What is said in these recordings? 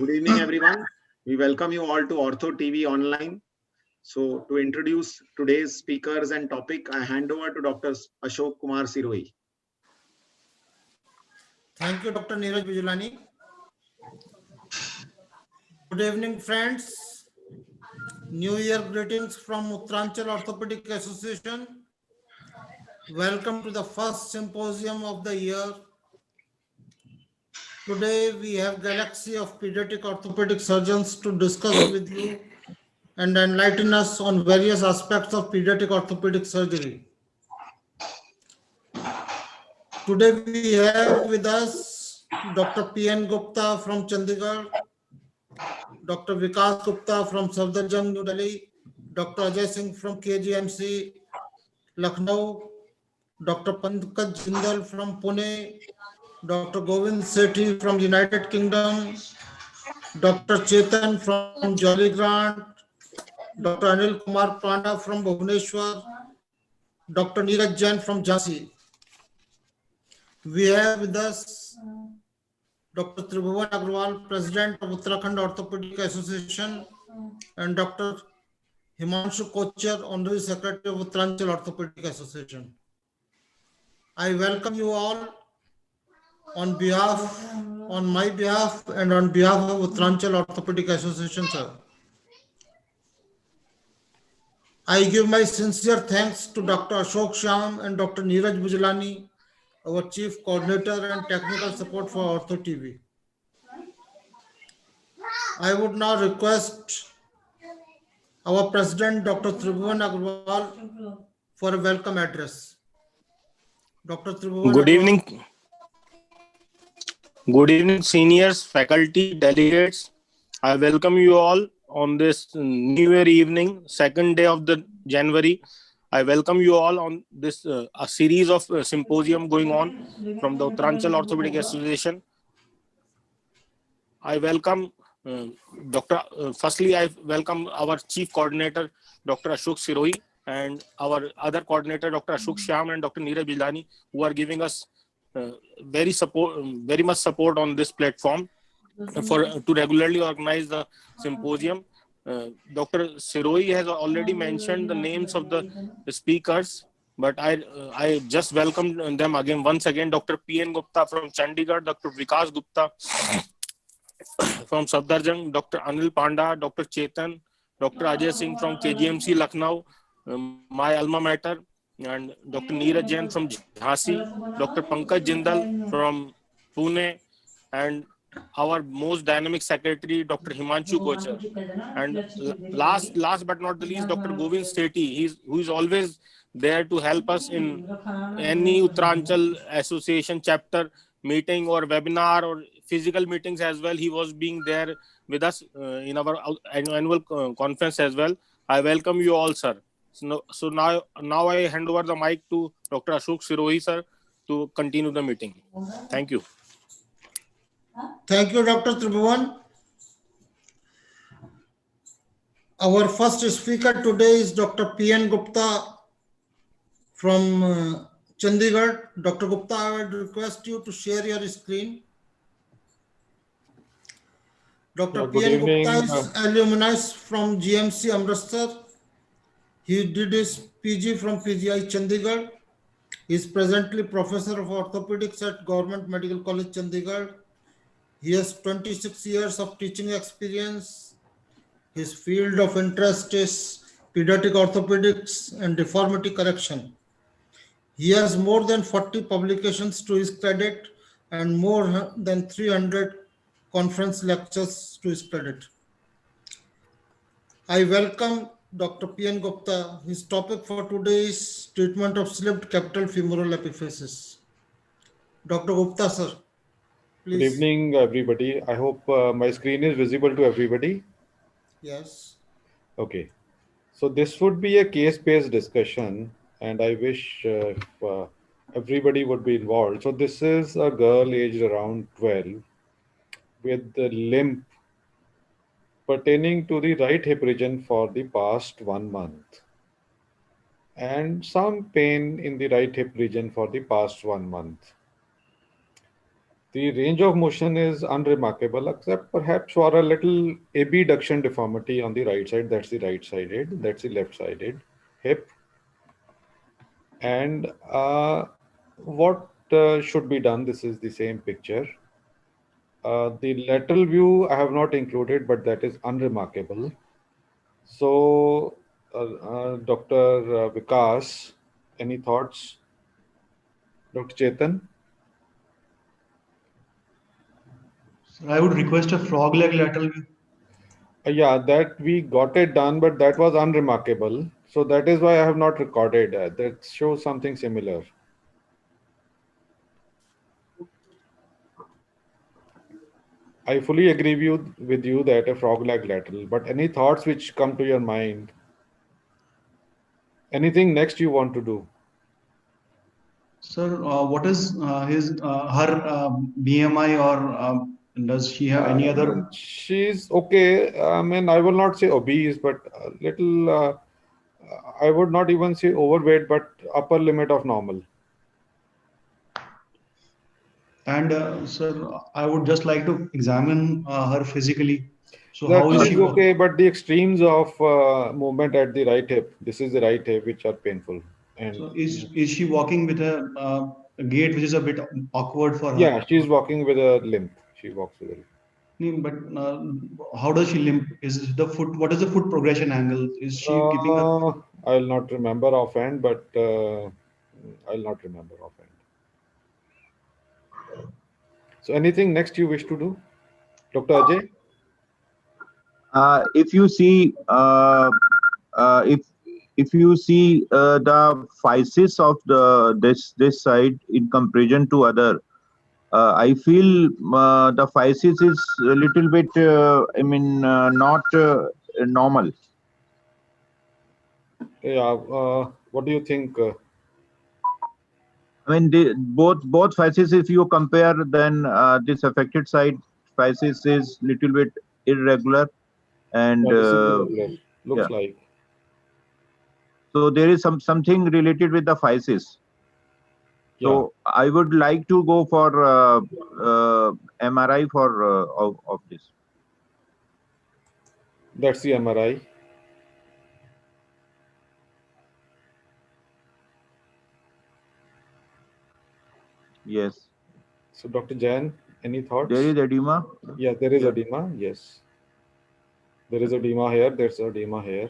Good evening, everyone. We welcome you all to Ortho TV Online. So, to introduce today's speakers and topic, I hand over to Dr. Ashok Kumar Sirohi. Thank you, Dr. Niraj. Good evening, friends. New Year greetings from UTTARANCHAL Orthopaedic Association. Welcome to the first symposium of the year. Today we have galaxy of pediatric orthopedic surgeons to discuss with you and enlighten us on various aspects of pediatric orthopedic surgery. Today we have with us Dr. P.N. Gupta from Chandigarh, Dr. Vikas Gupta from Safdarjung, New Delhi, Dr. Ajai Singh from KGMC, Lucknow, Dr. Pankaj Jindal from Pune, Dr. Govind Sethi from United Kingdom, Dr. Chetan from Jolly Grant, Dr. Anil Kumar Panda from Bhuvneshwar, Dr. Niraj Jain from Jhansi. We have with us Dr. Tribhuwan Agarwal, President of Uttarakhand Orthopaedic Association, and Dr. Hemanshu Kochhar, Honorary Secretary of Uttaranchal Orthopaedic Association. I welcome you all on my behalf and on behalf of Uttaranchal Orthopaedic Association, sir. I give my sincere thanks to Dr. Ashok Shyam and Dr. Niraj, our Chief Coordinator and Technical Support for Ortho TV. I would now request our President, Dr. Tribhuwan Agarwal, for a welcome address. Dr. Tribhuwan. Good evening. Good evening, seniors, faculty, delegates. I welcome you all on this New Year evening, second day of the January. I welcome you all on this a series of symposium going on from the Uttaranchal Orthopaedic Association. I welcome firstly, I welcome our Chief Coordinator, Dr. Ashok Sirohi, and our other coordinator, Dr. Ashok Shyam and Dr. Niraj, who are giving us very much support on this platform to regularly organize the symposium. Dr. Sirohi has already mentioned the names of the speakers, but I just welcome them again. Once again, Dr. P.N. Gupta from Chandigarh, Dr. Vikas Gupta from Safdarjung, Dr. Anil Panda, Dr. Chetan, Dr. Ajai Singh from KGMC, Lucknow, my alma mater, and Dr. Niraj Jain from Jhansi, Dr. Pankaj Jindal from Pune, and our most dynamic secretary, Dr. Hemanshu Kochhar. And last but not the least, Dr. Govind Sethi, who is always there to help us in any Uttaranchal Association chapter meeting or webinar or physical meetings as well. He was being there with us in our annual conference as well. I welcome you all, sir. So now I hand over the mic to Dr. Ashok Sirohi, sir, to continue the meeting. Thank you. Thank you, Dr. Tribhuwan. Our first speaker today is Dr. P.N. Gupta from Chandigarh. Dr. Gupta, I would request you to share your screen. Dr. P.N. Gupta is alumnus from GMC Amritsar. He did his PG from PGI Chandigarh. He is presently Professor of Orthopedics at Government Medical College Chandigarh. He has 26 years of teaching experience. His field of interest is pediatric orthopedics and deformity correction. He has more than 40 publications to his credit and more than 300 conference lectures to his credit. I welcome Dr. P.N. Gupta. His topic for today is treatment of slipped capital femoral epiphysis. Dr. Gupta, sir. Please. Good evening, everybody. I hope my screen is visible to everybody. Yes. Okay. So this would be a case-based discussion, and I wish everybody would be involved. So this is a girl aged around 12 with the limp pertaining to the right hip region for the past 1 month and some pain in the right hip region for the past 1 month. The range of motion is unremarkable, except perhaps for a little abduction deformity on the right side. That's the right sided, that's the left sided hip. And what should be done? This is the same picture. The lateral view I have not included, but that is unremarkable. So, Dr. Vikas, any thoughts? Dr. Chetan? I would request a frog leg lateral view. Yeah, that we got it done, but that was unremarkable. So that is why I have not recorded. That shows something similar. I fully agree with you that a frog leg lateral, but any thoughts which come to your mind? Anything next you want to do? Sir, what is her BMI, or does she have any other? She's okay. I mean, I will not say obese, but a little, I would not even say overweight, but upper limit of normal. And sir, I would just like to examine her physically. So That how is is she walking? okay, but the extremes of movement at the right hip, this is the right hip, which are painful. And So is she walking with a gait which is a bit awkward for her? yeah, she's walking with a limp. She walks with a limp. But how does she limp? Is the foot? What is the foot progression angle? Is she keeping her? I'll not remember offhand, but I'll not remember offhand. So anything next you wish to do? Dr. Ajay? If you see, if you see the physis of this side in comparison to other, I feel the physis is a little bit, not normal. Yeah, what do you think? I mean, both physis, if you compare, then this affected side physis is little bit irregular, and Yeah, this is irregular. yeah. Looks like. So there is something related with the physis. Yeah, So I would like to go for MRI for of this. that's the MRI. Yes. So Dr. Jain, any thoughts? There is edema. Yeah, there is Yeah. edema. Yes. There is edema here. There's edema here.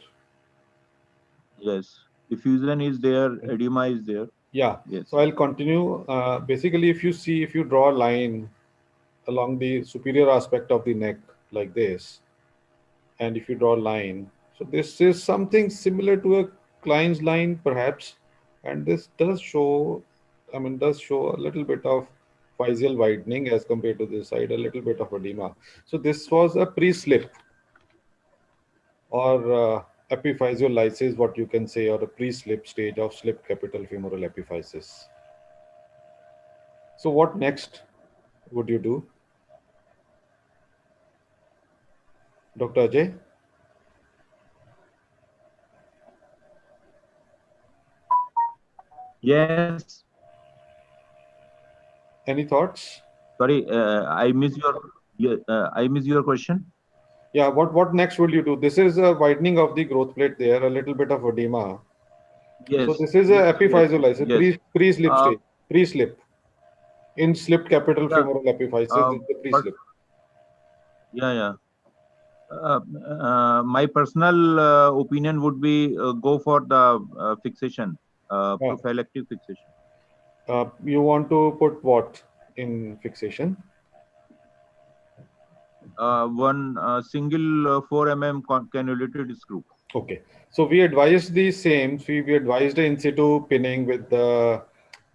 Yes. Effusion is there. Edema is there. Yeah. Yes. So I'll continue. Basically, if you draw a line along the superior aspect of the neck like this, and if you draw a line, so this is something similar to a Klein's line, perhaps, and this does show a little bit of physial widening as compared to this side, a little bit of edema. So this was a pre-slip or epiphysiolysis, what you can say, or a pre-slip stage of slip capital femoral epiphysis. So what next would you do? Dr. Ajay? Yes. Any thoughts? Sorry, I miss your question. Yeah, what next will you do? This is a widening of the growth plate there, a little bit of edema. Yes. So this is a epiphysiolysis, Yes. pre-slip stage, pre-slip. In slipped capital Yeah. femoral epiphysis, this is the pre-slip. Yeah. My personal opinion would be go for the fixation, prophylactic fixation. You want to put what in fixation? One single 4 mm cannulated screw. Okay, so we advised the same. We advised the in situ pinning with the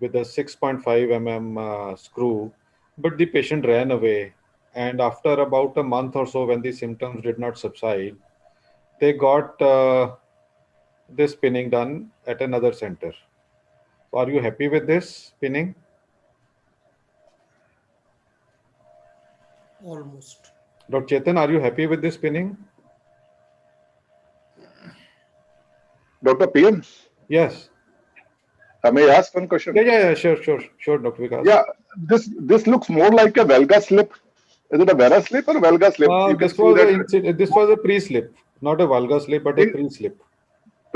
6.5 mm screw, but the patient ran away. And after about a month or so, when the symptoms did not subside, they got this pinning done at another center. So are you happy with this pinning? Almost. Dr. Chetan, are you happy with this pinning? Dr. PM? Yes. May I ask one question? Yeah, sure, Dr. Vikas. Yeah, this looks more like a valgus slip. Is it a vera slip or valgus slip? You can This see was that this was a pre-slip, not a valgus slip, but a pre-slip.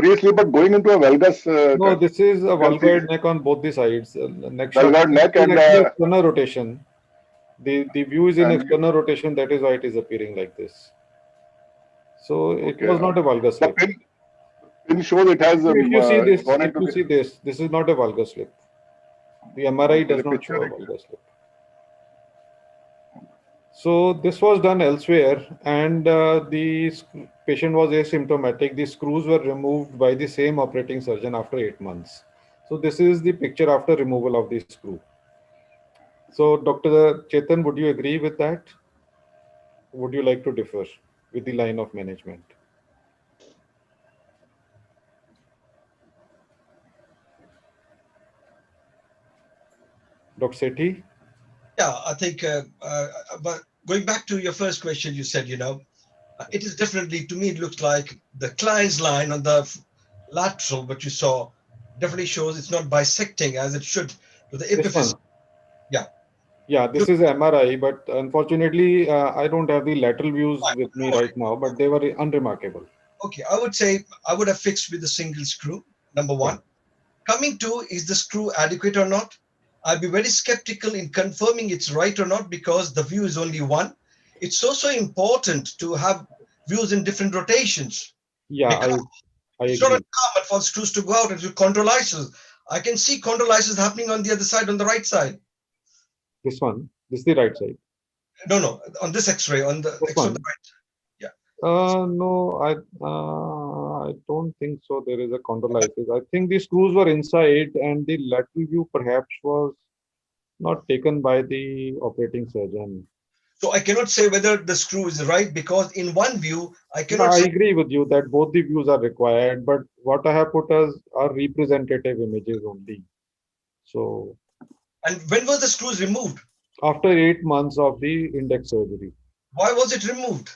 pre-slip, but going into a valgus. No, this is a you can see valgoid neck on both the sides. Neck shot valgus neck is and actually external rotation. The view is in and external rotation. That is why it is appearing like this. So it was not a valgus the slip. pin shows it has If you see this, gone if into you the see this is not a valgus slip. The MRI does the not picture. show a valgus slip. So this was done elsewhere, and the patient was asymptomatic. The screws were removed by the same operating surgeon after 8 months. So this is the picture after removal of the screw. So Dr. Chetan, would you agree with that? Would you like to differ with the line of management? Dr. Sethi? Yeah, I think, but going back to your first question, you said, it is definitely, to me, it looks like the Klein's line on the lateral, what you saw, definitely shows it's not bisecting as it should to the epiphysis. Yeah. Yeah, this is MRI, but unfortunately, I don't have the lateral views with me right now, but they were unremarkable. Okay, I would say I would have fixed with a single screw, number one. Yeah. Coming to, is the screw adequate or not? I'd be very skeptical in confirming it's right or not because the view is only one. It's also important to have views in different rotations. Yeah, I it's agree. not uncommon for screws to go out and do chondrolysis. I can see chondrolysis happening on the other side, on the right side. This one, this is the right side. No, on this X-ray, on the X on the right. Yeah. No, I don't think so. There is a chondrolysis. I think the screws were inside, and the lateral view perhaps was not taken by the operating surgeon. So I cannot say whether the screw is right because in one view, I cannot. No, I agree with you that both the views are required, but what I have put as are representative images only. So. And when were the screws removed? After 8 months of the index surgery. Why was it removed?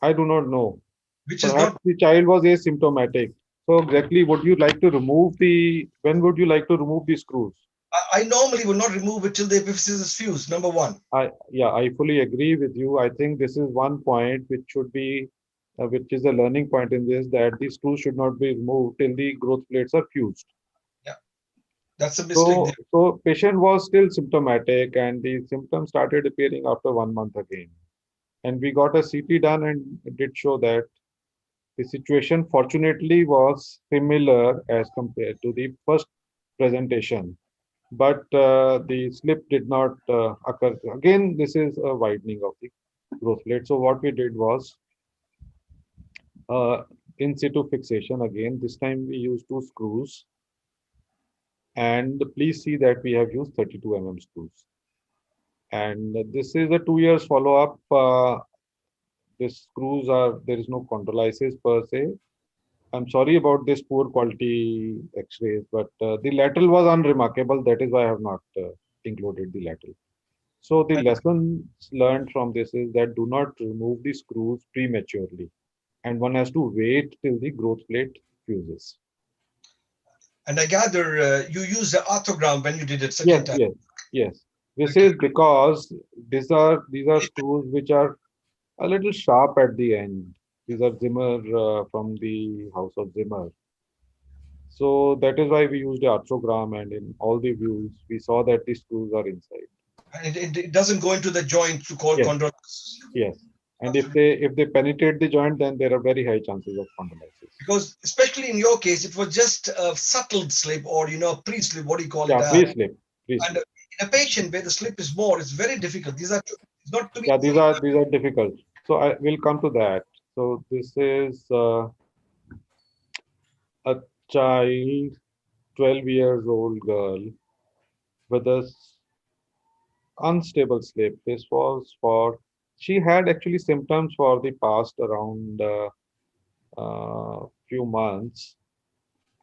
I do not know. Which Perhaps is not. The child was asymptomatic. So exactly, would you like to remove when would you like to remove the screws? I normally would not remove it till the epiphysis is fused, number one. I fully agree with you. I think this is one point which should be, which is a learning point in this, that the screws should not be removed till the growth plates are fused. Yeah, that's a mistake. So patient was still symptomatic and the symptoms started appearing after 1 month again. And we got a CT done and it did show that the situation fortunately was similar as compared to the first presentation, but the slip did not occur. Again, this is a widening of the growth plate. So what we did was in situ fixation again. This time we used 2 screws, and please see that we have used 32 screws. And this is a 2 years follow-up. These screws there is no chondrolysis per se. I'm sorry about this poor quality X-rays, but the lateral was unremarkable. That is why I have not included the lateral. So the lessons learned from this is that do not remove the screws prematurely, and one has to wait till the growth plate fuses. And I gather you used the orthogram when you did it second time. Yes. This is because these are screws which are a little sharp at the end. These are Zimmer from the house of Zimmer. So that is why we used the arthrogram, and in all the views, we saw that the screws are inside. And it doesn't go into the joint to call chondrolysis. Yes. And if they penetrate the joint, then there are very high chances of chondrolysis. Because especially in your case, it was just a subtle slip or, pre-slip, what do you call it? Pre-slip. And in a patient where the slip is more, it's very difficult. These are not to be. Yeah, these are difficult. So I will come to that. So this is a child, 12 years old girl with a unstable slip. This was she had actually symptoms for the past around few months,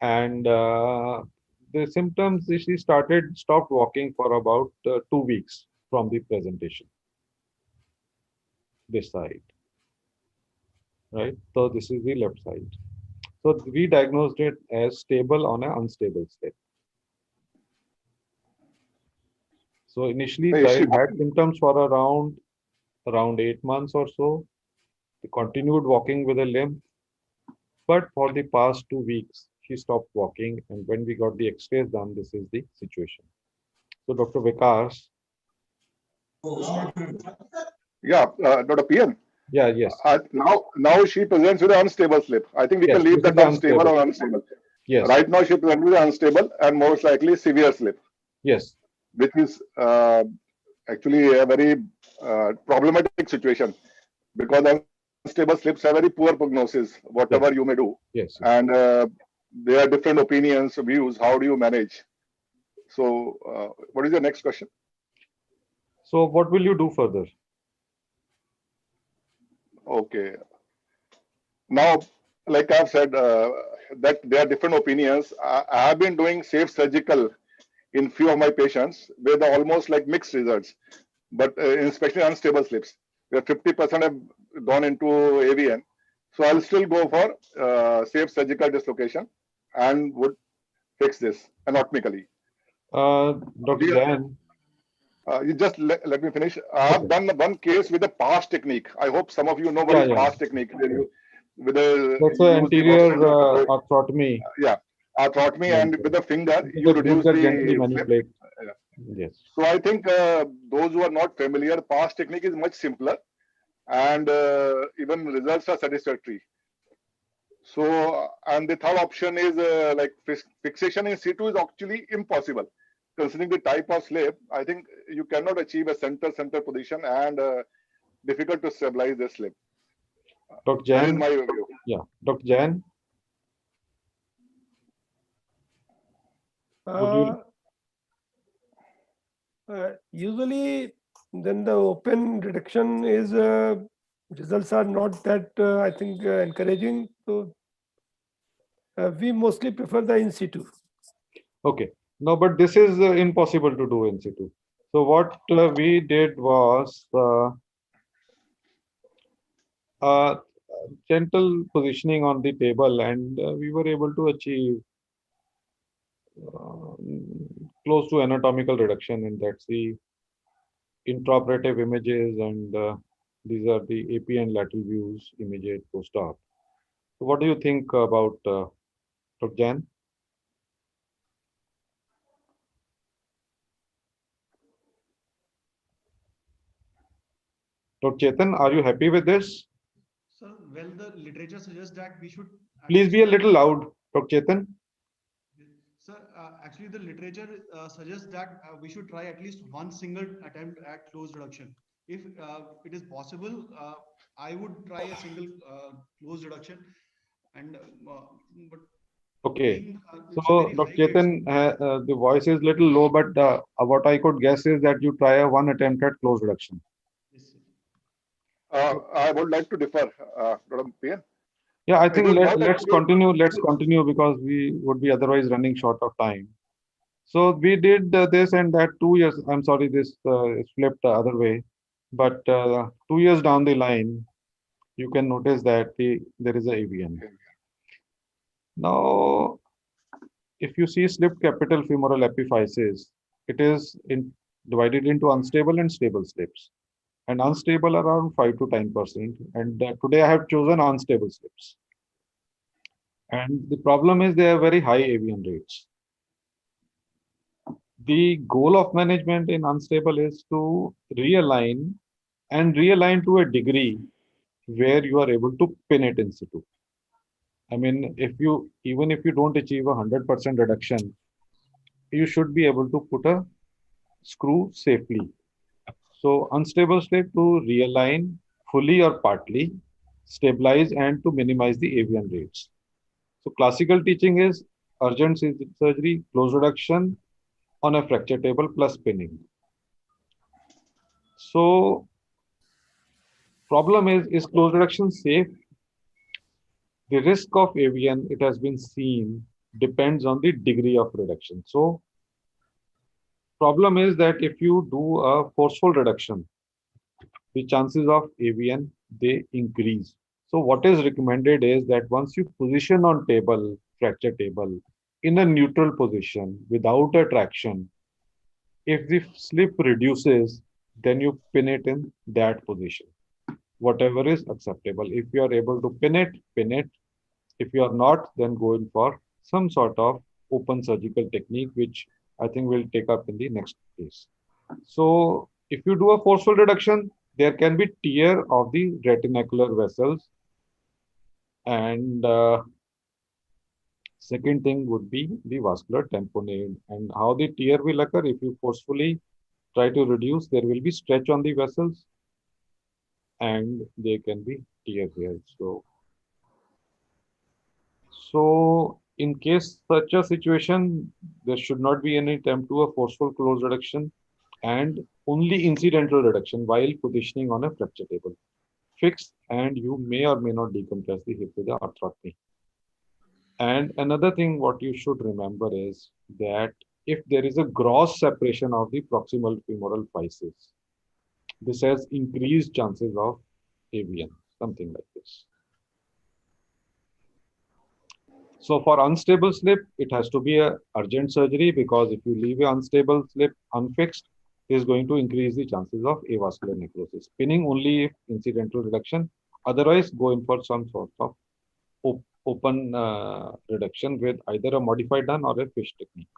and the symptoms she stopped walking for about 2 weeks from the presentation. This side, right? So this is the left side. So we diagnosed it as stable on an unstable slip. So initially, Is the she child had symptoms for around 8 months or so. He continued walking with a limp, but for the past 2 weeks, she stopped walking. And when we got the X-rays done, this is the situation. So Dr. Vikas, Yeah, Dr. PN. yeah, yes, Now she presents with an unstable slip. I think we yes, can leave this is that the unstable unstable. or unstable. Yes, Right now she presents with unstable and most likely severe slip, yes, which is actually a very problematic situation because unstable slips have very poor prognosis, whatever yes, you may do. yes, yes. And there are different opinions, views. How do you manage? So, what is your next question? So what will you do further? Okay. Now, like I've said, that there are different opinions. I have been doing safe surgical in few of my patients with almost like mixed results, but especially unstable slips, where 50% have gone into AVN. So I'll still go for safe surgical dislocation and would fix this anatomically. Dr. Jain, You just let me finish. I okay. have done one case with a pass technique. I hope some of you know what Yeah, is yeah. pass technique. Where you with a That's you an use the anterior muscle, arthrotomy. yeah, arthrotomy, and with the finger You you just reduce gently the slip. manipulate. Yeah. Yes. So I think those who are not familiar, pass technique is much simpler, and even results are satisfactory. So, and the third option is like fixation in situ is actually impossible. Considering the type of slip, I think you cannot achieve a center position and difficult to stabilize the slip. Dr. That is Jain, my view. yeah. Dr. Jain, would you? Usually, then the open reduction is results are not that I think encouraging. So we mostly prefer the in situ. Okay. No, but this is impossible to do in situ. So what we did was gentle positioning on the table, and we were able to achieve close to anatomical reduction, and that's the intraoperative images, and these are the AP and lateral views immediate post-op. So what do you think about Dr. Jain? Dr. Chetan, are you happy with this? So, well, the literature suggests that we should Please be a little loud, Dr. Chetan. Sir, actually, the literature suggests that we should try at least one single attempt at close reduction. If it is possible, I would try a single close reduction. And but Okay. being, So, Dr. Chetan, the voice is little low, but what I could guess is that you try a one attempt at close reduction. Yes, I would like to differ, Dr. PN. Yeah, I think let's actually, continue. Let's continue because we would be otherwise running short of time. So we did this and that 2 years. I'm sorry, this is flipped the other way. But 2 years down the line, you can notice that there is a AVN. Now, if you see slipped capital femoral epiphysis, it is divided into unstable and stable slips. And unstable around 5 to 10%. And today I have chosen unstable slips. And the problem is they have very high AVN rates. The goal of management in unstable is to realign and realign to a degree where you are able to pin it in situ. I mean, even if you don't achieve 100% reduction, you should be able to put a screw safely. So unstable slip to realign fully or partly, stabilize and to minimize the AVN rates. So classical teaching is urgent surgery, close reduction on a fracture table plus pinning. So problem is close reduction safe? The risk of AVN, it has been seen, depends on the degree of reduction. So problem is that if you do a forceful reduction, the chances of AVN, they increase. So what is recommended is that once you position on fracture table, in a neutral position without a traction, If the slip reduces, then you pin it in that position, whatever is acceptable. If you are able to pin it, pin it. If you are not, then go in for some sort of open surgical technique, which I think we'll take up in the next case. So if you do a forceful reduction, there can be tear of the retinacular vessels. And second thing would be the vascular tamponade. And how the tear will occur, if you forcefully try to reduce, there will be stretch on the vessels and there can be tear here. So in case such a situation, there should not be any attempt to a forceful close reduction and only incidental reduction while positioning on a fracture table. Fix and you may or may not decompress the hip with the arthrotomy. And another thing what you should remember is that if there is a gross separation of the proximal femoral physis, this has increased chances of AVN, something like this. So for unstable slip, it has to be a urgent surgery, because if you leave an unstable slip unfixed, it is going to increase the chances of avascular necrosis. Pinning only if incidental reduction, otherwise go in for some sort of open reduction with either a modified done or a fish technique.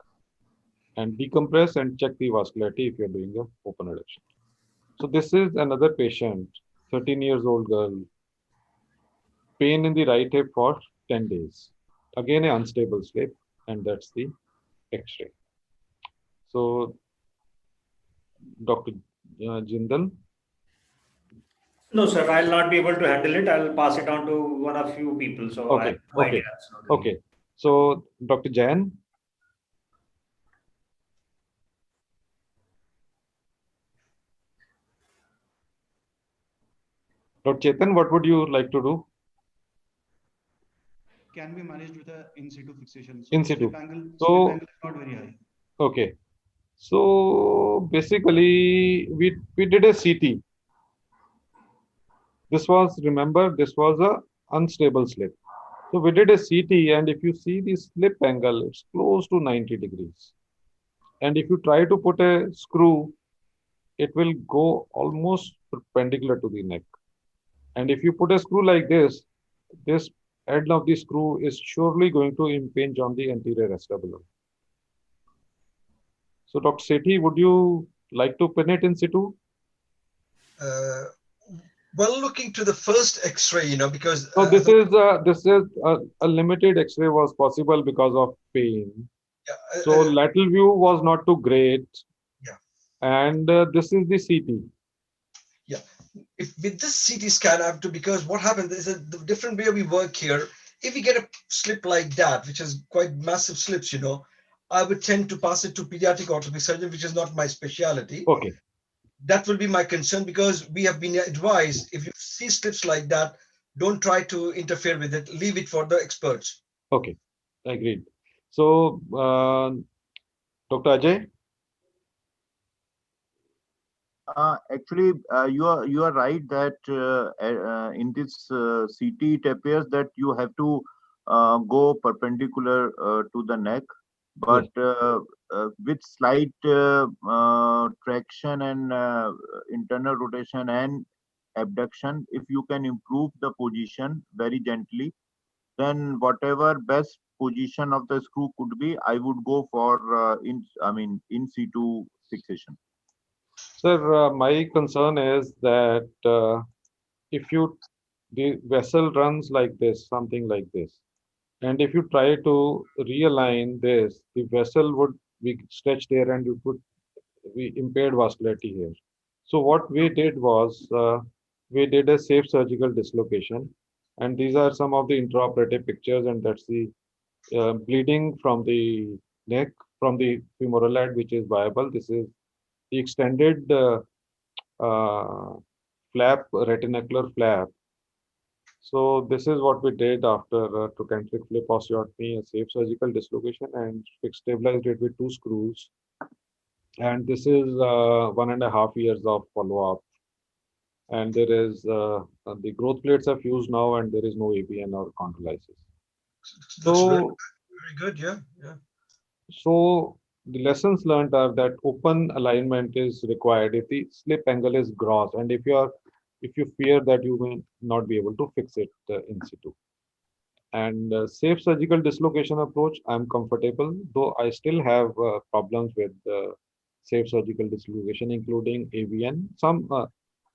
And decompress and check the vascularity if you're doing an open reduction. So this is another patient, 13 years old girl, pain in the right hip for 10 days. Again, an unstable slip, and that's the X-ray. So, Dr. Jindal? No, sir, I'll not be able to handle it. I'll pass it on to one of you people. So okay, I have no okay, idea. Okay. So, Dr. Jain? Dr. Chetan, what would you like to do? Can be managed with an in situ fixation. So in situ. Slip angle is not very high. Okay. So basically, we did a CT. This was, remember, this was a unstable slip. So we did a CT, and if you see the slip angle, it's close to 90 degrees. And if you try to put a screw, it will go almost perpendicular to the neck. And if you put a screw like this end of the screw is surely going to impinge on the anterior acetabular. So, Dr. Sethi, would you like to pin it in situ? Well, looking to the first X-ray, because so this is a limited X-ray was possible because of pain. Yeah, so lateral view was not too great. Yeah, and this is the CT. Yeah, if with this CT scan, I have to, because what happens is the different way we work here. If we get a slip like that, which is quite massive slips, I would tend to pass it to pediatric orthopedic surgeon, which is not my specialty. Okay. That will be my concern, because we have been advised, if you see slips like that, don't try to interfere with it. Leave it for the experts. Okay, agreed. So, Dr. Ajay? Actually, you are right that in this CT it appears that you have to go perpendicular to the neck, but with slight traction and internal rotation and abduction, if you can improve the position very gently, then whatever best position of the screw could be, I would go for in situ fixation. Sir, my concern is that if the vessel runs like this, something like this, and if you try to realign this, the vessel would be stretched here and you could be impaired vascularity here. So what we did was, we did a safe surgical dislocation, and these are some of the intraoperative pictures, and that's the bleeding from the neck, from the femoral head, which is viable. This is the extended flap, retinacular flap. So this is what we did after trochanteric flip osteotomy, a safe surgical dislocation, and stabilized it with 2 screws. And this is 1.5 years of follow-up. And there is the growth plates are fused now, and there is no ABN or chondrolysis. So very good, yeah. So the lessons learned are that open alignment is required if the slip angle is gross, and if you fear that you will not be able to fix it in situ. And safe surgical dislocation approach, I'm comfortable, though I still have problems with safe surgical dislocation, including AVN. Some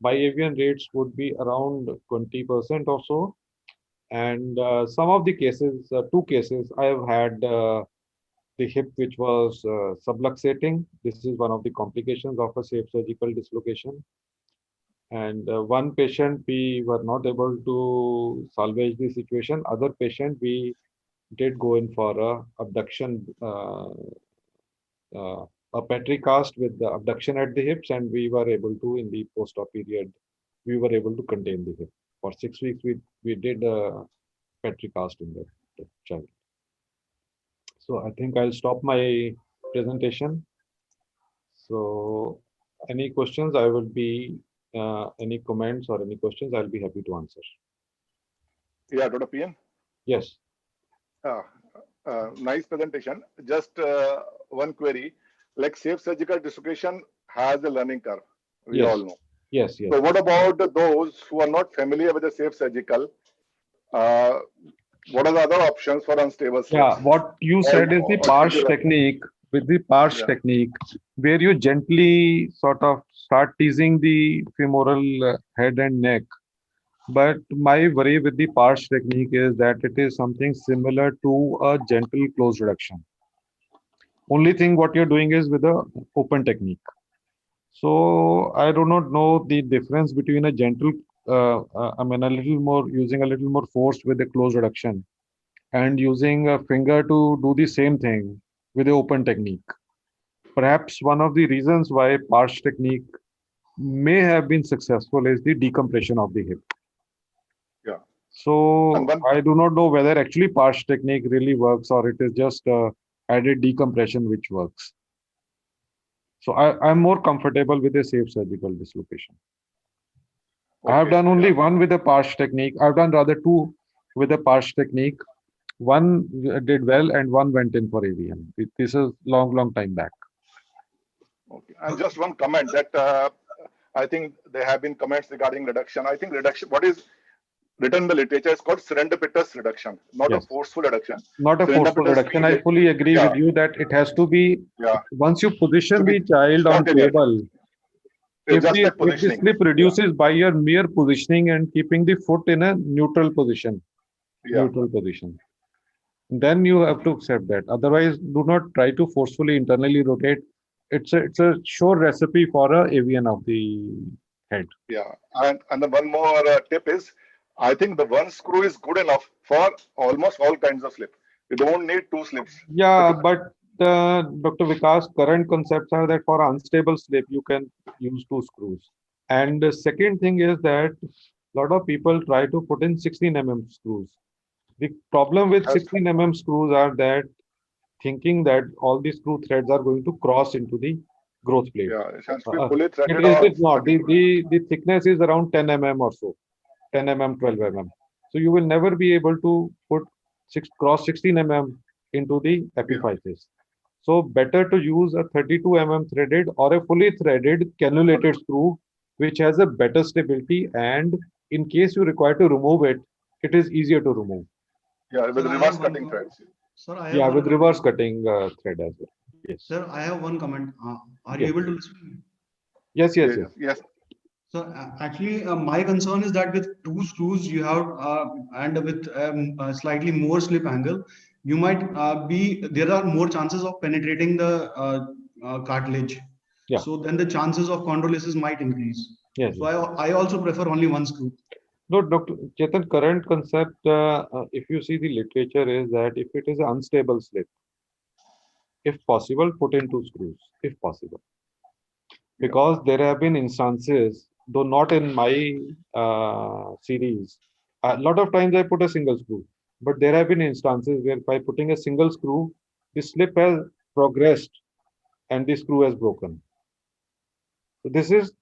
biavian rates would be around 20% or so. And some of the cases, two cases, I have had the hip which was subluxating. This is one of the complications of a safe surgical dislocation. And one patient, we were not able to salvage the situation. Other patient, we did go in for a abduction, a petri cast with the abduction at the hips, and we were able to, in the post-op period, we were able to contain the hip. For 6 weeks, we did a petri cast in that child. So I think I'll stop my presentation. So any questions, I will be, any comments or any questions, I'll be happy to answer. Yeah, Dr. PN. Yes. Nice presentation. Just one query, like safe surgical dislocation has a learning curve. We Yes. all know. Yes, yes. So what about those who are not familiar with the safe surgical? What are the other options for unstable slips? Yeah, what you said is the Parsh technique. With the Parsh technique, where you gently sort of start teasing the femoral head and neck. But my worry with the Parsh technique is that it is something similar to a gentle close reduction. Only thing what you're doing is with a open technique. So I do not know the difference between a gentle, I mean, a little more, using a little more force with a close reduction and using a finger to do the same thing with the open technique. Perhaps one of the reasons why Parsh technique may have been successful is the decompression of the hip. Yeah. So I do not know whether actually Parsh technique really works or it is just added decompression which works. So I'm more comfortable with a safe surgical dislocation. Okay, I have done only one with a Parsh technique. I've done rather two with a Parsh technique. One did well and one went in for AVN. This is long time back. Okay. And just one comment that I think there have been comments regarding reduction. I think reduction, what is written in the literature is called serendipitous reduction, not a forceful reduction. Not a forceful reduction. I fully agree with you that it has to be, once you position the child on table, if the slip reduces by your mere positioning and keeping the foot in a neutral position, then you have to accept that. Otherwise, do not try to forcefully internally rotate. It's a sure recipe for a AVN of the head. Yeah, and the one more tip is, I think the one screw is good enough for almost all kinds of slip. You don't need two slips. Yeah, but Dr. Vikas, current concepts are that for unstable slip, you can use two screws. And the second thing is that a lot of people try to put in 16 mm screws. The problem with 16 mm screws are that thinking that all the screw threads are going to cross into the growth plate. Yeah, it has to be fully threaded. It's not. The thickness is around 10 mm or so, 10 mm, 12 mm. So you will never be able to put cross 16 mm into the epiphysis. So better to use a 32 mm threaded or a fully threaded cannulated screw, which has a better stability, and in case you require to remove it, it is easier to remove. Yeah, with reverse cutting threads. Sir, I have with reverse cutting thread as well. Yes. Sir, I have one comment. Are you able to listen? Yes. So actually, my concern is that with two screws you have, and with a slightly more slip angle, you might there are more chances of penetrating the cartilage. Yeah. So then the chances of chondrolysis might increase. Yes. So I also prefer only one screw. No, Dr. Chetan, current concept, if you see the literature, is that if it is an unstable slip, if possible, put in two screws, if possible. Because there have been instances, though not in my series, a lot of times I put a single screw, but there have been instances where by putting a single screw, the slip has progressed and the screw has broken. So this is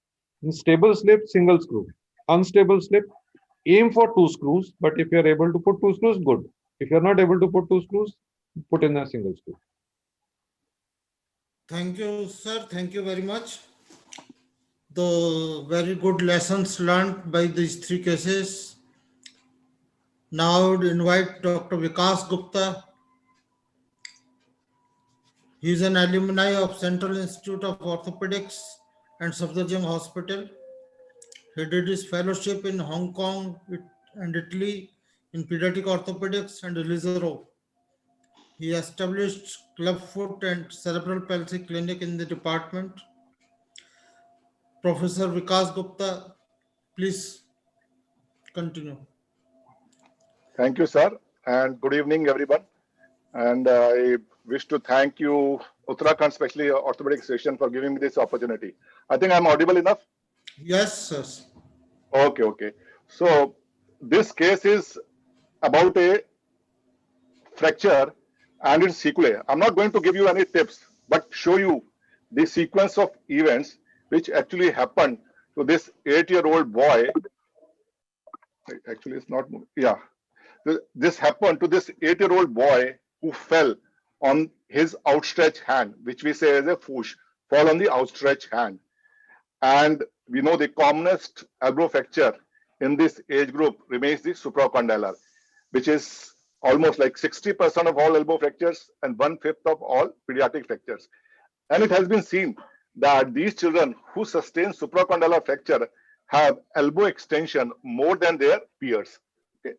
stable slip, single screw. Unstable slip, aim for two screws, but if you are able to put two screws, good. If you are not able to put two screws, put in a single screw. Thank you, sir. Thank you very much. The very good lessons learned by these three cases. Now I would invite Dr. Vikas Gupta. He is an alumni of Central Institute of Orthopedics and Safdarjung Hospital. He did his fellowship in Hong Kong and Italy in pediatric orthopedics and Elizaro. He established clubfoot and cerebral palsy clinic in the department. Professor Vikas Gupta, please continue. Thank you, sir, and good evening, everyone. And I wish to thank you, Uttarakhand, especially Orthopedic Session, for giving me this opportunity. I think I'm audible enough? Yes, sir. Okay. So this case is about a fracture and its sequelae. I'm not going to give you any tips, but show you the sequence of events which actually happened to this 8-year-old boy. Actually, it's not, yeah. This happened to this 8-year-old boy who fell on his outstretched hand, which we say as a foosh, fall on the outstretched hand. And we know the commonest elbow fracture in this age group remains the supracondylar, which is almost like 60% of all elbow fractures and 1/5 of all pediatric fractures. And it has been seen that these children who sustain supracondylar fracture have elbow extension more than their peers. Okay.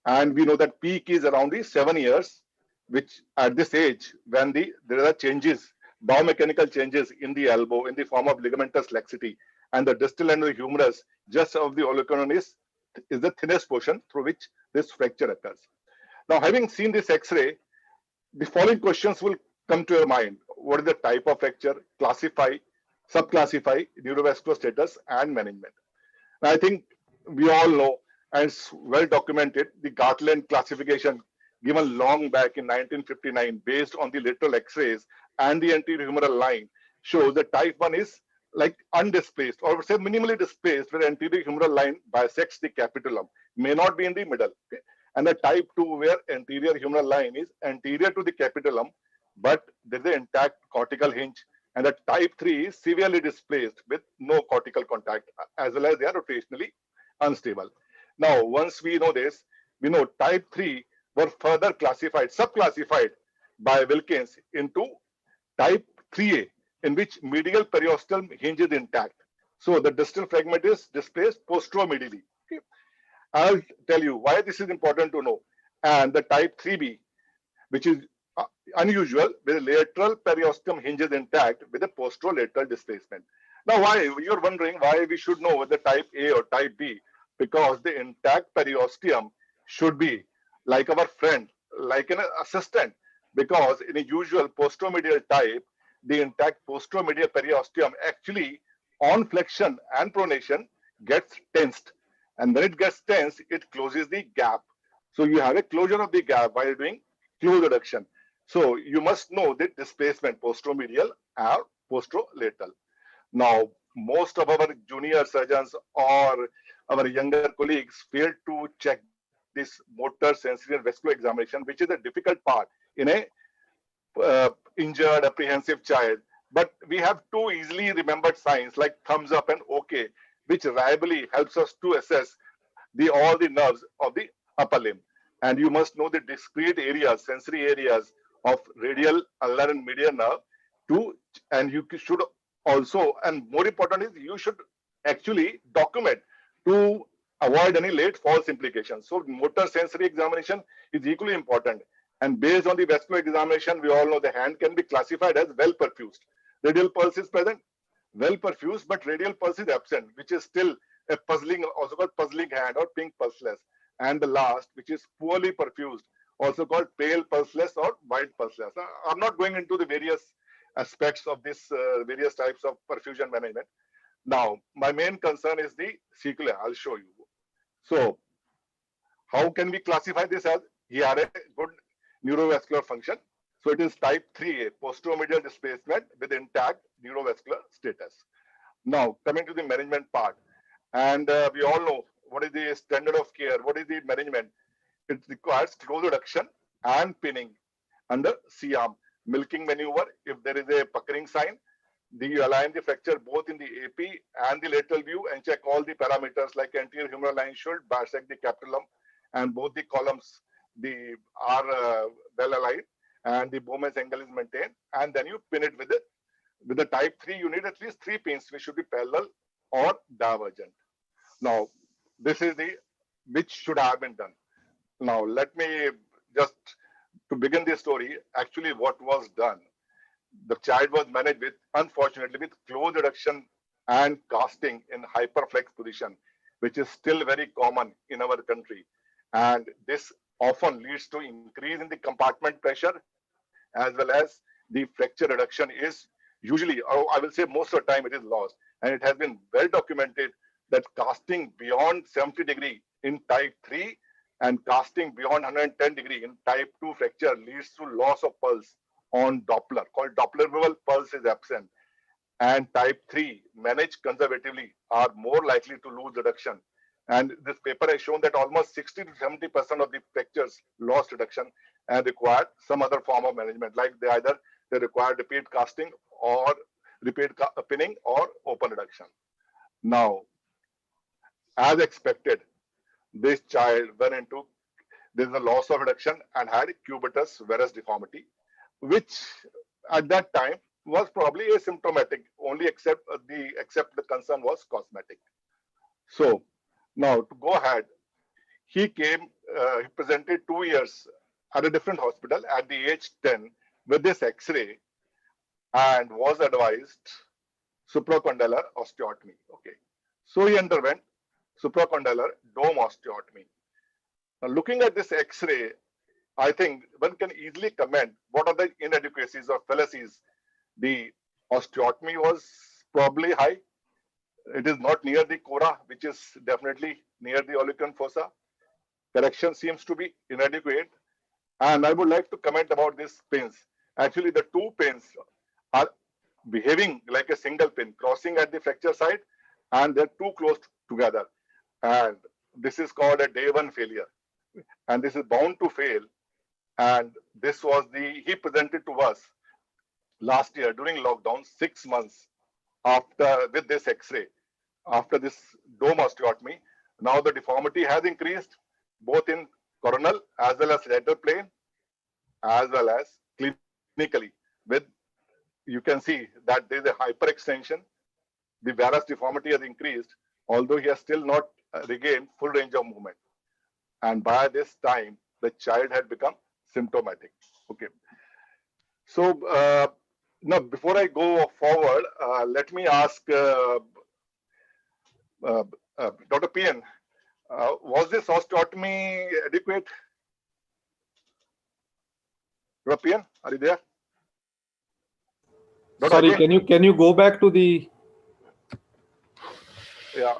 And we know that peak is around the 7 years, which at this age, when there are changes, biomechanical changes in the elbow in the form of ligamentous laxity, and the distal end of the humerus just of the olecranon is the thinnest portion through which this fracture occurs. Now, having seen this X-ray, the following questions will come to your mind. What is the type of fracture? Classify, subclassify, neurovascular status, and management. Now, I think we all know, and it's well documented, the Gartland classification given long back in 1959 based on the lateral X-rays and the anterior humeral line shows that type 1 is like undisplaced or say minimally displaced where anterior humeral line bisects the capitulum, may not be in the middle. Okay? And the type 2 where anterior humeral line is anterior to the capitulum, but there is an intact cortical hinge. And the type 3 is severely displaced with no cortical contact, as well as they are rotationally unstable. Now, once we know this, we know type 3 were further classified, subclassified by Wilkins into type 3A, in which medial periosteal hinge is intact. So the distal fragment is displaced posteromedially. Okay. I'll tell you why this is important to know. And the type 3B, which is unusual, with lateral periosteum hinges intact with a posterolateral displacement. Now, why? You're wondering why we should know whether type A or type B, because the intact periosteum should be like our friend, like an assistant, because in a usual posteromedial type, the intact posteromedial periosteum actually on flexion and pronation gets tensed. And when it gets tensed, it closes the gap. So you have a closure of the gap while doing close reduction. So you must know the displacement posteromedial or posterolateral. Now, most of our junior surgeons or our younger colleagues fail to check this motor, sensory, and vascular examination, which is a difficult part in a injured, apprehensive child. But we have two easily remembered signs like thumbs up and OK, which reliably helps us to assess all the nerves of the upper limb. And you must know the discrete areas, sensory areas of radial, ulnar, and medial nerve and you should also, and more important is you should actually document to avoid any late false implications. So motor sensory examination is equally important. And based on the vascular examination, we all know the hand can be classified as well perfused. Radial pulse is present, well perfused, but radial pulse is absent, which is still a puzzling, also called puzzling hand or pink pulseless. And the last, which is poorly perfused, also called pale pulseless or white pulseless. I'm not going into the various aspects of this various types of perfusion management. Now, my main concern is the sequelae. I'll show you. So, how can we classify this as? He had a good neurovascular function. So it is type 3A, posteromedial displacement with intact neurovascular status. Now, coming to the management part, and we all know what is the standard of care, what is the management. It requires close reduction and pinning under C-arm. milking maneuver. If there is a puckering sign, you align the fracture both in the AP and the lateral view and check all the parameters like anterior humeral line should bisect the capitulum, and both the columns are well aligned and the Bowman's angle is maintained, and then you pin it with it. With the type 3, you need at least 3 pins which should be parallel or divergent. Now, this is which should have been done. Now, let me just, to begin the story, actually what was done. The child was managed with, unfortunately, with close reduction and casting in hyperflex position, which is still very common in our country. And this often leads to increase in the compartment pressure, as well as the fracture reduction is usually, or I will say most of the time, it is lost. And it has been well documented that casting beyond 70 degree in type 3 and casting beyond 110 degree in type 2 fracture leads to loss of pulse on Doppler, called Doppler pulse is absent. And type 3 managed conservatively are more likely to lose reduction. And this paper has shown that almost 60 to 70% of the fractures lost reduction and required some other form of management, like they require repeat casting or repeat pinning or open reduction. Now, as expected, this child went into, there is a loss of reduction and had cubitus varus deformity, which at that time was probably asymptomatic, only except the concern was cosmetic. So now to go ahead, he came, he presented 2 years at a different hospital at the age 10 with this X-ray and was advised supracondylar osteotomy. Okay, so he underwent supracondylar dome osteotomy. Now, looking at this X-ray, I think one can easily comment what are the inadequacies or fallacies. The osteotomy was probably high. It is not near the cora, which is definitely near the olecranon fossa. Correction seems to be inadequate. And I would like to comment about these pins. Actually, the 2 pins are behaving like a single pin, crossing at the fracture site, and they're too close together. And this is called a day 1 failure. And this is bound to fail. And this was he presented to us last year during lockdown, 6 months after, with this X-ray, after this dome osteotomy. Now the deformity has increased both in coronal as well as lateral plane, as well as clinically. With, you can see that there is a hyperextension. The varus deformity has increased, although he has still not regained full range of movement. And by this time, the child had become symptomatic. Okay. So now, before I go forward, let me ask Dr. PN, was this osteotomy adequate? Dr. PN, are you there? Dr. Sorry, Ajai? can you go back to the? Yeah.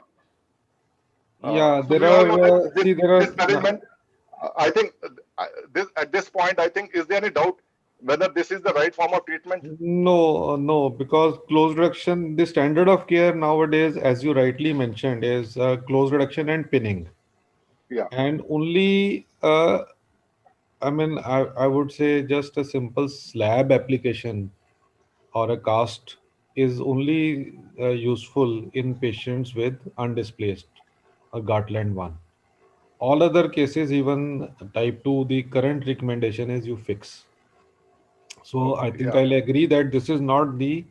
Yeah, So there we all know are. that this management. I think at this point, I think, is there any doubt whether this is the right form of treatment? No, because close reduction, the standard of care nowadays, as you rightly mentioned, is close reduction and pinning. Yeah. And only, I mean, I would say just a simple slab application or a cast is only useful in patients with undisplaced or Gartland 1. All other cases, even type 2, the current recommendation is you fix. So I think Yeah. I'll agree that this is not the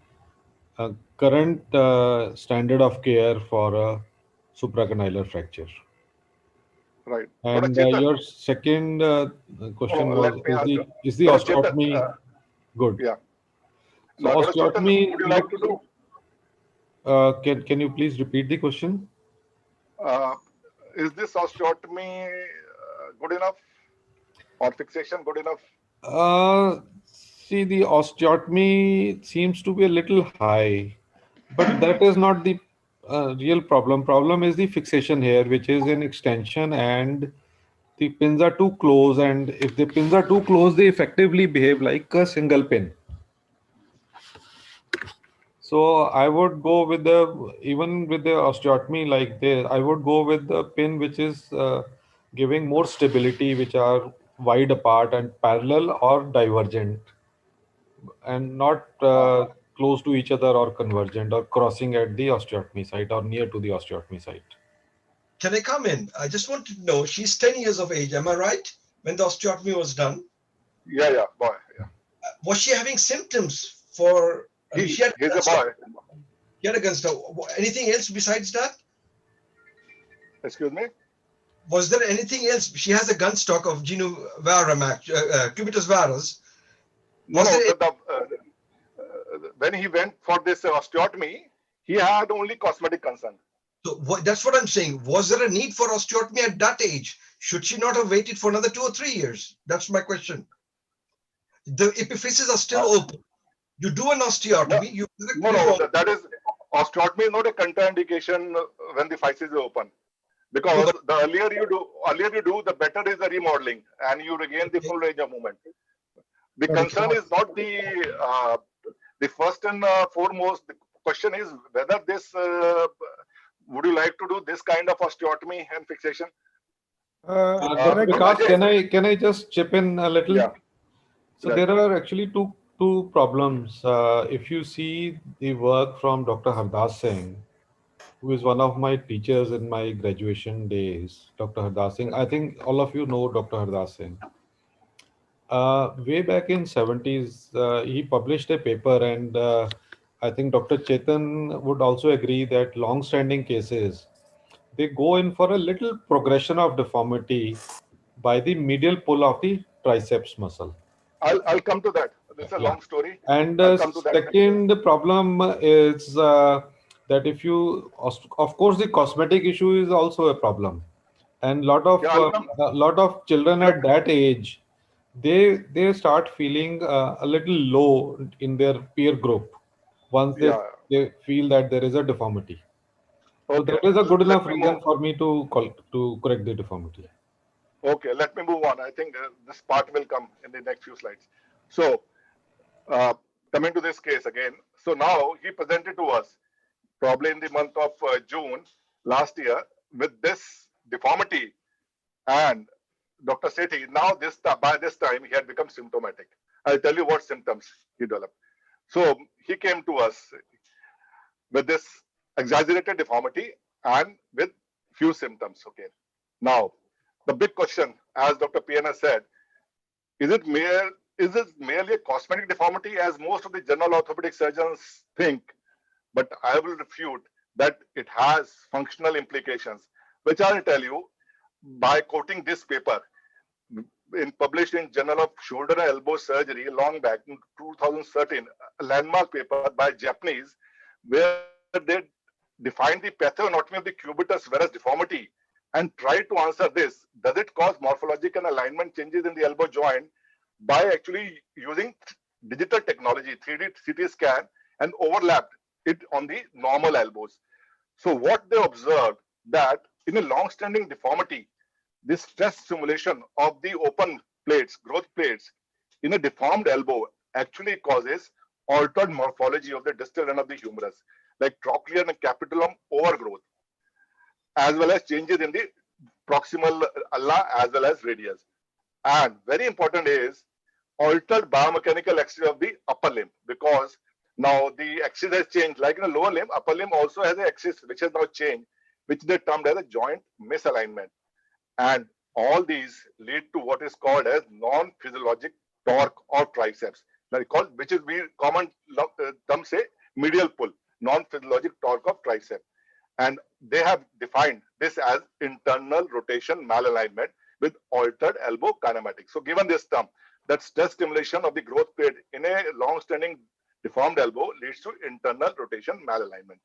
current standard of care for a supracondylar fracture. Right. And Dr. Chetan, your second question was, let me ask you. is the Dr. Chetan, osteotomy good? yeah. So Now, Dr. Chetan, osteotomy, would you like to do? can you please repeat the question? Is this osteotomy good enough or fixation good enough? See, the osteotomy seems to be a little high, but that is not the real problem. Problem is the fixation here, which is an extension, and the pins are too close. And if the pins are too close, they effectively behave like a single pin. So I would go with even with the osteotomy like this, I would go with the pin which is giving more stability, which are wide apart and parallel or divergent. and not close to each other or convergent or crossing at the osteotomy site or near to the osteotomy site. Can I come in? I just want to know, she's 10 years of age, am I right? When the osteotomy was done? Yeah, boy. Yeah. Was she having symptoms for, He's she had a boy. She had a gunstock. Anything else besides that? Excuse me? Was there anything else? She has a gunstock of cubitus varus. No. When he went for this osteotomy, he had only cosmetic concern. So that's what I'm saying. Was there a need for osteotomy at that age? Should she not have waited for another 2 or 3 years? That's my question. The epiphyses are still open. You do an osteotomy. No. That is, osteotomy is not a contraindication when the physis is open. Because the earlier you do, the better is the remodeling, and you regain the full range of movement. The concern is not the first and foremost. The question is whether this would you like to do this kind of osteotomy and fixation? Vikas, can I just chip in a little? Yeah. So there are actually two problems. If you see the work from Dr. Hardas Singh, who is one of my teachers in my graduation days, Dr. Hardas Singh. I think all of you know Dr. Hardas Singh. Way back in 70s, he published a paper, and I think Dr. Chetan would also agree that long-standing cases, they go in for a little progression of deformity by the medial pull of the triceps muscle. I'll come to that. This is a long story. And second problem is that if you, of course, the cosmetic issue is also a problem, and lot of children at that age, they start feeling a little low in their peer group once they feel that there is a deformity. So that is a good enough reason for me to correct the deformity. Okay, let me move on. I think this part will come in the next few slides. So, coming to this case again. So now he presented to us probably in the month of June last year with this deformity, and Dr. Sethi, now by this time he had become symptomatic. I'll tell you what symptoms he developed. So he came to us with this exaggerated deformity and with few symptoms. Okay. Now, the big question, as Dr. PN said, is it merely a cosmetic deformity, as most of the general orthopedic surgeons think? But I will refute that it has functional implications, which I'll tell you by quoting this paper published in Journal of Shoulder and Elbow Surgery long back in 2013, a landmark paper by Japanese, where they defined the pathoanatomy of the cubitus varus deformity and tried to answer this: does it cause morphological and alignment changes in the elbow joint, by actually using digital technology, 3D CT scan, and overlapped it on the normal elbows. So what they observed, that in a long-standing deformity, this stress stimulation of the open plates, growth plates, in a deformed elbow actually causes altered morphology of the distal end of the humerus, like trochlear and capitulum overgrowth, as well as changes in the proximal ala as well as radius. And very important is altered biomechanical axis of the upper limb, because now the axis has changed. Like in the lower limb, upper limb also has an axis which has now changed, which they termed as a joint misalignment. And all these lead to what is called as non-physiologic torque of triceps, which is we common term say medial pull, non-physiologic torque of tricep. And they have defined this as internal rotation malalignment with altered elbow kinematics. So given this term, that stress stimulation of the growth plate in a long-standing deformed elbow leads to internal rotation malalignment.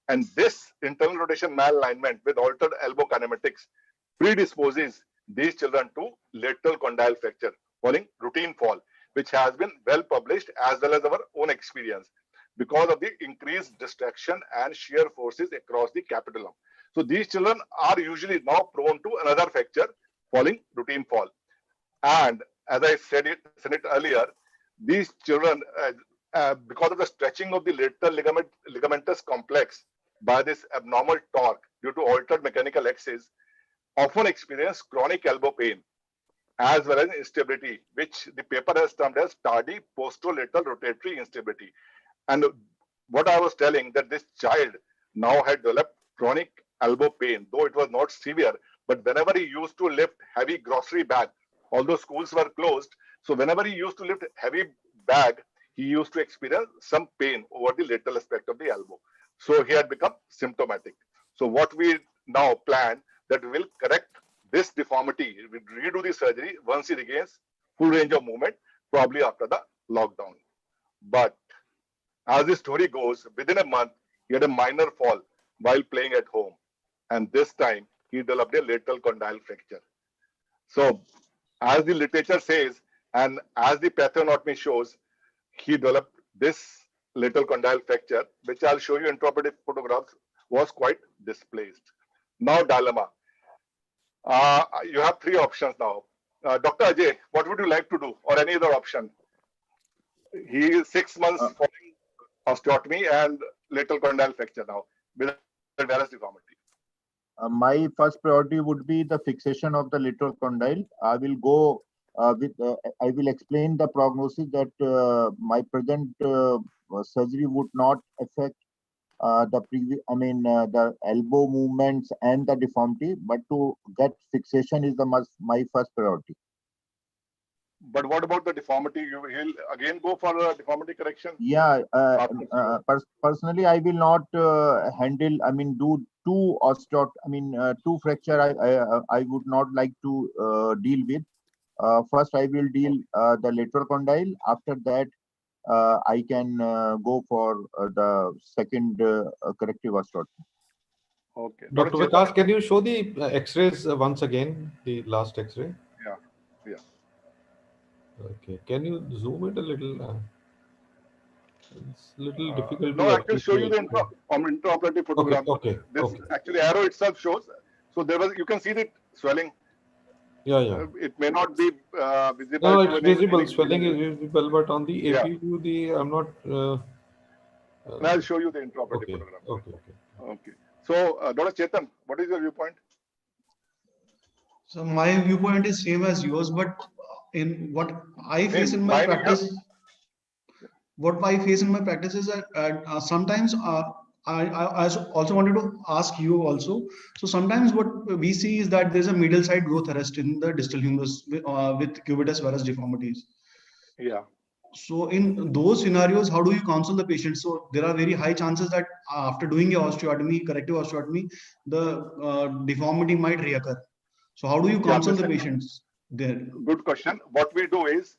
And this internal rotation malalignment with altered elbow kinematics predisposes these children to lateral condyle fracture following routine fall, which has been well published as well as our own experience, because of the increased distraction and shear forces across the capitulum. So these children are usually now prone to another fracture following routine fall. And as I said it earlier, these children, because of the stretching of the lateral ligamentous complex by this abnormal torque due to altered mechanical axis, often experience chronic elbow pain as well as instability, which the paper has termed as tardy posterolateral rotatory instability. And what I was telling, that this child now had developed chronic elbow pain, though it was not severe, but whenever he used to lift heavy grocery bag, although schools were closed, so whenever he used to lift heavy bag, he used to experience some pain over the lateral aspect of the elbow. So he had become symptomatic. So what we now plan, that we will correct this deformity, we redo the surgery once he regains full range of movement, probably after the lockdown. But as the story goes, within a month, he had a minor fall while playing at home. And this time, he developed a lateral condyle fracture. So, as the literature says, and as the pathoanatomy shows, he developed this lateral condyle fracture, which I'll show you in intraoperative photographs, was quite displaced. Now, dilemma. You have three options now. Dr. Ajay, what would you like to do, or any other option? He is 6 months following osteotomy and lateral condyle fracture now with a varus deformity. My first priority would be the fixation of the lateral condyle. I will go I will explain the prognosis that my present surgery would not affect the elbow movements and the deformity, but to get fixation is my first priority. But what about the deformity? He'll again go for a deformity correction? Yeah, personally, I will not handle. Do two two fracture. I would not like to deal with. First, I will deal the lateral condyle. After that, I can go for the second corrective osteotomy. Okay. Dr. Vikas, can you show the X-rays once again? The last X-ray. Yeah. Okay. Can you zoom it a little? It's a little difficult. No, I can show you the intraoperative photograph. Okay. This actually arrow itself shows. So there was, you can see the swelling. Yeah. It may not be visible. No, it's visible. Swelling is visible, but on the AP view, I'm not. I'll show you the intraoperative photograph. Okay. So, Dr. Chetan, what is your viewpoint? So my viewpoint is same as yours, but in what I face in my practice, is that sometimes I also wanted to ask you also. So sometimes what we see is that there's a medial side growth arrest in the distal humerus with cubitus varus deformities. Yeah. So in those scenarios, how do you counsel the patient? So there are very high chances that after doing a osteotomy, corrective osteotomy, the deformity might reoccur. So how do you counsel the patients there? Good question. What we do is,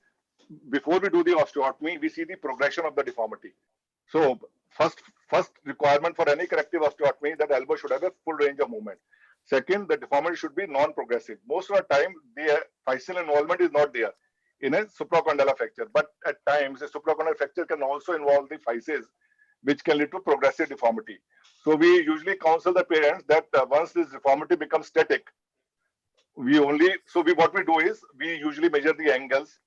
before we do the osteotomy, we see the progression of the deformity. So first requirement for any corrective osteotomy, that elbow should have a full range of movement. Second, the deformity should be non-progressive. Most of the time, the physeal involvement is not there in a supracondylar fracture, but at times a supracondylar fracture can also involve the physis, which can lead to progressive deformity. So we usually counsel the parents that once this deformity becomes static, what we do is we usually measure the angles,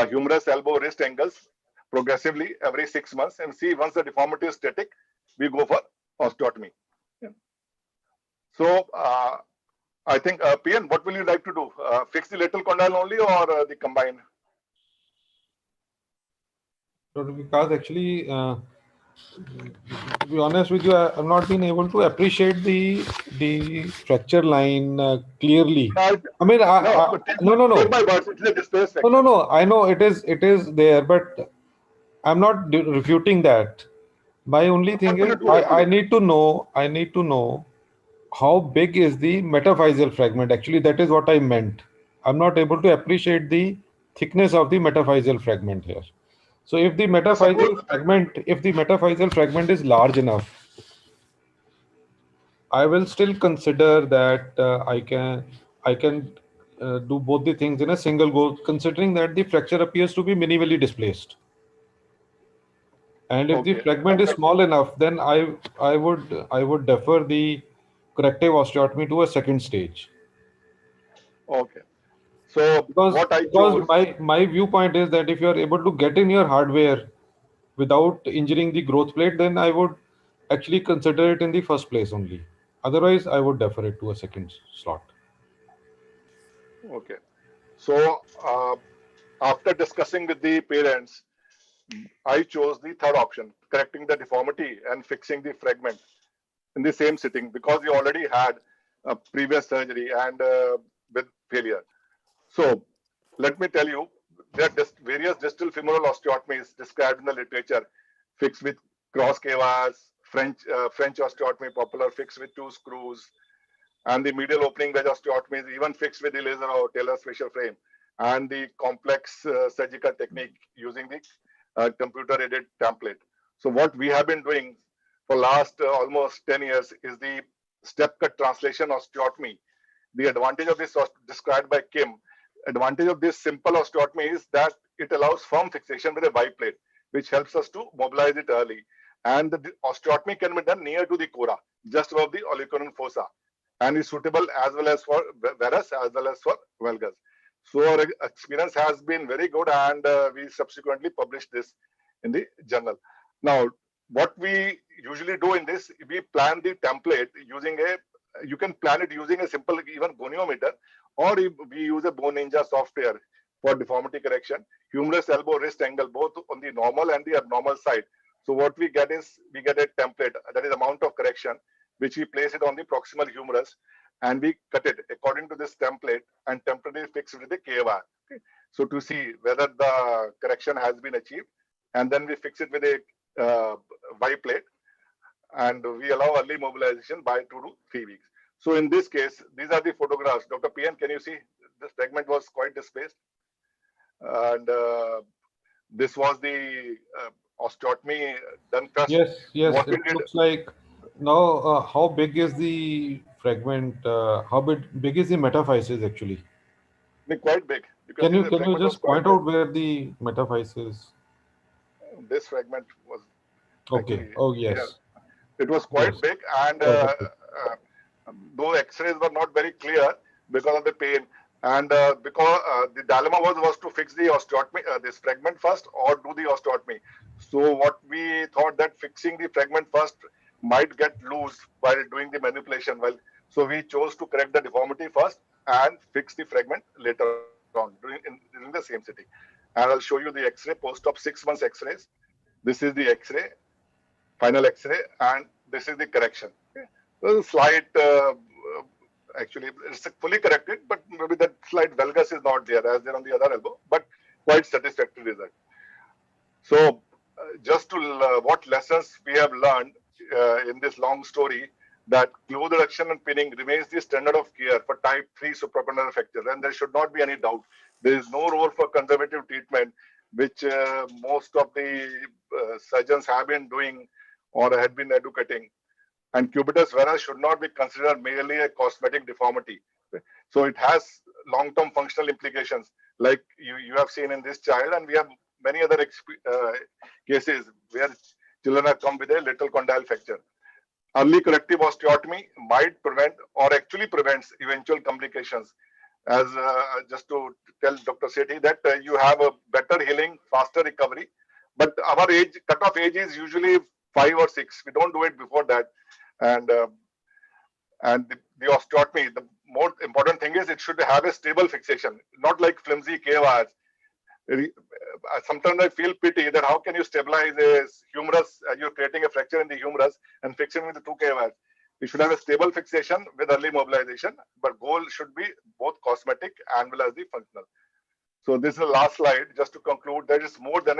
humerus, elbow, wrist angles progressively every 6 months, and see once the deformity is static, we go for osteotomy. Yeah. So I think, PN, what will you like to do? Fix the lateral condyle only or the combined? Because actually, to be honest with you, I've not been able to appreciate the fracture line clearly. No. No. I know it is there, but I'm not refuting that. My only thing is I need to know how big is the metaphyseal fragment. Actually, that is what I meant. I'm not able to appreciate the thickness of the metaphyseal fragment here. So if the metaphyseal fragment is large enough, I will still consider that I can do both the things in a single go, considering that the fracture appears to be minimally displaced. And if the fragment is small enough, then I would defer the corrective osteotomy to a second stage. Okay. So because my viewpoint is that if you are able to get in your hardware without injuring the growth plate, then I would actually consider it in the first place only. Otherwise, I would defer it to a second slot. Okay. So after discussing with the parents, I chose the third option, correcting the deformity and fixing the fragment in the same sitting, because we already had a previous surgery and with failure. So let me tell you, there are various distal femoral osteotomies described in the literature, fixed with cross K-wires, French osteotomy, popular, fixed with 2 screws, and the medial opening wedge osteotomy is even fixed with the laser or Taylor's facial frame, and the complex surgical technique using the computer-aided template. So what we have been doing for last almost 10 years is the step cut translation osteotomy. The advantage of this, described by Kim, advantage of this simple osteotomy is that it allows firm fixation with a Y plate, which helps us to mobilize it early. And the osteotomy can be done near to the cora, just above the olecranon fossa, and is suitable as well as for varus as well as for valgus. So our experience has been very good, and we subsequently published this in the journal. Now, what we usually do in this, we plan the template using you can plan it using a simple even goniometer, or we use a Bone Ninja software for deformity correction, humerus, elbow, wrist angle, both on the normal and the abnormal side. So what we get is, we get a template, that is amount of correction, which we place it on the proximal humerus, and we cut it according to this template and temporarily fix it with the K-wire. Okay. So to see whether the correction has been achieved, and then we fix it with a Y plate, and we allow early mobilization by 2 to 3 weeks. So in this case, these are the photographs. Dr. PN, can you see? This fragment was quite displaced. And this was the osteotomy done first. Yes, yes, What it looks like. Now, how big is the fragment? How big is the metaphysis actually? Quite big. You Can see you the fragment was just quite point big. out where the metaphysis? This fragment was Okay. actually Oh here. yes. It was Yes. quite big, and Okay. though X-rays were not very clear because of the pain, and because the dilemma was to fix the osteotomy, this fragment first, or do the osteotomy. So what we thought, that fixing the fragment first might get loose while doing the manipulation. Well, so we chose to correct the deformity first and fix the fragment later on during the same sitting. And I'll show you the X-ray, post-op 6 months X-rays. This is the X-ray, final X-ray, and this is the correction. Okay. So the slight, actually, it's fully corrected, but maybe that slight valgus is not there as there on the other elbow, but quite satisfactory result. So just to what lessons we have learned in this long story, that close reduction and pinning remains the standard of care for type 3 suprapendular fracture, and there should not be any doubt. There is no role for conservative treatment, which most of the surgeons have been doing or had been educating. And cubitus vera should not be considered merely a cosmetic deformity. So it has long-term functional implications, like you have seen in this child, and we have many other cases where children have come with a lateral condyle fracture. Early corrective osteotomy might prevent or actually prevents eventual complications. As just to tell Dr. Sethi that you have a better healing, faster recovery, but our cutoff age is usually 5 or 6. We don't do it before that. And the osteotomy, the more important thing is it should have a stable fixation, not like flimsy K-wires. Sometimes I feel pity that how can you stabilize a humerus, you're creating a fracture in the humerus and fixing with the 2 K-wires. You should have a stable fixation with early mobilization, but goal should be both cosmetic and well as the functional. So this is the last slide. Just to conclude, there is more than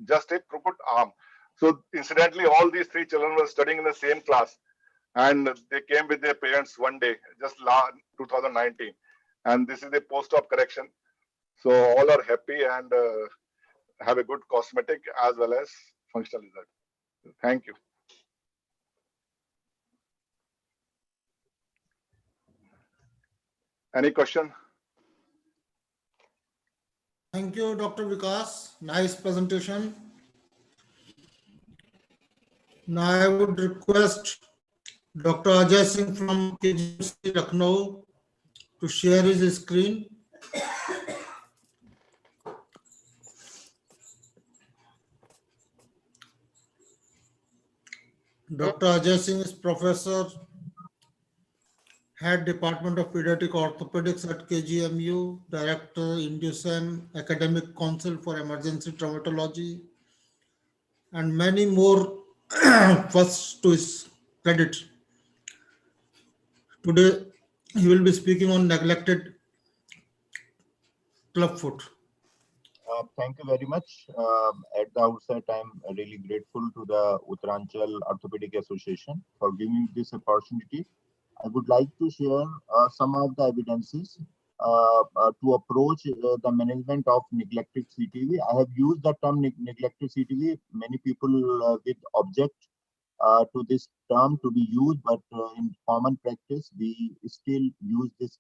just a crooked arm. So incidentally, all these 3 children were studying in the same class, and they came with their parents one day, just 2019. And this is the post-op correction. So all are happy and have a good cosmetic as well as functional result. Thank you. Any question? Thank you, Dr. Vikas. Nice presentation. Now I would request Dr. Ajai Singh from KGMC Lucknow to share his screen. Dr. Ajai Singh is Professor Head Department of Pediatric Orthopedics at KGMU, Director, Inducen, Academic Council for Emergency Traumatology, and many more first to his credit. Today, he will be speaking on neglected clubfoot. Thank you very much. At the outset, I'm really grateful to the Uttaranchal Orthopedic Association for giving me this opportunity. I would like to share some of the evidences to approach the management of neglected CTV. I have used the term neglected CTV. Many people with object to this term to be used, but in common practice, we still use this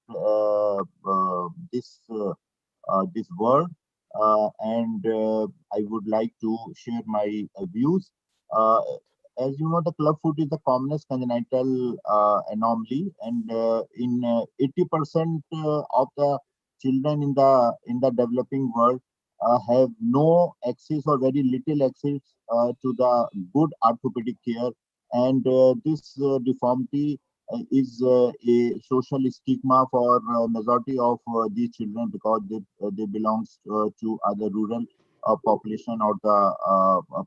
word, and I would like to share my views. Uh, as you know, the clubfoot is the commonest congenital anomaly, and in 80% of the children in the developing world have no access or very little access to the good orthopedic care, and this deformity is a social stigma for majority of these children because they belongs to other rural population or the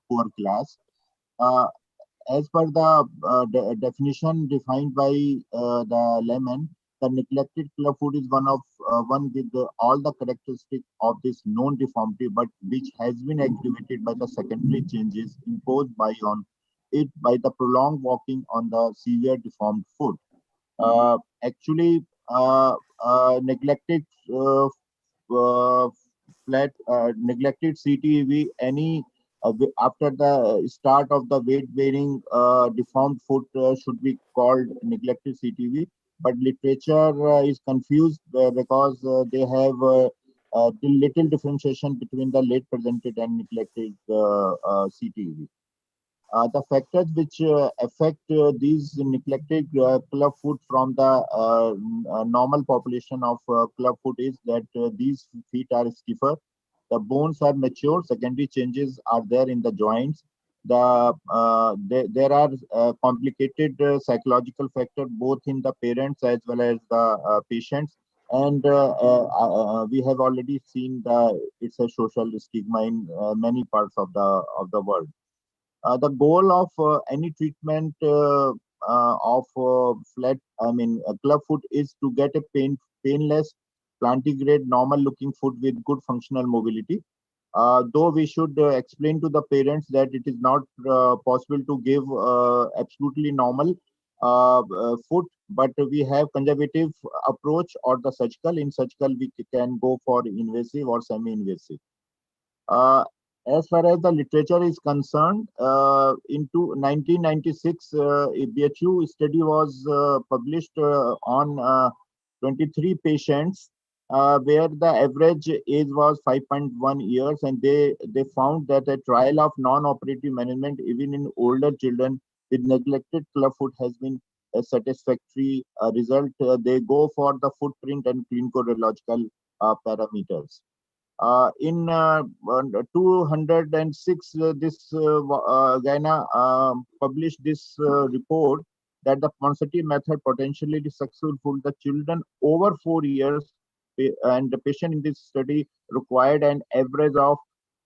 poor class. Uh, as per the definition defined by the layman, the neglected clubfoot is one with all the characteristics of this known deformity, but which has been aggravated by the secondary changes imposed on it by the prolonged walking on the severe deformed foot. Actually, neglected uh, neglected CTEV after the start of the weight bearing deformed foot should be called neglected CTV, but literature is confused because they have the little differentiation between the late presented and neglected CTEV. The factors which affect these neglected clubfoot from the normal population of clubfoot is that these feet are stiffer, the bones are mature, secondary changes are there in the joints. There are complicated psychological factors both in the parents as well as the patients, and we have already seen it's a social stigma in many parts of the world. The goal of any treatment of clubfoot is to get a painless, plantigrade, normal-looking foot with good functional mobility. Though we should explain to the parents that it is not possible to give absolutely normal foot, but we have conservative approach or the surgical. In surgical, we can go for invasive or semi-invasive. As far as the literature is concerned, into 1996, a BHU study was published on 23 patients, where the average age was 5.1 years, and they found that a trial of non-operative management, even in older children with neglected clubfoot, has been a satisfactory result. They go for the footprint and clinical radiological parameters. In 206, this Gaina published this report that the Ponseti method potentially is successful. The children over 4 years and the patient in this study required an average of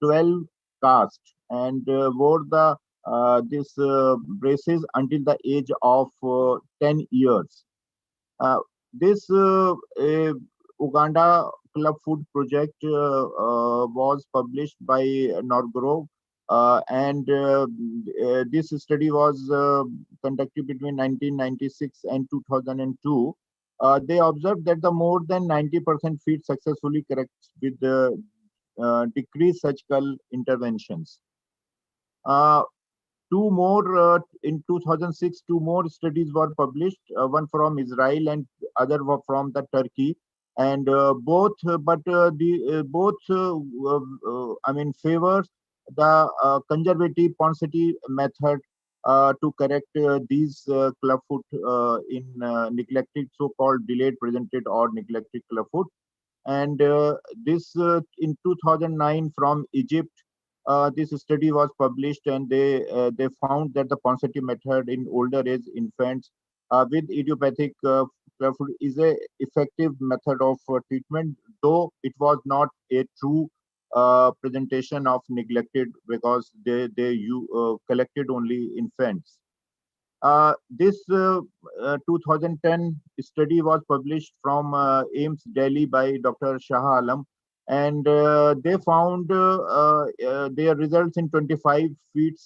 12 casts and wore the this braces until the age of 10 years. This Uganda Clubfoot project was published by Norgrove, and this study was conducted between 1996 and 2002. They observed that the more than 90% feet successfully correct with the decreased surgical interventions. Two more in 2006, two more studies were published, one from Israel and other were from the Turkey, and both favors the conservative Ponseti method to correct these clubfoot in neglected, so-called delayed presented or neglected clubfoot. And this in 2009 from Egypt, this study was published, and they found that the Ponseti method in older age infants with idiopathic clubfoot is a effective method of treatment, though it was not a true presentation of neglected because they collected only infants. This 2010 study was published from AIMS Delhi by Dr. Shah Alam, and they found their results in 25 feet,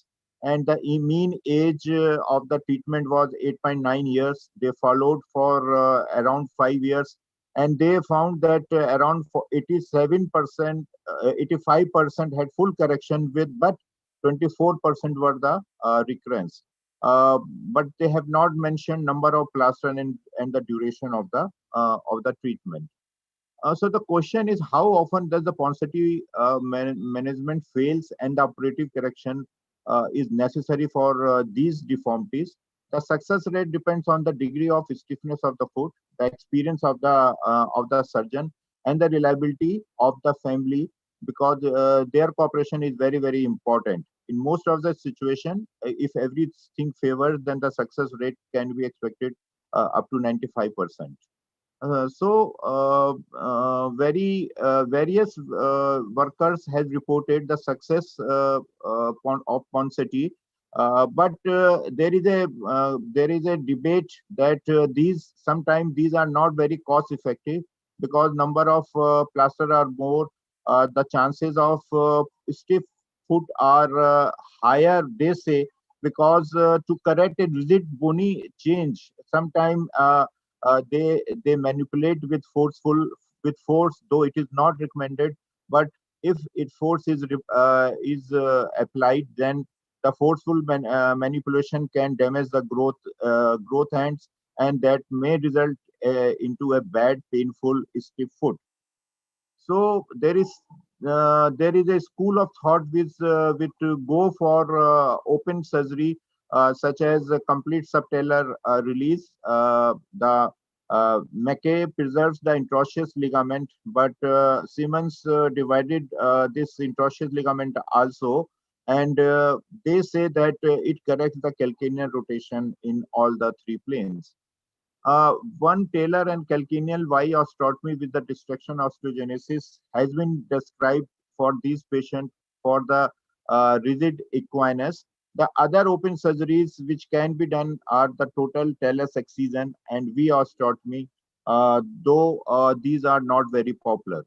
and the mean age of the treatment was 8.9 years. They followed for around 5 years, and they found that around 87%, 85% had full correction with, but 24% were the recurrence. But they have not mentioned number of plaster and the duration of the treatment. So the question is, how often does the paucity management fails and the operative correction is necessary for these deformities? The success rate depends on the degree of stiffness of the foot, the experience of the surgeon, and the reliability of the family, because their cooperation is very, very important. In most of the situation, if everything favors, then the success rate can be expected up to 95%. Various workers has reported the success of Ponseti, but there is a debate that sometimes these are not very cost effective, because number of plaster are more, the chances of stiff foot are higher, they say, because to correct a rigid bony change, sometimes they manipulate with force, though it is not recommended. But if force is applied, then the forceful manipulation can damage the growth hands, and that may result into a bad, painful, stiff foot. So there is a school of thought which go for open surgery, such as a complete subtalar release. The Mackay preserves the interosseous ligament, but Simmons divided this interosseous ligament also, and they say that it corrects the calcaneal rotation in all the three planes. One talar and calcaneal Y osteotomy with the destruction osteogenesis has been described for these patients for the rigid equinus. The other open surgeries which can be done are the total talus excision and V osteotomy, though these are not very popular.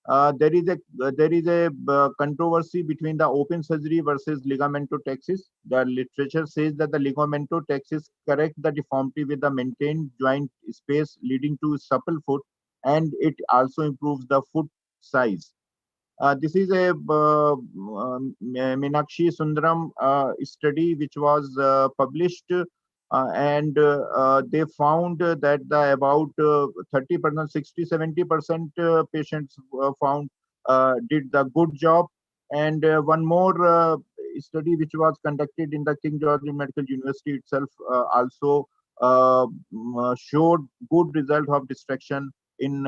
There is a controversy between the open surgery versus ligamentotexis. The literature says that the ligamentotexis correct the deformity with the maintained joint space, leading to supple foot, and it also improves the foot size. This is a Meenakshi Sundaram study which was published, and they found that about 30%, 60-70% patients found did the good job. And one more study which was conducted in the King George Medical University itself also showed good result of distraction in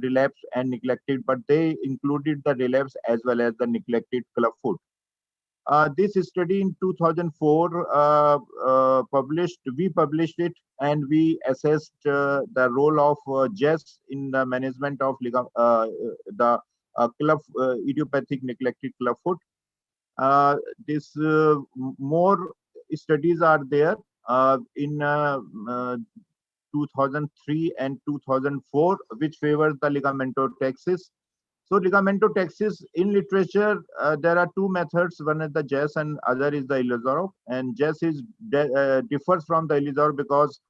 relapse and neglected, but they included the relapse as well as the neglected club foot. This study in 2004 we published it, and we assessed the role of JES in the management of the idiopathic neglected club foot. More studies are there in 2003 and 2004, which favors the ligamentotexis. So ligamentotexis in literature, there are two methods. One is the JES and other is the Ilizarov. And JES differs from the Ilizarov because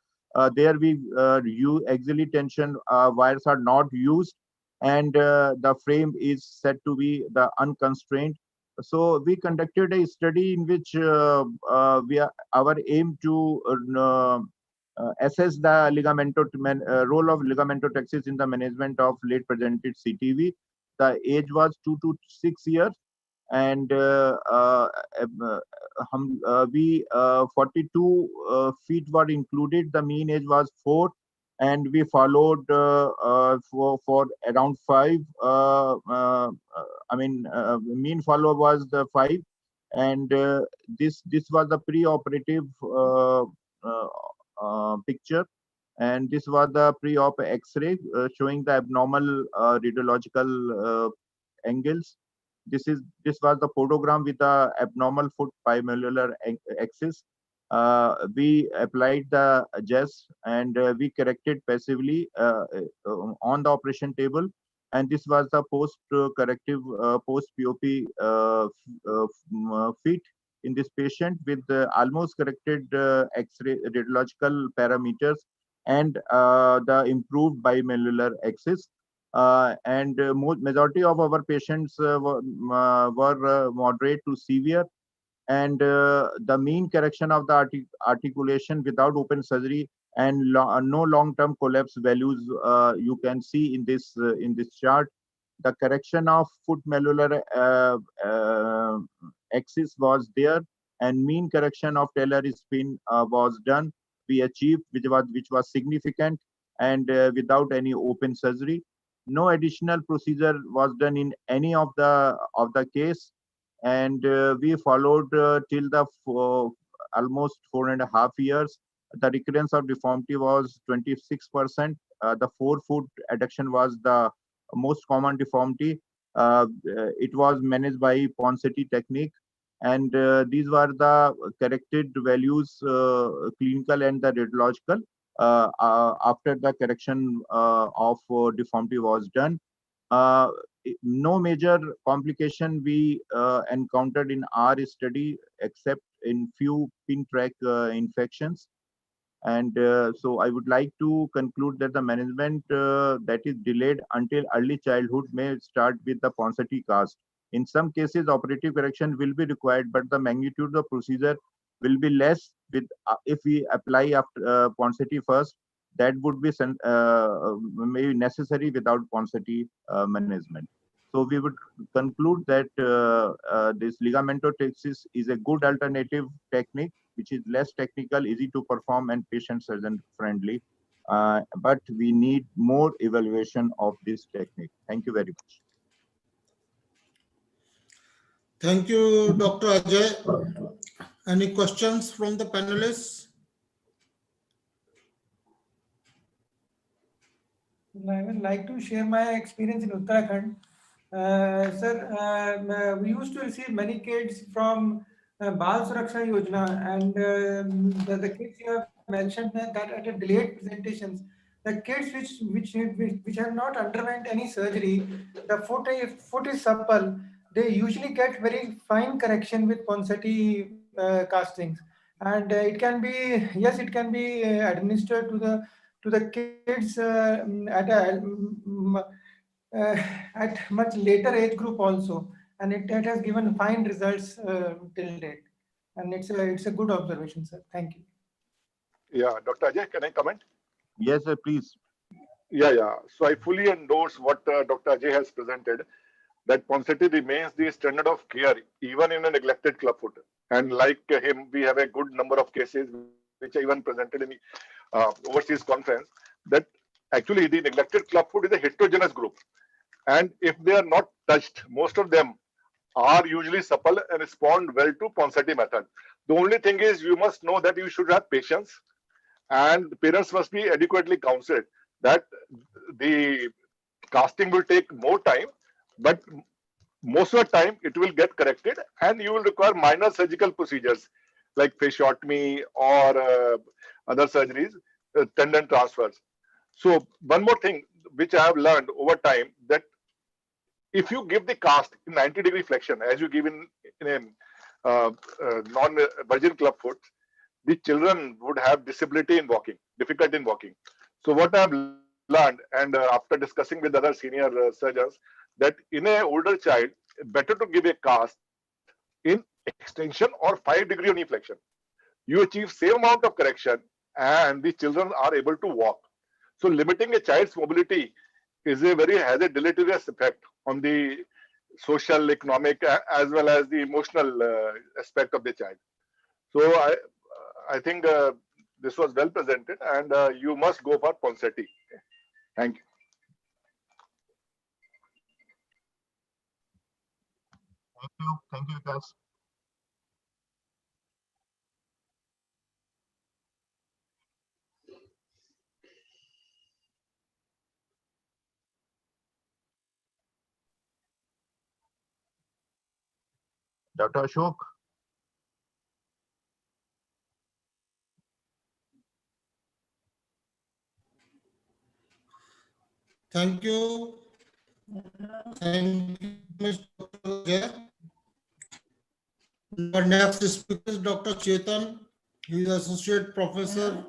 there we use axially tension wires are not used, and the frame is said to be the unconstrained. So we conducted a study in which our aim to assess the role of ligamentotexis in the management of late presented CTEV. The age was 2 to 6 years, and we 42 feet were included. The mean age was 4, and we followed for around 5. Mean follow was the 5, and this was the pre-operative picture. And this was the pre-op X-ray showing the abnormal radiological angles. This was the photogram with the abnormal foot bimalleolar axis. We applied the gest and we corrected passively on the operation table. And this was the post-corrective, post-POP feet in this patient with almost corrected X-ray radiological parameters and the improved bimalleolar axis. Majority of our patients were moderate to severe, and the mean correction of the articulation without open surgery and no long-term collapse values you can see in this chart. The correction of foot malleolar axis was there, and mean correction of talar spin was done. We achieved, which was significant, and without any open surgery. No additional procedure was done in any of the case, and we followed till the almost 4.5 years. The recurrence of deformity was 26%. The forefoot adduction was the most common deformity. It was managed by Ponseti technique, and these were the corrected values, clinical and the radiological, after the correction of deformity was done. No major complication we encountered in our study except in few pin track infections. And so I would like to conclude that the management that is delayed until early childhood may start with the Ponseti cast. In some cases, operative correction will be required, but the magnitude of procedure will be less with if we apply after Ponseti first. That would be maybe necessary without Ponseti management. So we would conclude that this ligamentotripsis is a good alternative technique, which is less technical, easy to perform, and patient surgeon friendly. But we need more evaluation of this technique. Thank you very much. Thank you, Dr. Ajay. Any questions from the panelists? I would like to share my experience in Uttarakhand. Sir, we used to receive many kids from Bal Suraksha Yojana, and the kids you have mentioned that at a delayed presentations, the kids which have not underwent any surgery, the foot is supple. They usually get very fine correction with Ponseti castings, and it can be administered to the kids at much later age group also, and it has given fine results till date, and it's a good observation, sir. Thank you. Yeah, Dr. Ajay, can I comment? Yes, sir, please. Yeah. So I fully endorse what Dr. Ajay has presented, that Ponseti remains the standard of care even in a neglected clubfoot. And like him, we have a good number of cases which I even presented in overseas conference, that actually the neglected clubfoot is a heterogeneous group. And if they are not touched, most of them are usually supple and respond well to Ponseti method. The only thing is you must know that you should have patience, and parents must be adequately counseled that the casting will take more time, but most of the time it will get corrected, and you will require minor surgical procedures like fasciotomy or other surgeries, tendon transfers. So one more thing which I have learned over time, that if you give the cast in 90-degree flexion as you give in a non-virgin club foot, the children would have disability in walking, difficulty in walking. So what I have learned, and after discussing with other senior surgeons, that in an older child, better to give a cast in extension or 5-degree knee flexion. You achieve same amount of correction and the children are able to walk. So limiting a child's mobility has a deleterious effect on the social, economic, as well as the emotional aspect of the child. So I think this was well presented, and you must go for Ponseti. Thank you. Thank you, guys. Dr. Ashok? Thank you. Thank you, Mr. Ajai. Our next speaker is Dr. Chetan. He is Associate Professor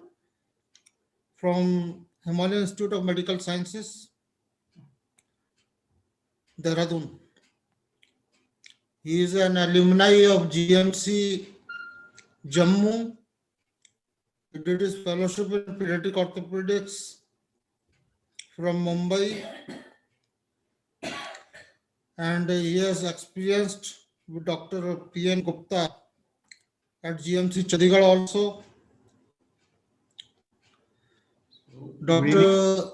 from Himalayan Institute of Medical Sciences, Dehradun. He is an alumni of GMC Jammu. He did his fellowship in Paediatric Orthopaedics from Mumbai, and he has experienced with Dr. P.N. Gupta at GMC Chandigarh also. Dr.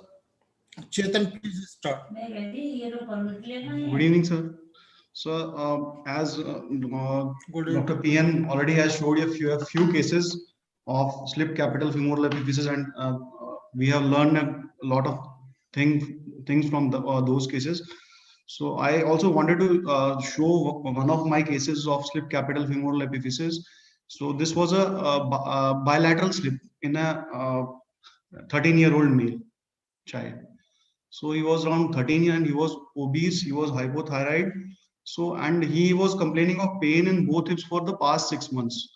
Chetan, please start. Good evening, sir. So, as Dr. PN already has showed you a few cases of slip capital femoral epiphysis, and we have learned a lot of things from those cases. So, I also wanted to show one of my cases of slip capital femoral epiphysis. So, this was a bilateral slip in a 13-year-old male child. So he was around 13 and he was obese, he was hypothyroid. So, and he was complaining of pain in both hips for the past 6 months.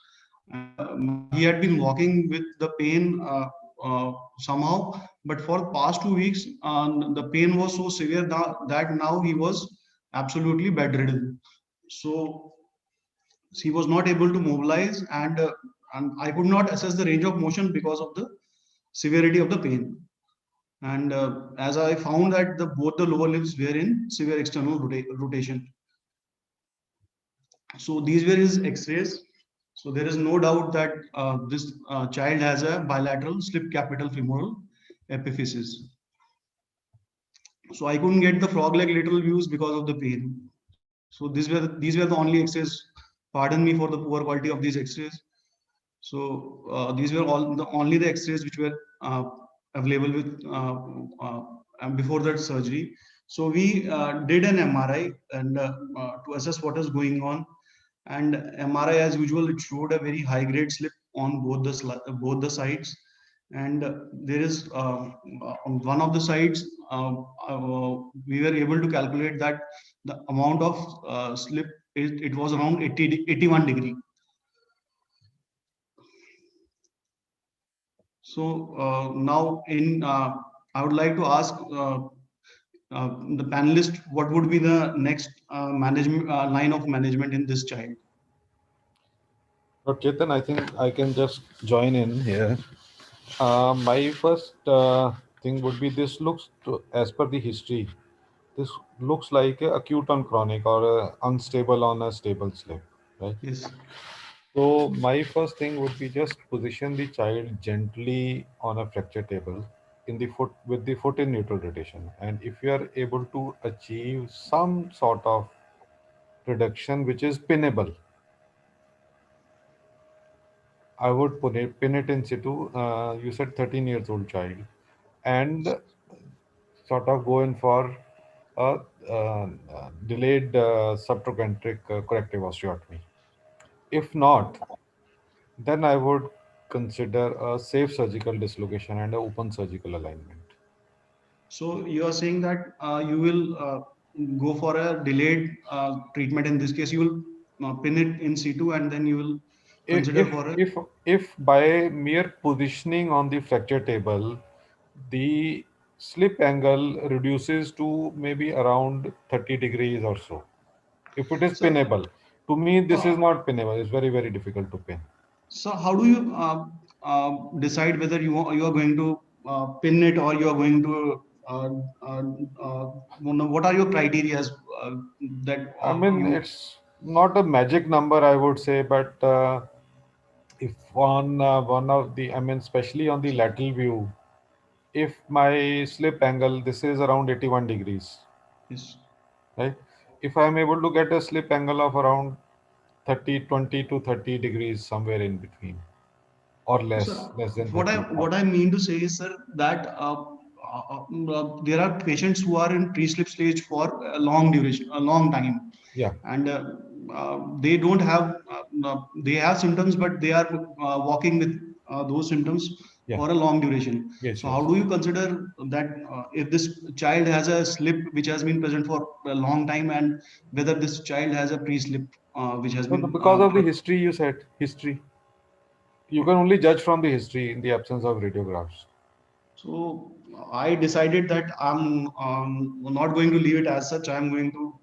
He had been walking with the pain somehow, but for the past 2 weeks, the pain was so severe that now he was absolutely bedridden. So he was not able to mobilize, and I could not assess the range of motion because of the severity of the pain. And as I found that both the lower limbs were in severe external rotation. So these were his x-rays. So there is no doubt that this child has a bilateral slip capital femoral epiphysis. So I couldn't get the frog leg lateral views because of the pain. So these were the only x-rays. Pardon me for the poor quality of these x-rays. So these were only the x-rays which were available with before that surgery. So we did an MRI and to assess what is going on. And MRI, as usual, it showed a very high grade slip on both the sides. And there is on one of the sides, we were able to calculate that the amount of slip it was around 81 degree. So now I would like to ask the panelist, what would be the next management line of management in this child? Okay, then I think I can just join in here. My first thing would be this looks, as per the history, this looks like a acute on chronic or a unstable on a stable slip, right? Yes. So my first thing would be just position the child gently on a fracture table in the foot with the foot in neutral rotation. And if you are able to achieve some sort of reduction which is pinnable, I would pin it in situ. You said 13 years old child, and sort of go in for a delayed subtrochanteric corrective osteotomy. If not, then I would consider a safe surgical dislocation and an open surgical alignment. So you are saying that you will go for a delayed treatment. In this case, you will pin it in situ, and then you will consider for a. If by mere positioning on the fracture table, the slip angle reduces to maybe around 30 degrees or so. If it is pinnable, to me this is not pinnable. It's very, very difficult to pin. So how do you decide whether you are going to pin it or you are going to what are your criteria that? I mean, it's not a magic number, I would say, but if on one of the, I mean, especially on the lateral view, if my slip angle, this is around 81 degrees, yes, right? If I'm able to get a slip angle of around 20 to 30 degrees, somewhere in between, or less than 30. What I mean to say is, sir, that there are patients who are in pre-slip stage for a long duration, a long time. Yeah. And they don't have, they have symptoms, but they are walking with those symptoms for a long duration. So how do you consider that if this child has a slip which has been present for a long time, and whether this child has a pre-slip which has been because of the history, you said history. You can only judge from the history in the absence of radiographs. So I decided that I'm not going to leave it as such. I'm going to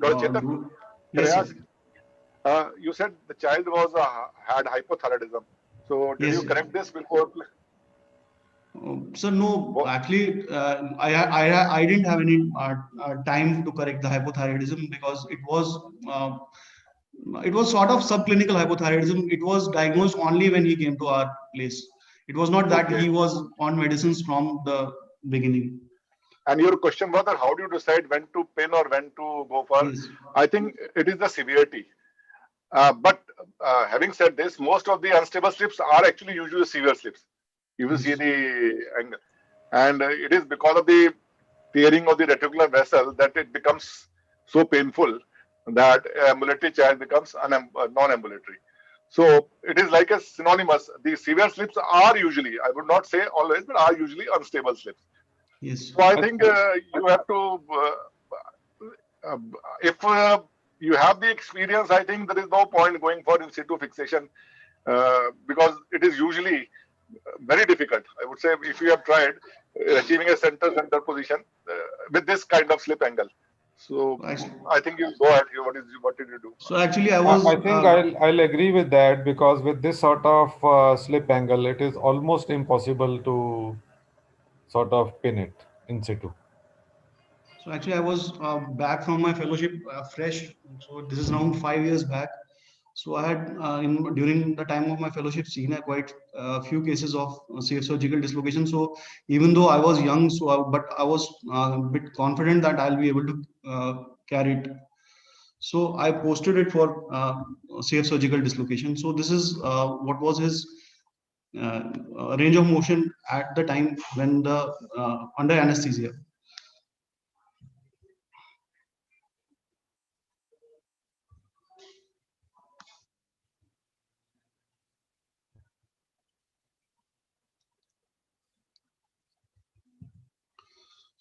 Chetan, can I ask? You said the child was had hypothyroidism. So did you correct this before? So no, actually, I didn't have any time to correct the hypothyroidism, because it was sort of subclinical hypothyroidism. It was diagnosed only when he came to our place. It was not that he was on medicines from the beginning. And your question was that how do you decide when to pin or when to go for? Yes. I think it is the severity. But having said this, most of the unstable slips are actually usually severe slips. You will see the angle. And it is because of the tearing of the reticular vessel that it becomes so painful that ambulatory child becomes non-ambulatory. So it is like a synonymous. The severe slips are usually, I would not say always, but are usually unstable slips. Yes. So I think you have to, if you have the experience, I think there is no point going for in situ fixation because it is usually very difficult. I would say if you have tried achieving a center position with this kind of slip angle. So I think you go ahead. What did you do? So actually, I think I'll agree with that, because with this sort of slip angle, it is almost impossible to sort of pin it in situ. So actually, I was back from my fellowship fresh. So this is around 5 years back. So I had during the time of my fellowship seen quite a few cases of safe surgical dislocation. So even though I was young, but I was a bit confident that I'll be able to carry it. So I posted it for safe surgical dislocation. So this is what was his range of motion at the time when the under anesthesia.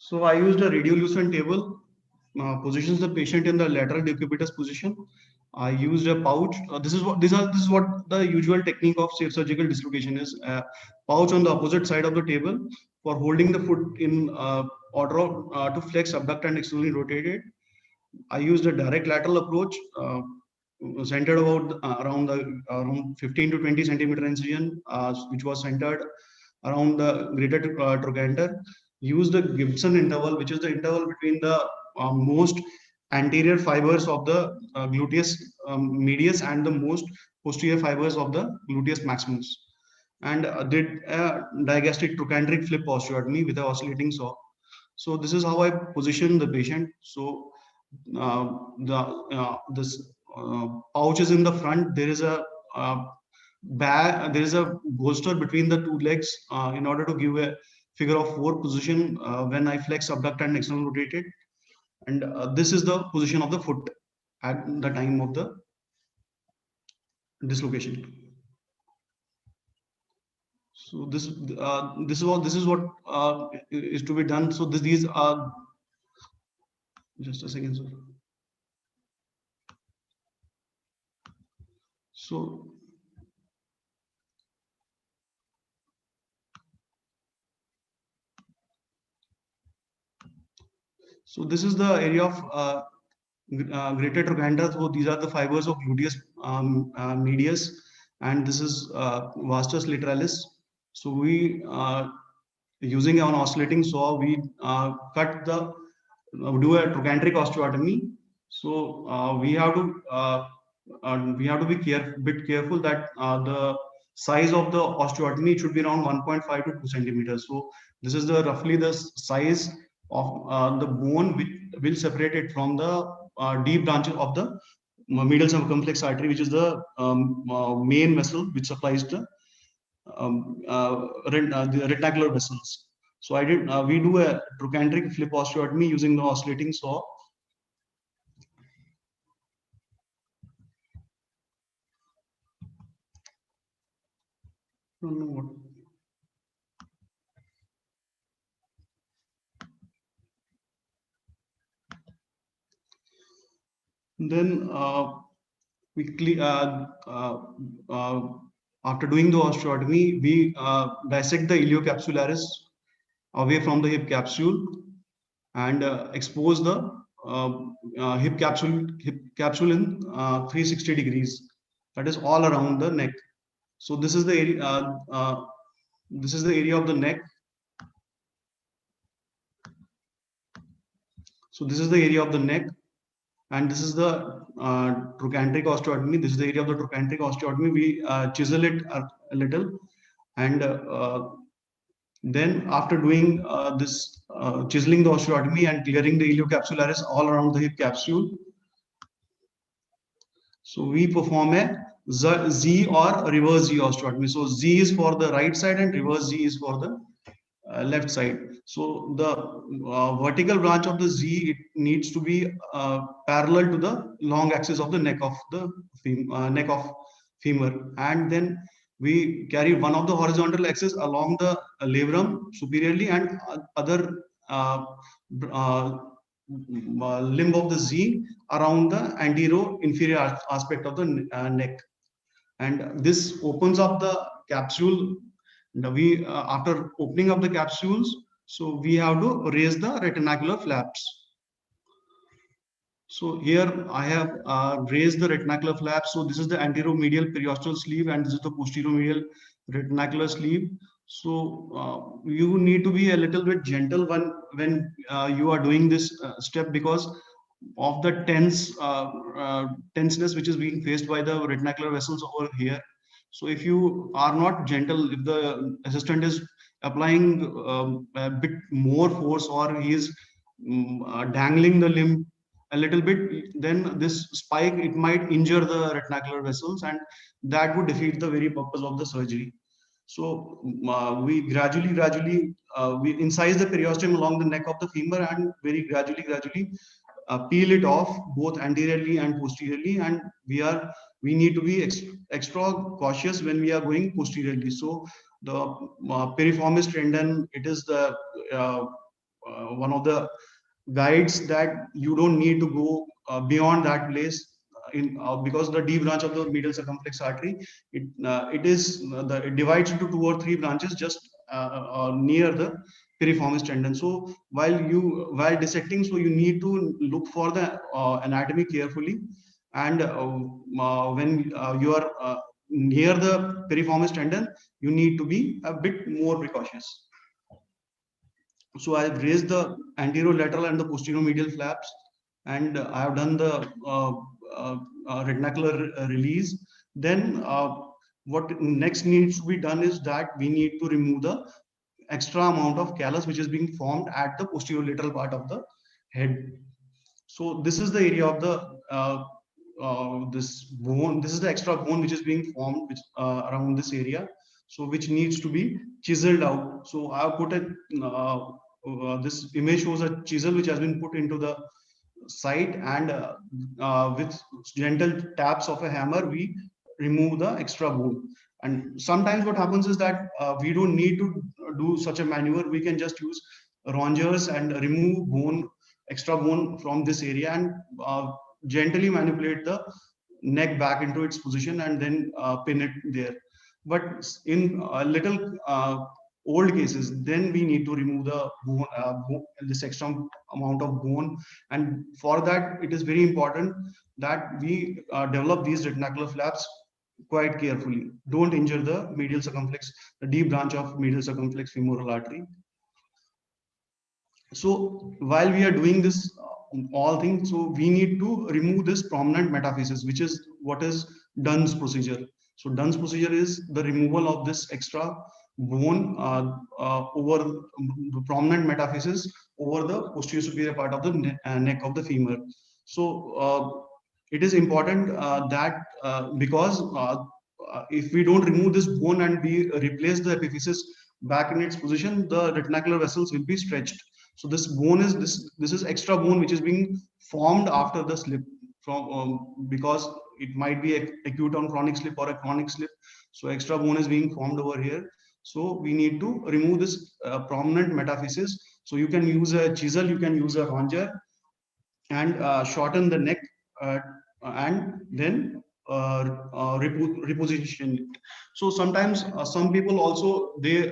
So I used a radiolucent table, positions the patient in the lateral decubitus position. I used a pouch. This is what the usual technique of safe surgical dislocation is. Pouch on the opposite side of the table for holding the foot in order to flex, abduct, and externally rotate it. I used a direct lateral approach, centered about around 15 to 20 centimeter incision, which was centered around the greater trochanter. Use the Gibson interval, which is the interval between the most anterior fibers of the gluteus medius and the most posterior fibers of the gluteus maximus, and did a digastric trochanteric flip osteotomy with an oscillating saw. So this is how I position the patient. So this pouch is in the front. There is a bag. There is a bolster between the two legs in order to give a figure of 4 position when I flex, abduct, and external rotate it. And this is the position of the foot at the time of the dislocation. So this is what is to be done. So these are, just a second, sir. So this is the area of greater trochanter. So these are the fibers of gluteus medius, and this is vastus lateralis. So we using an oscillating saw, we do a trochanteric osteotomy. So we have to be bit careful that the size of the osteotomy should be around 1.5 to 2 centimeters. So this is roughly the size of the bone which will separate it from the deep branch of the medial circumflex artery, which is the main vessel which supplies the reticular vessels. So we do a trochanteric flip osteotomy using the oscillating saw. Don't know what. Then we after doing the osteotomy, we dissect the iliocapsularis away from the hip capsule and expose the hip capsule in 360 degrees. That is all around the neck. So this is the area. This is the area of the neck. So this is the area of the neck, and this is the trochanteric osteotomy. This is the area of the trochanteric osteotomy. We chisel it a little, and then after doing this chiseling the osteotomy and clearing the iliocapsularis all around the hip capsule, so we perform a Z or reverse Z osteotomy. So Z is for the right side and reverse Z is for the left side. So the vertical branch of the Z, it needs to be parallel to the long axis of the neck of the femur, and then we carry one of the horizontal axis along the labrum superiorly and other limb of the Z around the anterior-inferior aspect of the neck, and this opens up the capsule. We after opening up the capsules, so we have to raise the retinacular flaps. So here I have raised the retinacular flaps. So this is the anteromedial periosteal sleeve, and this is the posteromedial retinacular sleeve. So you need to be a little bit gentle when you are doing this step, because of the tenseness which is being faced by the retinacular vessels over here. So if you are not gentle, if the assistant is applying a bit more force, or he is dangling the limb a little bit, then this spike, it might injure the retinacular vessels, and that would defeat the very purpose of the surgery. So we gradually we incise the periosteum along the neck of the femur, and very gradually peel it off both anteriorly and posteriorly, and we need to be extra cautious when we are going posteriorly. So the piriformis tendon, it is the one of the guides that you don't need to go beyond that place, because the D branch of the medial circumflex artery, it divides into 2 or 3 branches just near the piriformis tendon. So while dissecting, so you need to look for the anatomy carefully, and when you are near the piriformis tendon, you need to be a bit more precautious. So I have raised the anterolateral and the posteromedial flaps, and I have done the retinacular release. Then what next needs to be done is that we need to remove the extra amount of callus which is being formed at the posterolateral part of the head. So this is the area of the this bone. This is the extra bone which is being formed around this area, so which needs to be chiseled out. So I have put a this image shows a chisel which has been put into the site, and with gentle taps of a hammer we remove the extra bone. And sometimes what happens is that we don't need to do such a maneuver. We can just use rongers and remove extra bone from this area, and gently manipulate the neck back into its position, and then pin it there. But in little old cases, then we need to remove the bone, this extra amount of bone, and for that it is very important that we develop these retinacular flaps quite carefully. Don't injure the medial circumflex, the deep branch of medial circumflex femoral artery. So while we are doing this all things, so we need to remove this prominent metaphysis, which is what is Dunn's procedure. So Dunn's procedure is the removal of this extra bone over the prominent metaphysis over the posterior superior part of the neck of the femur. So it is important that because if we don't remove this bone and we replace the epiphysis back in its position, the retinacular vessels will be stretched. So this bone is this is extra bone which is being formed after the slip, from because it might be acute on chronic slip or a chronic slip. So extra bone is being formed over here. So we need to remove this prominent metaphysis. So you can use a chisel, you can use a hanger, and shorten the neck, and then reposition it. So sometimes some people also they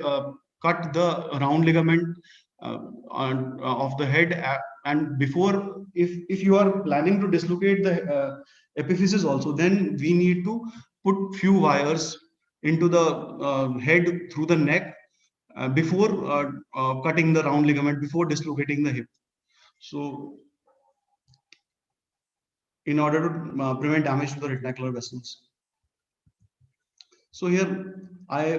cut the round ligament of the head, and before, if you are planning to dislocate the epiphysis also, then we need to put few wires into the head through the neck before cutting the round ligament, before dislocating the hip. So in order to prevent damage to the retinacular vessels. So here I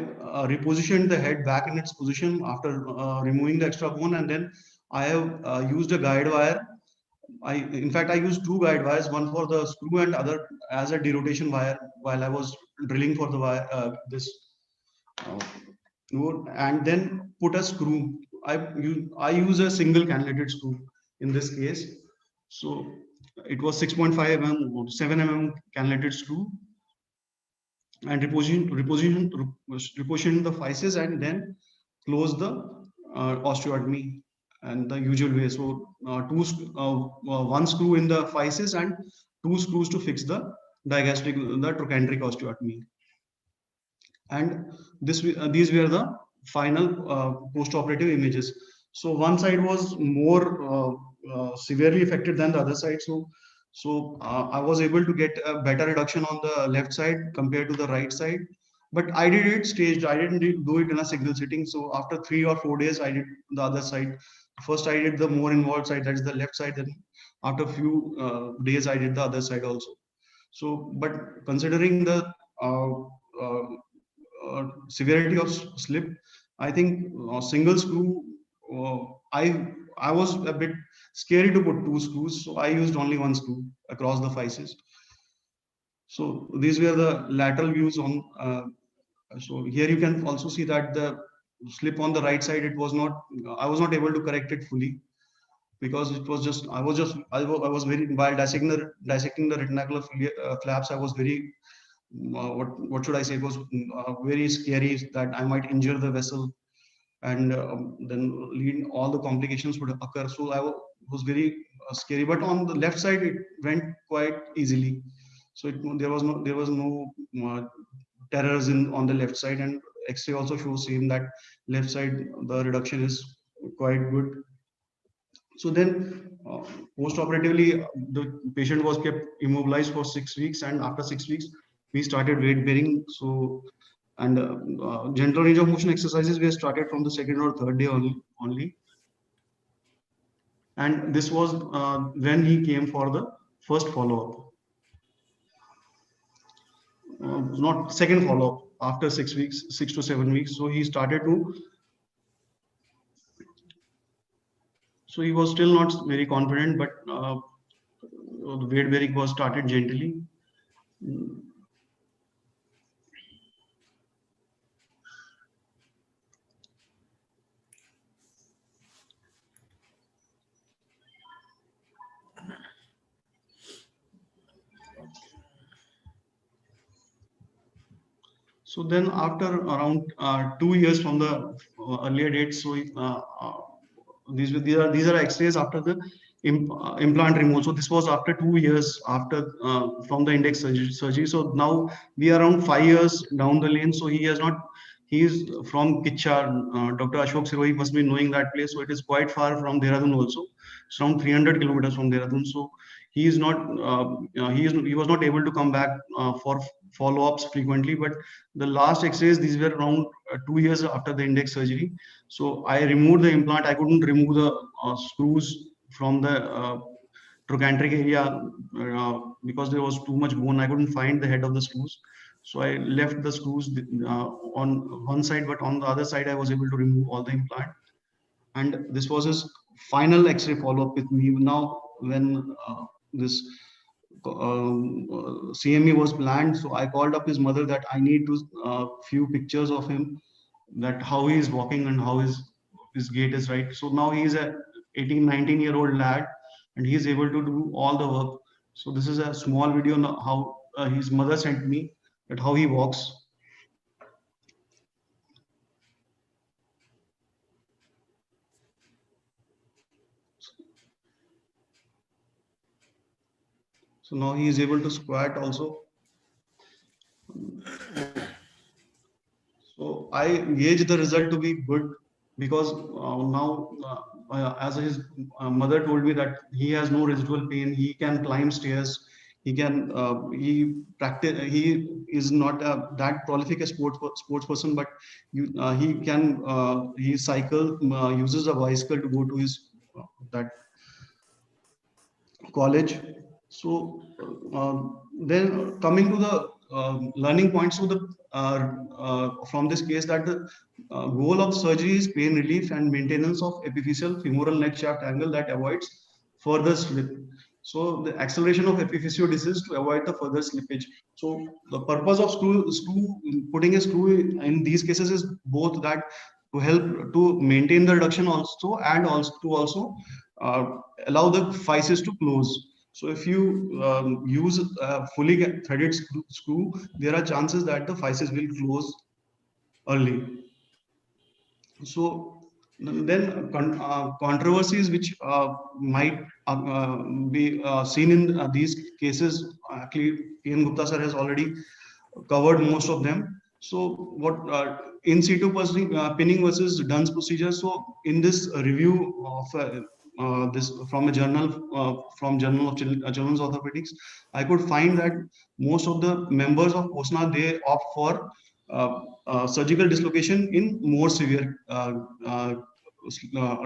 repositioned the head back in its position after removing the extra bone, and then I have used a guide wire. In fact, I used two guide wires, one for the screw and other as a derotation wire while I was drilling for the wire, and then put a screw. I use a single cannulated screw in this case. So it was 6.5 mm, 7 mm cannulated screw, and reposition the physis, and then close the osteotomy and the usual way. So one screw in the physis and two screws to fix the digastric, the trochanteric osteotomy. And these were the final post-operative images. So one side was more severely affected than the other side. So I was able to get a better reduction on the left side compared to the right side. But I did it staged. I didn't do it in a single sitting. So after 3 or 4 days, I did the other side. First, I did the more involved side, that is the left side. Then after a few days, I did the other side also. So, but considering the severity of slip, I think single screw, I was a bit scary to put two screws, so I used only one screw across the physis. So these were the lateral views on. So here you can also see that the slip on the right side, it was not. I was not able to correct it fully because it was just. I was very, while dissecting the retinacular flaps. I was very. What should I say? It was very scary that I might injure the vessel, and then lead all the complications would occur. So I was very scary. But on the left side, it went quite easily. So there was no terrors on the left side, and X-ray also shows same that left side the reduction is quite good. So then post-operatively, the patient was kept immobilized for 6 weeks, and after 6 weeks, we started weight bearing. So, and gentle range of motion exercises were started from the second or third day only. And this was when he came for the first follow-up. Not second follow-up, after 6 weeks, 6 to 7 weeks. So he started to. So he was still not very confident, but the weight bearing was started gently. So then after around 2 years from the earlier date, so these are X-rays after the implant removal. So this was after 2 years after from the index surgery. So now we are around 5 years down the lane. So he is from Kichar. Dr. Ashok Sirohi must be knowing that place. So it is quite far from Dehradun also. It's around 300 kilometers from Dehradun. So he is not he was not able to come back for follow-ups frequently. But the last X-rays, these were around 2 years after the index surgery. So I removed the implant. I couldn't remove the screws from the trochanteric area because there was too much bone. I couldn't find the head of the screws. So I left the screws on one side, but on the other side, I was able to remove all the implant. And this was his final X-ray follow-up with me. Now, when this CME was planned, so I called up his mother that I need to few pictures of him, that how he is walking and how his gait is right. So now he is a 18-19-year-old lad, and he is able to do all the work. So this is a small video how his mother sent me, that how he walks. So now he is able to squat also. So I gauge the result to be good because now, as his mother told me that he has no residual pain, he can climb stairs, he can he practice. He is not that prolific a sports person, but he can he cycle uses a bicycle to go to his that college. So then coming to the learning points, so the from this case that the goal of surgery is pain relief and maintenance of epiphyseal femoral neck shaft angle that avoids further slip. So the acceleration of epiphyseal disease to avoid the further slippage. So the purpose of putting a screw in these cases is both that to help to maintain the reduction also, and also to also allow the physis to close. So if you use a fully threaded screw, there are chances that the physis will close early. So then controversies which might be seen in these cases, actually P.N. Gupta sir has already covered most of them. So what in situ pinning versus Dunn's procedure. So in this review of this from a journal from Journal of Children's Orthopedics, I could find that most of the members of POSNA, they opt for surgical dislocation in more severe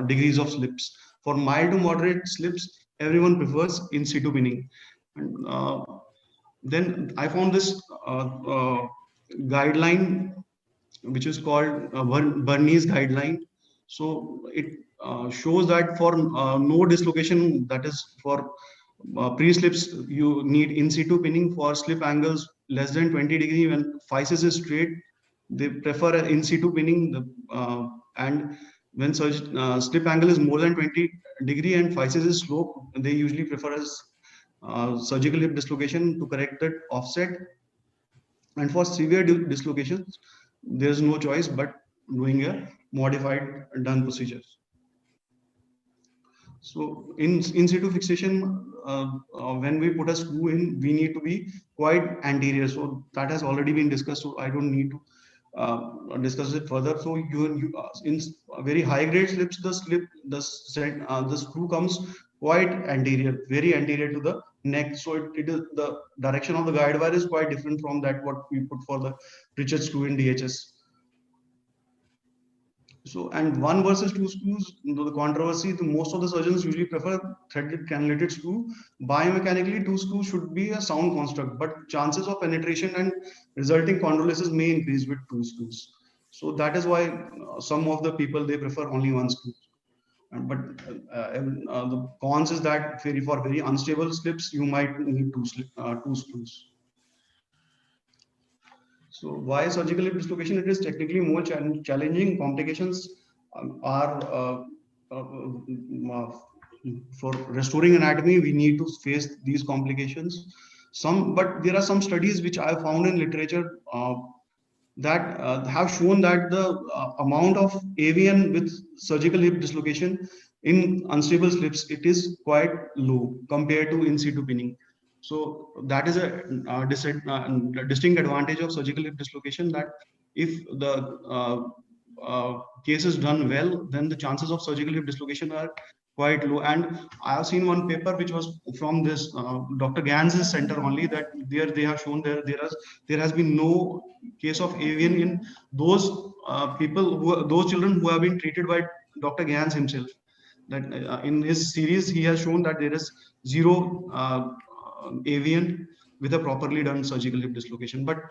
degrees of slips. For mild to moderate slips, everyone prefers in situ pinning. And then I found this guideline, which is called Bernese guideline. So it shows that for no dislocation, that is for pre-slips, you need in situ pinning. For slip angles less than 20 degree, when physis is straight, they prefer in situ pinning. And when slip angle is more than 20 degree and physis is slope, they usually prefer as surgical hip dislocation to correct that offset. And for severe dislocations, there's no choice but doing a modified Dunn procedure. So in situ fixation, when we put a screw in, we need to be quite anterior. So that has already been discussed. So I don't need to discuss it further. So you in very high grade slips, the screw comes quite anterior, very anterior to the neck. So it is the direction of the guide wire is quite different from that what we put for the Richard screw in DHS. So, and one versus two screws, the controversy, most of the surgeons usually prefer threaded cannulated screw. Biomechanically, two screws should be a sound construct, but chances of penetration and resulting chondrolysis may increase with two screws. So that is why some of the people, they prefer only one screw. But the cons is that for very unstable slips, you might need two screws. So why surgical hip dislocation? It is technically more challenging. Complications are for restoring anatomy. We need to face these complications. But there are some studies which I found in literature that have shown that the amount of AVN with surgical hip dislocation in unstable slips, it is quite low compared to in situ pinning. So that is a distinct advantage of surgical hip dislocation, that if the case is done well, then the chances of surgical hip dislocation are quite low. And I have seen one paper which was from this Dr. Gans's center only, that they have shown there has been no case of AVN in those those children who have been treated by Dr. Gans himself. That in his series he has shown that there is zero AVN with a properly done surgical hip dislocation. But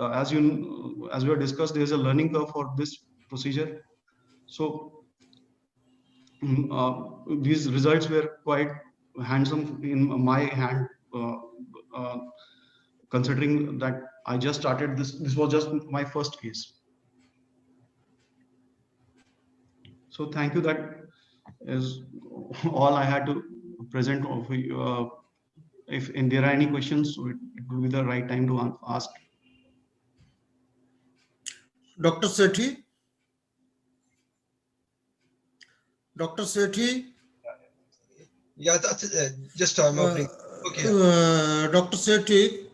as we have discussed, there is a learning curve for this procedure. So these results were quite handsome in my hand, considering that I just started this. This was just my first case. So thank you. That is all I had to present. If there are any questions, so it will be the right time to ask. Dr. Sethi? Dr. Sethi? Yeah, that's just I'm opening. Okay. Dr. Sethi,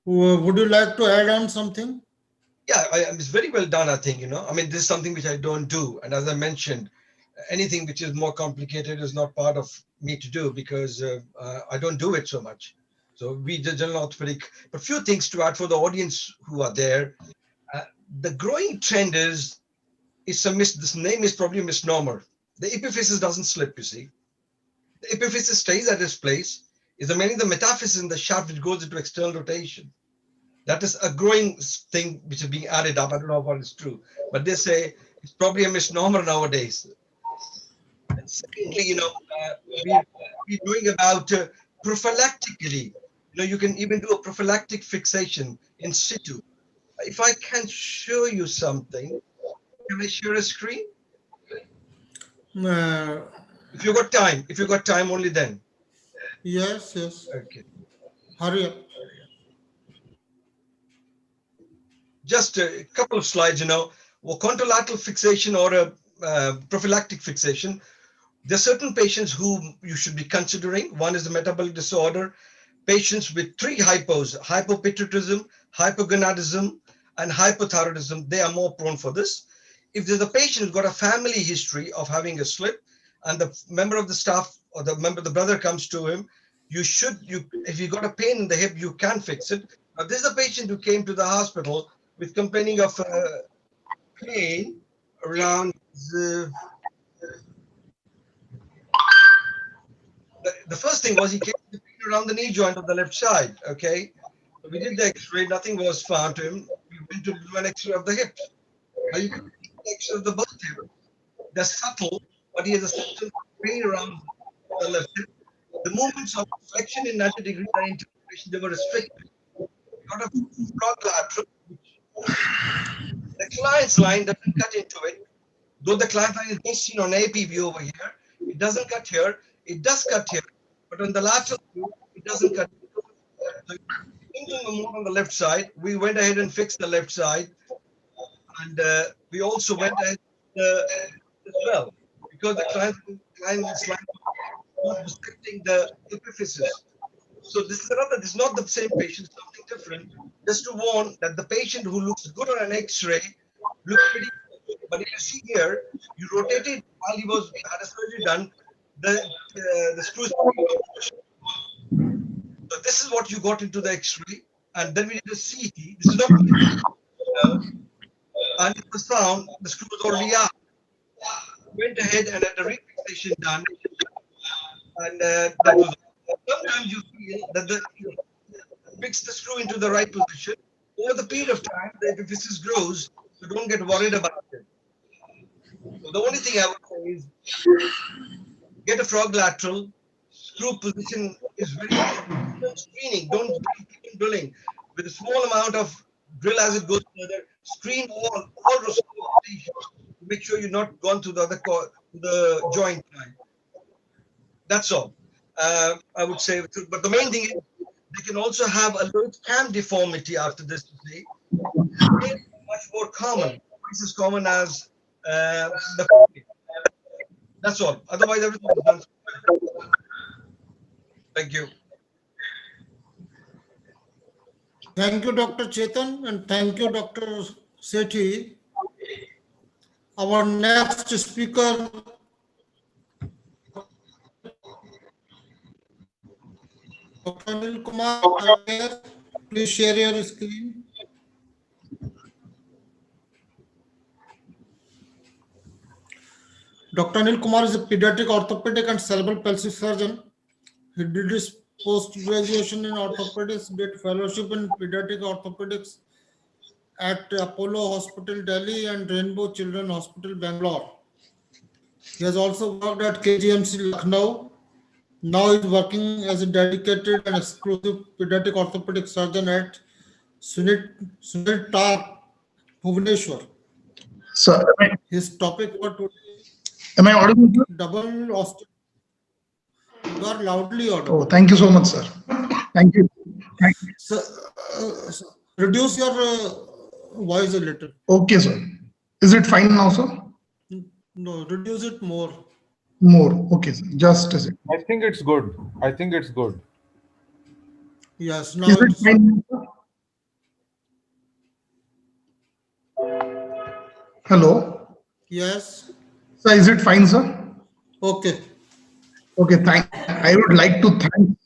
would you like to add on something? Yeah, it's very well done, I think, I mean, this is something which I don't do. And as I mentioned, anything which is more complicated is not part of me to do because I don't do it so much. So we the general orthopedic, but few things to add for the audience who are there. The growing trend is this name is probably a misnomer. The epiphysis doesn't slip, you see. The epiphysis stays at its place. Is mainly the metaphysis in the shaft which goes into external rotation. That is a growing thing which is being added up. I don't know what is true, but they say it's probably a misnomer nowadays. And secondly, we're doing about prophylactically. You can even do a prophylactic fixation in situ. If I can show you something, can I share a screen? If you got time, only then. Yes, yes. Okay. Hurry up. Just a couple of slides, contralateral fixation or a prophylactic fixation. There are certain patients who you should be considering. One is the metabolic disorder, patients with 3 hypos: hypopituitarism, hypogonadism, and hypothyroidism. They are more prone for this. If there's a patient who's got a family history of having a slip, and the member of the staff or the brother comes to him, if you got a pain in the hip, you can fix it. Now, this is a patient who came to the hospital with complaining of pain around the first thing was he came with pain around the knee joint of the left side. Okay, so we did the X-ray. Nothing was found to him. We went to do an X-ray of the hips. Now you can see the X-ray of the both hips. They're subtle, but he has a subtle pain around the left hip. The movements of flexion in 90 degrees and interpolation, they were restricted. Got a frog lateral, the client's line doesn't cut into it. Though the client line is best seen on AP view over here, it doesn't cut here. It does cut here, but on the lateral view, it doesn't cut. So thinking more on the left side, we went ahead and fixed the left side, and we also went ahead as well because the client is not restricting the epiphysis. So this is not the same patient, something different. Just to warn that the patient who looks good on an X-ray looks pretty good. But if you see here, you rotated while he had a surgery done, the screws. So this is what you got into the X-ray, and then we did a CT. This is not, and it was found the screw was already out. Went ahead and had a refixation done, and that was. Sometimes you feel that you fix the screw into the right position. Over the period of time, the epiphysis grows, so don't get worried about it. So the only thing I would say is get a frog lateral. Screw position is very important. Screening, don't keep drilling. With a small amount of drill as it goes further, screen all rotations to make sure you're not gone to the joint line. That's all. I would say, but the main thing is they can also have a late cam deformity after this. You see, it's much more common. It's as common as the. That's all. Otherwise, everything is done. Thank you. Thank you, Dr. Chetan, and thank you, Dr. Sethi. Our next speaker, Dr. Anil Kumar, please share your screen. Dr. Anil Kumar is a pediatric orthopedic and cerebral palsy surgeon. He did his post-graduation in orthopedics, did fellowship in pediatric orthopedics at Apollo Hospital, Delhi, and Rainbow Children Hospital, Bangalore. He has also worked at KGMC, Lucknow. Now he is working as a dedicated and exclusive pediatric orthopedic surgeon at Sunil Bhuvneshwar. So, His topic for today am I audible? double osteotomy. You are loudly audible. Oh, thank you so much, sir. Thank you. So, reduce your voice a little. Okay, sir. Is it fine now, sir? No, reduce it more. More. Okay, sir. Just a second. I think it's good. I think it's good. Yes, now Is it it's fine? Hello. yes. Sir, is it fine, sir? Okay. Okay, thank. I would like to thank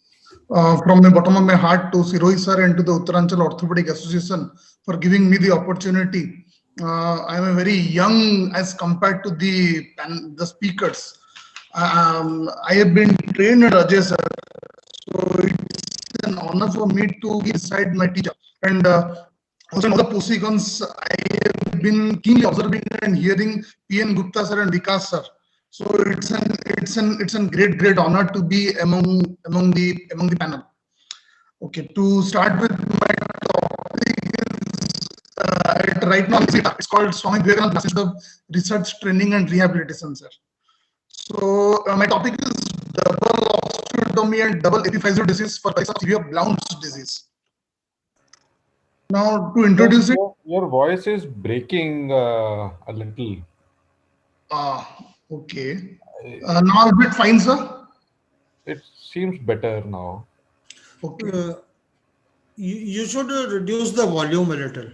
from the bottom of my heart to Sirohi sir and to the Uttaranchal Orthopedic Association for giving me the opportunity. I am a very young as compared to the speakers. I have been trained at Ajai sir, so it's an honor for me to be beside my teacher. And also in other positions, I have been keenly observing and hearing P.N. Gupta sir and Vikas sir. So it's a great honor to be among the panel. Okay, to start with my topic is right now it's called Swami Vivekananda Classes of Research, Training and Rehabilitation, sir. So my topic is double osteotomy and double epiphysis disease for cases of severe Blount's disease. Now to introduce it. Your voice is breaking a little. Okay. Now is it fine, sir? It seems better now. Okay. You should reduce the volume a little.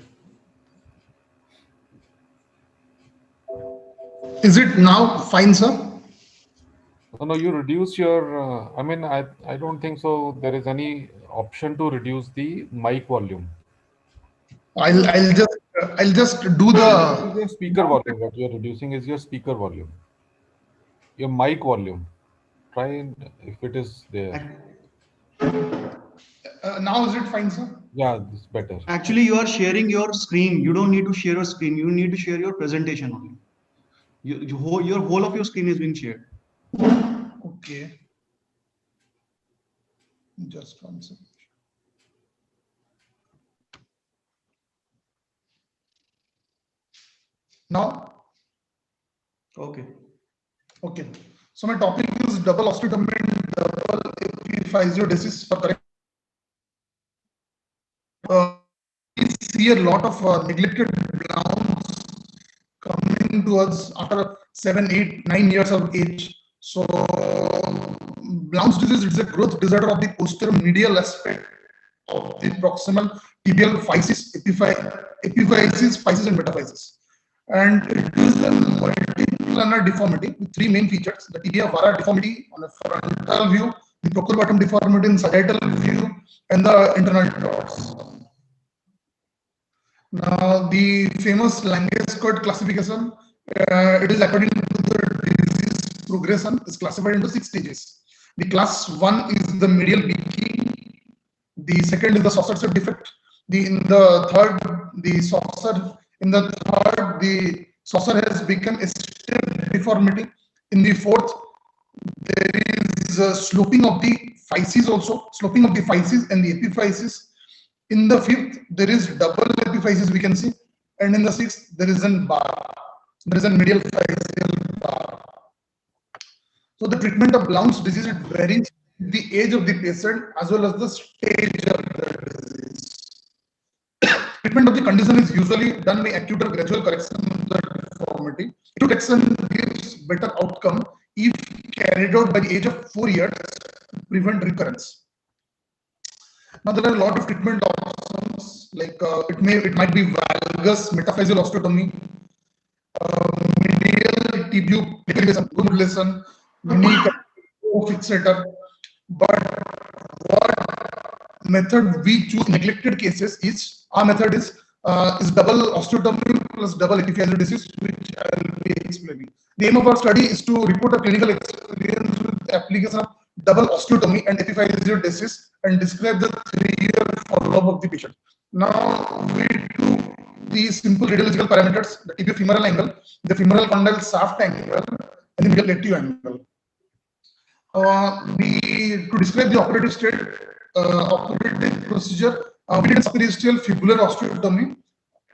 Is it now fine, sir? No, you reduce your. I mean, I don't think so. There is any option to reduce the mic volume. I'll just do the Your speaker volume. What you're reducing is your speaker volume. Your mic volume. Try and if it is there. Now is it fine, sir? Yeah, it's better. Actually, you are sharing your screen. You don't need to share your screen. You need to share your presentation only. Your whole of your screen is being shared. Okay. Just one second. Now? Okay. Okay. So my topic is double osteotomy and double epiphysis disease for correct. We see a lot of neglected Blount's coming to us after 7, 8, 9 years of age. So Blount's disease is a growth disorder of the posterior medial aspect of the proximal tibial physis, epiphysis, physis, and metaphysis. And it is a multiplanar deformity with 3 main features: the tibia vara deformity on a frontal view, the procurvatum deformity in sagittal view, and the internal dots. Now, the famous Lange-Scott classification, it is according to the disease progression, is classified into 6 stages. The class 1 is the medial beaking. The second is the saucer defect. In the third, the saucer has become a stiff deformity. In the fourth, there is a sloping of the physis also, sloping of the physis and the epiphysis. In the fifth, there is double epiphysis we can see, and in the sixth, there is a bar. There is a medial physical bar. So the treatment of Blount's disease, it varies with the age of the patient as well as the stage of the disease. Treatment of the condition is usually done by acute or gradual correction of the deformity. Acute correction gives better outcome if carried out by the age of 4 years to prevent recurrence. Now there are a lot of treatment options, like it might be valgus metaphyseal osteotomy, medial tibio good lesson, knee fixator. But what method we choose neglected cases is, our method is double osteotomy plus double epiphyseal disease, which I will be explaining. The aim of our study is to report a clinical experience with the application of double osteotomy and epiphyseal disease and describe the 3-year follow-up of the patient. Now we do the simple radiological parameters: the tibiofemoral angle, the femoral condyle shaft angle, and the medial plateau angle. To describe the operative state, operative procedure, we did superficial fibular osteotomy,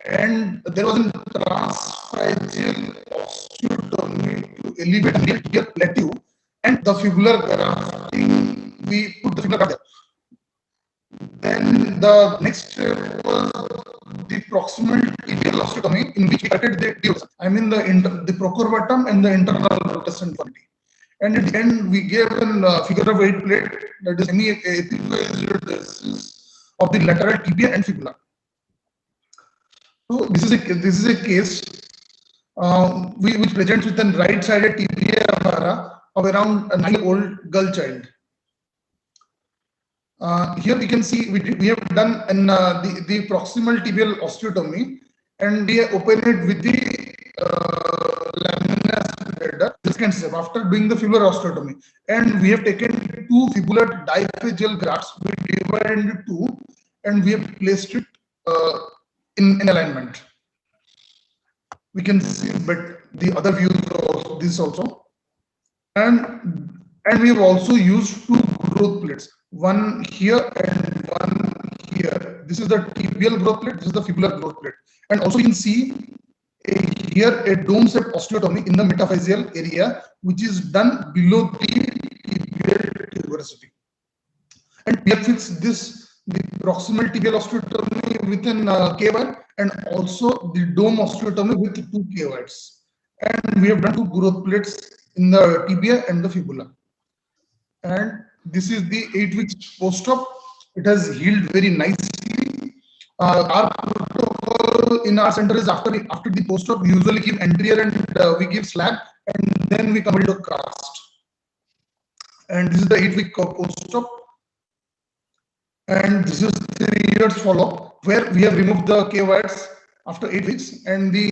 and there was a transphageal osteotomy to elevate the medial plateau, and the fibular grafting, we put the fibular graft there. Then the next step was the proximal tibial osteotomy, in which we corrected the tibial, I mean the procurvatum and the internal rotation deformity. And at the end, we gave a figure of 8 plate, that is epiphysis of the lateral tibia and fibula. So this is a case which presents with a right-sided tibia vara of around a 9-year-old girl child. Here we can see we have done the proximal tibial osteotomy, and we open it with the lamina separator. The second step after doing the fibular osteotomy, and we have taken 2 fibular diphageal grafts. We divided into 2, and we have placed it in alignment. We can see, but the other views of this also, and we have also used 2 growth plates, one here and one here. This is the tibial growth plate, this is the fibular growth plate, and also you can see here a dome-shaped osteotomy in the metaphyseal area, which is done below the tibial tuberosity. And we have fixed the proximal tibial osteotomy within K1, and also the dome osteotomy with 2 K-wires. And we have done 2 growth plates in the tibia and the fibula. And this is the 8 weeks post-op. It has healed very nicely. Our protocol in our center is after the post-op, we usually give anterior and we give slab, and then we come into cast. And this is the 8-week post-op. And this is 3 years follow-up, where we have removed the K-wires after 8 weeks, and the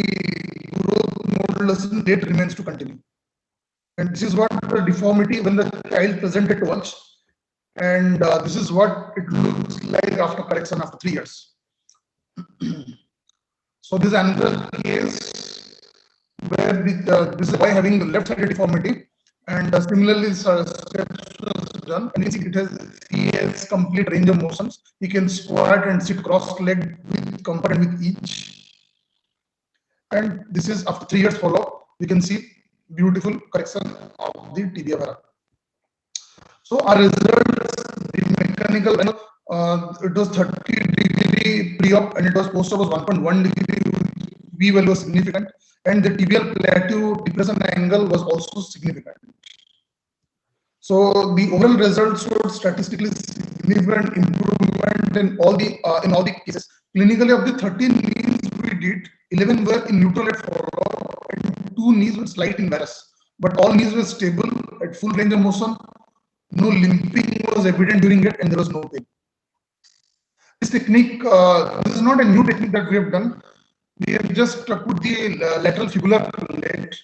growth modulation rate remains to continue. And this is what the deformity when the child presented to us, and this is what it looks like after correction after 3 years. So this is another case where this is by having the left-sided deformity, and similarly steps was done, and you see he has complete range of motions. He can squat and sit cross-legged with comfort and with each. And this is after 3 years follow-up. We can see beautiful correction of the tibia vara. So our results, the mechanical, it was 30-degree pre-op, and it was post-op was 1.1 degree. V value was significant, and the tibial plateau depression angle was also significant. So the overall results showed statistically significant improvement in all the cases. Clinically, of the 13 knees we did, 11 were in neutral at follow-up, and 2 knees with slight invarus. But all knees were stable at full range of motion. No limping was evident during it, and there was no pain. This technique, this is not a new technique that we have done. We have just put the lateral fibular plate,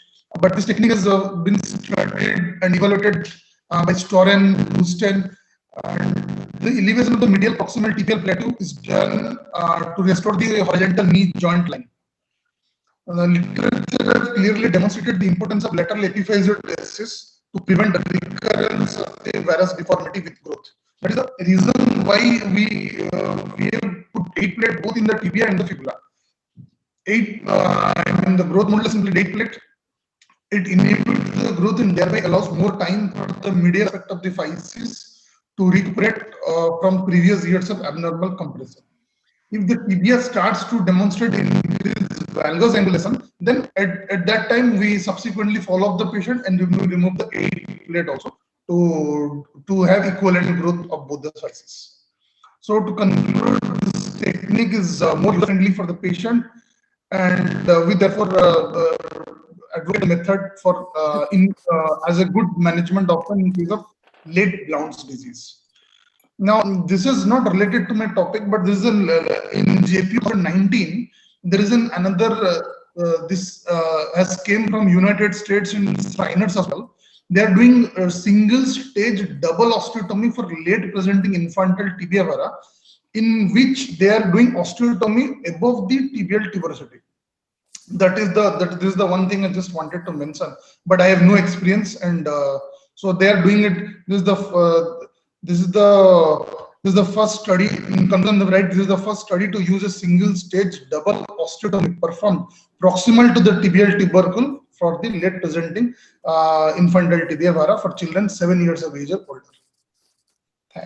but this technique has been studied and evaluated by Storen, Houston, and the elevation of the medial proximal tibial plateau is done to restore the horizontal knee joint line. Literature has clearly demonstrated the importance of lateral epiphysis to prevent recurrence of the varus deformity with growth. That is the reason why we have put 8 plate both in the tibia and the fibula. 8, the growth model is simply 8 plate. It enables the growth and thereby allows more time for the medial aspect of the physis to recuperate from previous years of abnormal compression. If the tibia starts to demonstrate increased valgus angulation, then at that time we subsequently follow up the patient and remove the 8 plate also to have equivalent growth of both the physis. So to conclude, this technique is more user-friendly for the patient, and we therefore advocate the method for as a good management option in case of late Blount's disease. Now, this is not related to my topic, but this is in JP 19. There is another. This has came from United States in Shriners as well. They are doing a single stage double osteotomy for late presenting infantile tibia vara, in which they are doing osteotomy above the tibial tuberosity. That is the one thing I just wanted to mention, but I have no experience, and so they are doing it. This is the first study in concern of right. This is the first study to use a single stage double osteotomy performed proximal to the tibial tubercle for the late presenting infantile tibia vara for children 7 years of age or older.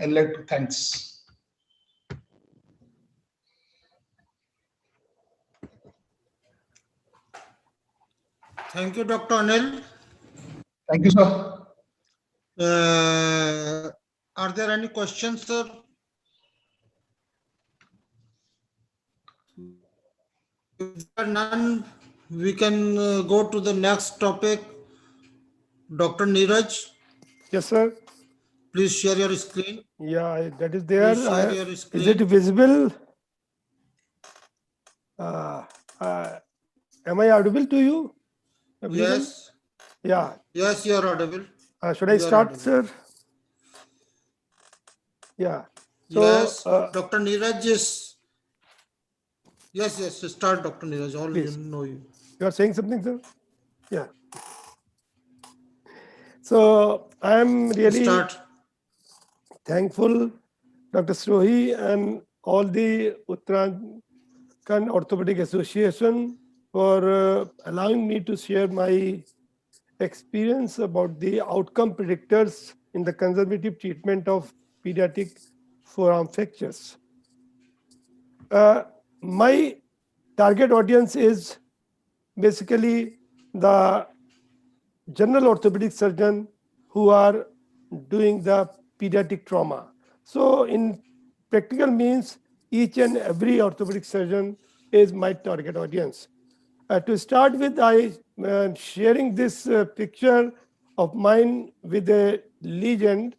I'd like to thanks. Thank you, Dr. Anil. Thank you, sir. Are there any questions, sir? If there are none, we can go to the next topic. Dr. Niraj, Yes, sir. please share your screen. Yeah, that is there. Please share your Is it screen. visible? Am I audible to you? Everyone? Yes. Yeah. Yes, you are audible. Should I You are start, audible. sir? Yeah. So, Yes, Dr. Niraj is. Yes, start, Dr. Niraj. All please. know you. You are saying something, sir? Yeah. So I am really thankful, Dr. Sirohi, and all the Uttarakhand Orthopaedic Association for allowing me to share my experience about the outcome predictors in the conservative treatment of pediatric forearm fractures. My target audience is basically the general orthopedic surgeon who are doing the pediatric trauma. So in practical means, each and every orthopedic surgeon is my target audience. To start with, I sharing this picture of mine with a legend,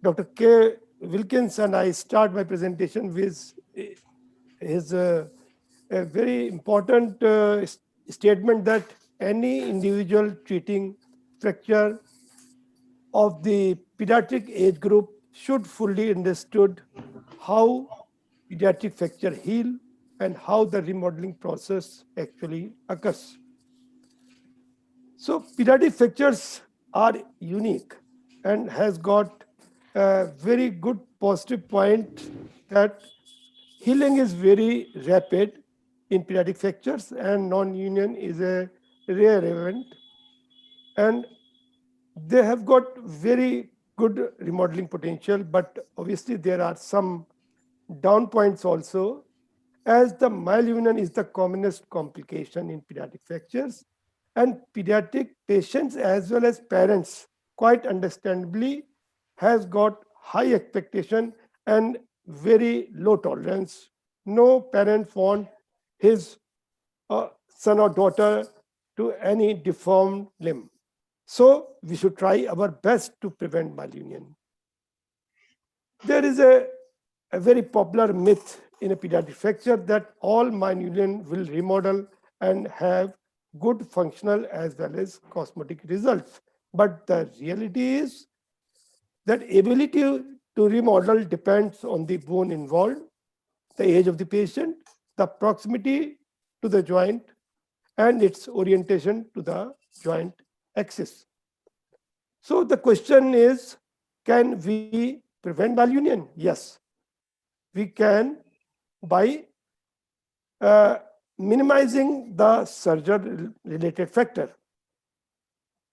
Dr. K. Wilkinson. I start my presentation with his a very important statement that any individual treating fracture of the pediatric age group should fully understood how pediatric fracture heal and how the remodeling process actually occurs. So pediatric fractures are unique and has got a very good positive point that healing is very rapid in pediatric fractures and non-union is a rare event, and they have got very good remodeling potential, but obviously there are some down points also, as the malunion is the commonest complication in pediatric fractures, and pediatric patients as well as parents quite understandably has got high expectation and very low tolerance. No parent want his son or daughter to any deformed limb. So we should try our best to prevent malunion. There is a very popular myth in a pediatric fracture that all malunion will remodel and have good functional as well as cosmetic results. But the reality is that ability to remodel depends on the bone involved, the age of the patient, the proximity to the joint, and its orientation to the joint axis. So the question is, can we prevent malunion? Yes, we can by minimizing the surgery-related factor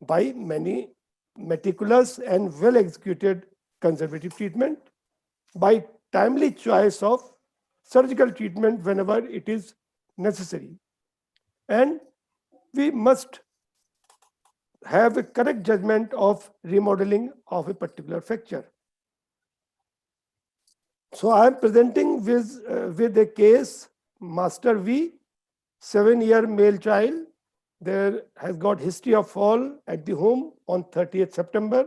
by many meticulous and well-executed conservative treatment, by timely choice of surgical treatment whenever it is necessary. And we must have a correct judgment of remodeling of a particular fracture. So I am presenting with a case, Master V, 7-year male child. There has got history of fall at the home on 30th September.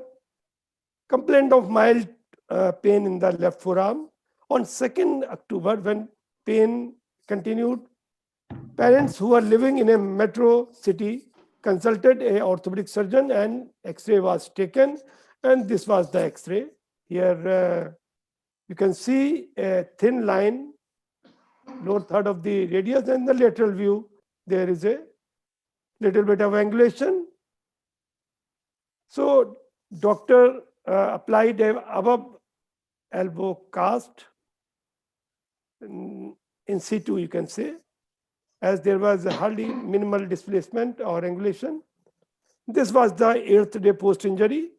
Complaint of mild pain in the left forearm. On 2nd October, when pain continued, parents who are living in a metro city consulted a orthopedic surgeon and X-ray was taken, and this was the X-ray. Here you can see a thin line, lower third of the radius, and the lateral view, there is a little bit of angulation. So doctor applied a above elbow cast in situ, you can say, as there was a hardly minimal displacement or angulation. This was the 8th day post-injury,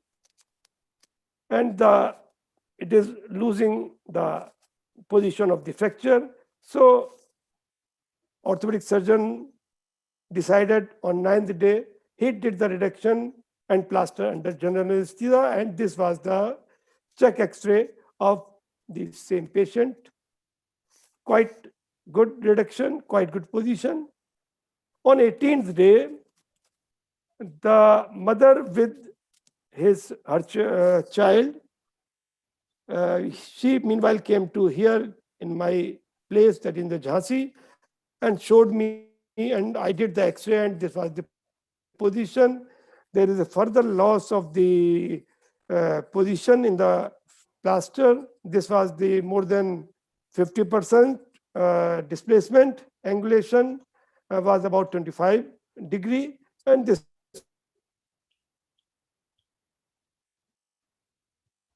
and it is losing the position of the fracture. So orthopedic surgeon decided on 9th day, he did the reduction and plaster under general anesthesia. And this was the check X-ray of the same patient. Quite good reduction, quite good position. On 18th day, the mother with her child, she meanwhile came to here in my place, that in the Jhansi, and showed me, and I did the X-ray, and this was the position. There is a further loss of the position in the plaster. This was the more than 50% displacement. Angulation was about 25 degree, and this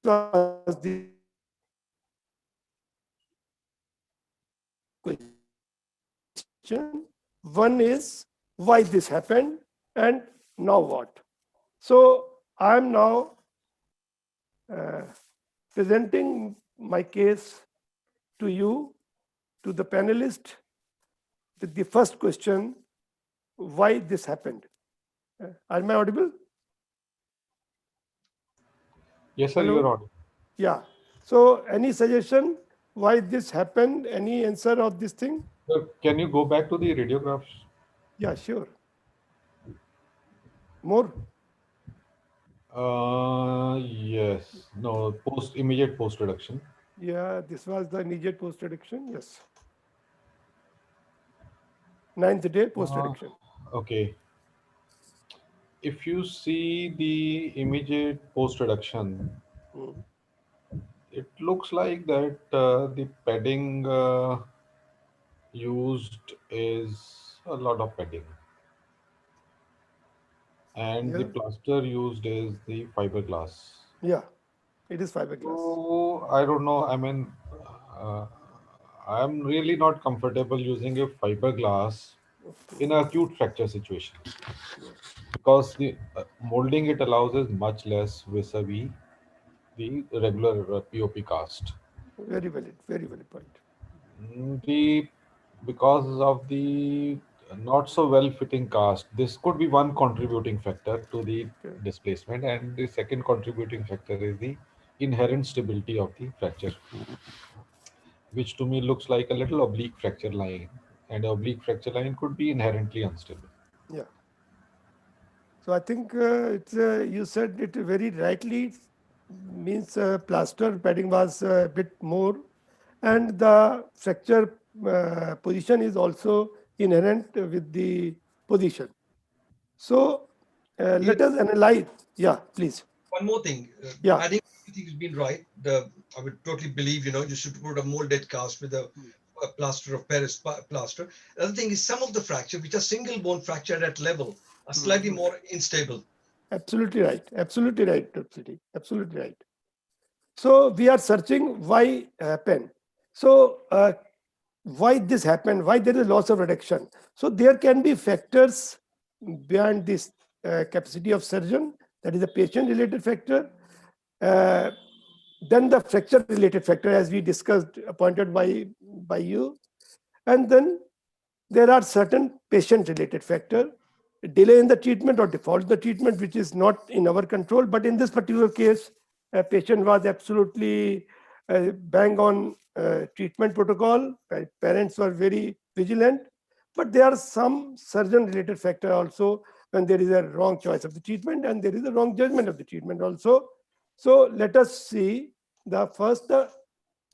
was the question. One is why this happened and now what. So I am now presenting my case to you, to the panelist, with the first question, why this happened. Am I audible? Yes, sir, you are audible. Yeah. So any suggestion why this happened? Any answer of this thing? Sir, can you go back to the radiographs? Yeah, sure. More? Yes. No, immediate post reduction. Yeah, this was the immediate post reduction. Yes. 9th day post reduction. Okay. If you see the immediate post reduction, it looks like that the padding used is a lot of padding, and the plaster used is the fiberglass. Yeah, it is fiberglass. So I don't know. I mean, uh, I'm really not comfortable using a fiberglass in an acute fracture situation because the molding it allows is much less vis-a-vis the regular POP cast. Very valid point. The because of the not so well fitting cast, this could be one contributing factor to the displacement, and the second contributing factor is the inherent stability of the fracture, which to me looks like a little oblique fracture line, and oblique fracture line could be inherently unstable. Yeah. So I think it's you said it very rightly. Means plaster padding was a bit more, and the fracture position is also inherent with the position. So let us analyze. Yeah, please. One more thing. Yeah. I think everything has been right. I would totally believe, you should put a molded cast with a plaster of Paris plaster. The other thing is some of the fracture, which are single bone fracture at level, are slightly more unstable. Absolutely right. Absolutely right, Dr. Sethi. Absolutely right. So we are searching why happen. So why this happened? Why there is loss of reduction? So there can be factors beyond this capacity of surgeon. That is a patient-related factor. Then the fracture-related factor, as we discussed, pointed by you, and then there are certain patient-related factor, delay in the treatment or default in the treatment, which is not in our control. But in this particular case, a patient was absolutely bang on treatment protocol. Parents were very vigilant, but there are some surgeon-related factor also when there is a wrong choice of the treatment and there is a wrong judgment of the treatment also. So let us see the first,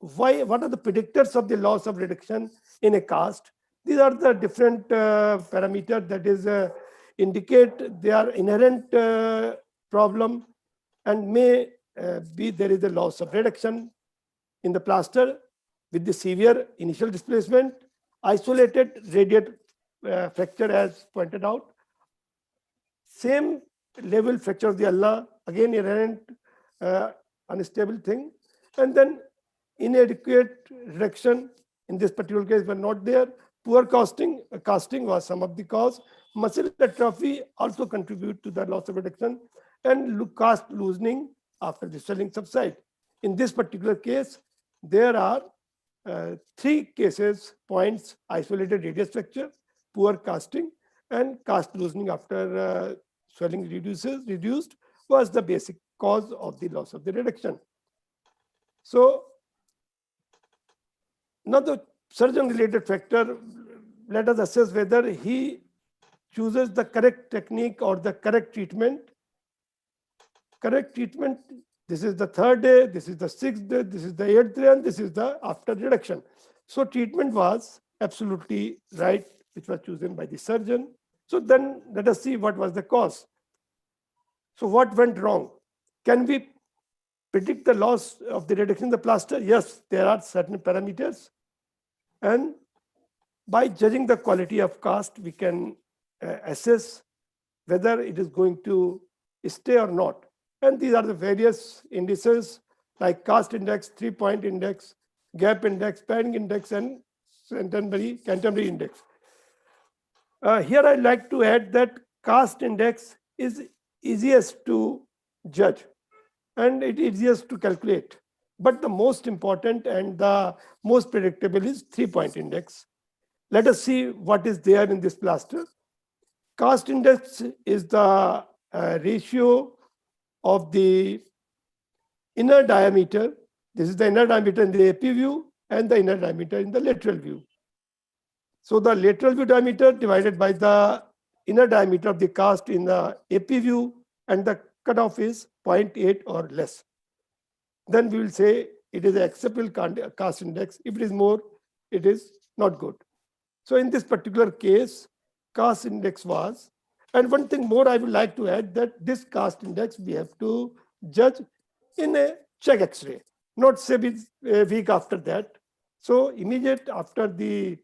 what are the predictors of the loss of reduction in a cast? These are the different parameters that is indicate their inherent problem and may be there is a loss of reduction in the plaster with the severe initial displacement, isolated radiate fracture as pointed out, same level fracture of the ulna, again inherent unstable thing, and then inadequate reduction in this particular case were not there. Poor casting was some of the cause. Muscle atrophy also contribute to the loss of reduction, and cast loosening after the swelling subside. In this particular case, there are 3 cases points: isolated radius fracture, poor casting, and cast loosening after swelling reduced was the basic cause of the loss of the reduction. So now the surgeon-related factor, let us assess whether he chooses the correct technique or the correct treatment. Correct treatment, this is the 3rd day, this is the 6th day, this is the 8th day, and this is the after reduction. So treatment was absolutely right, which was chosen by the surgeon. So then let us see what was the cause. So what went wrong? Can we predict the loss of the reduction in the plaster? Yes, there are certain parameters. And by judging the quality of cast, we can assess whether it is going to stay or not. And these are the various indices like cast index, 3-point index, gap index, padding index, and Canterbury index. Here I'd like to add that cast index is easiest to judge and it is easiest to calculate. But the most important and the most predictable is 3-point index. Let us see what is there in this plaster. Cast index is the ratio of the inner diameter. This is the inner diameter in the AP view and the inner diameter in the lateral view. So the lateral view diameter divided by the inner diameter of the cast in the AP view, and the cutoff is 0.8 or less. Then we will say it is an acceptable cast index. If it is more, it is not good. So in this particular case, cast index was, and one thing more I would like to add, that this cast index we have to judge in a check X-ray, not say a week after that. So immediate after the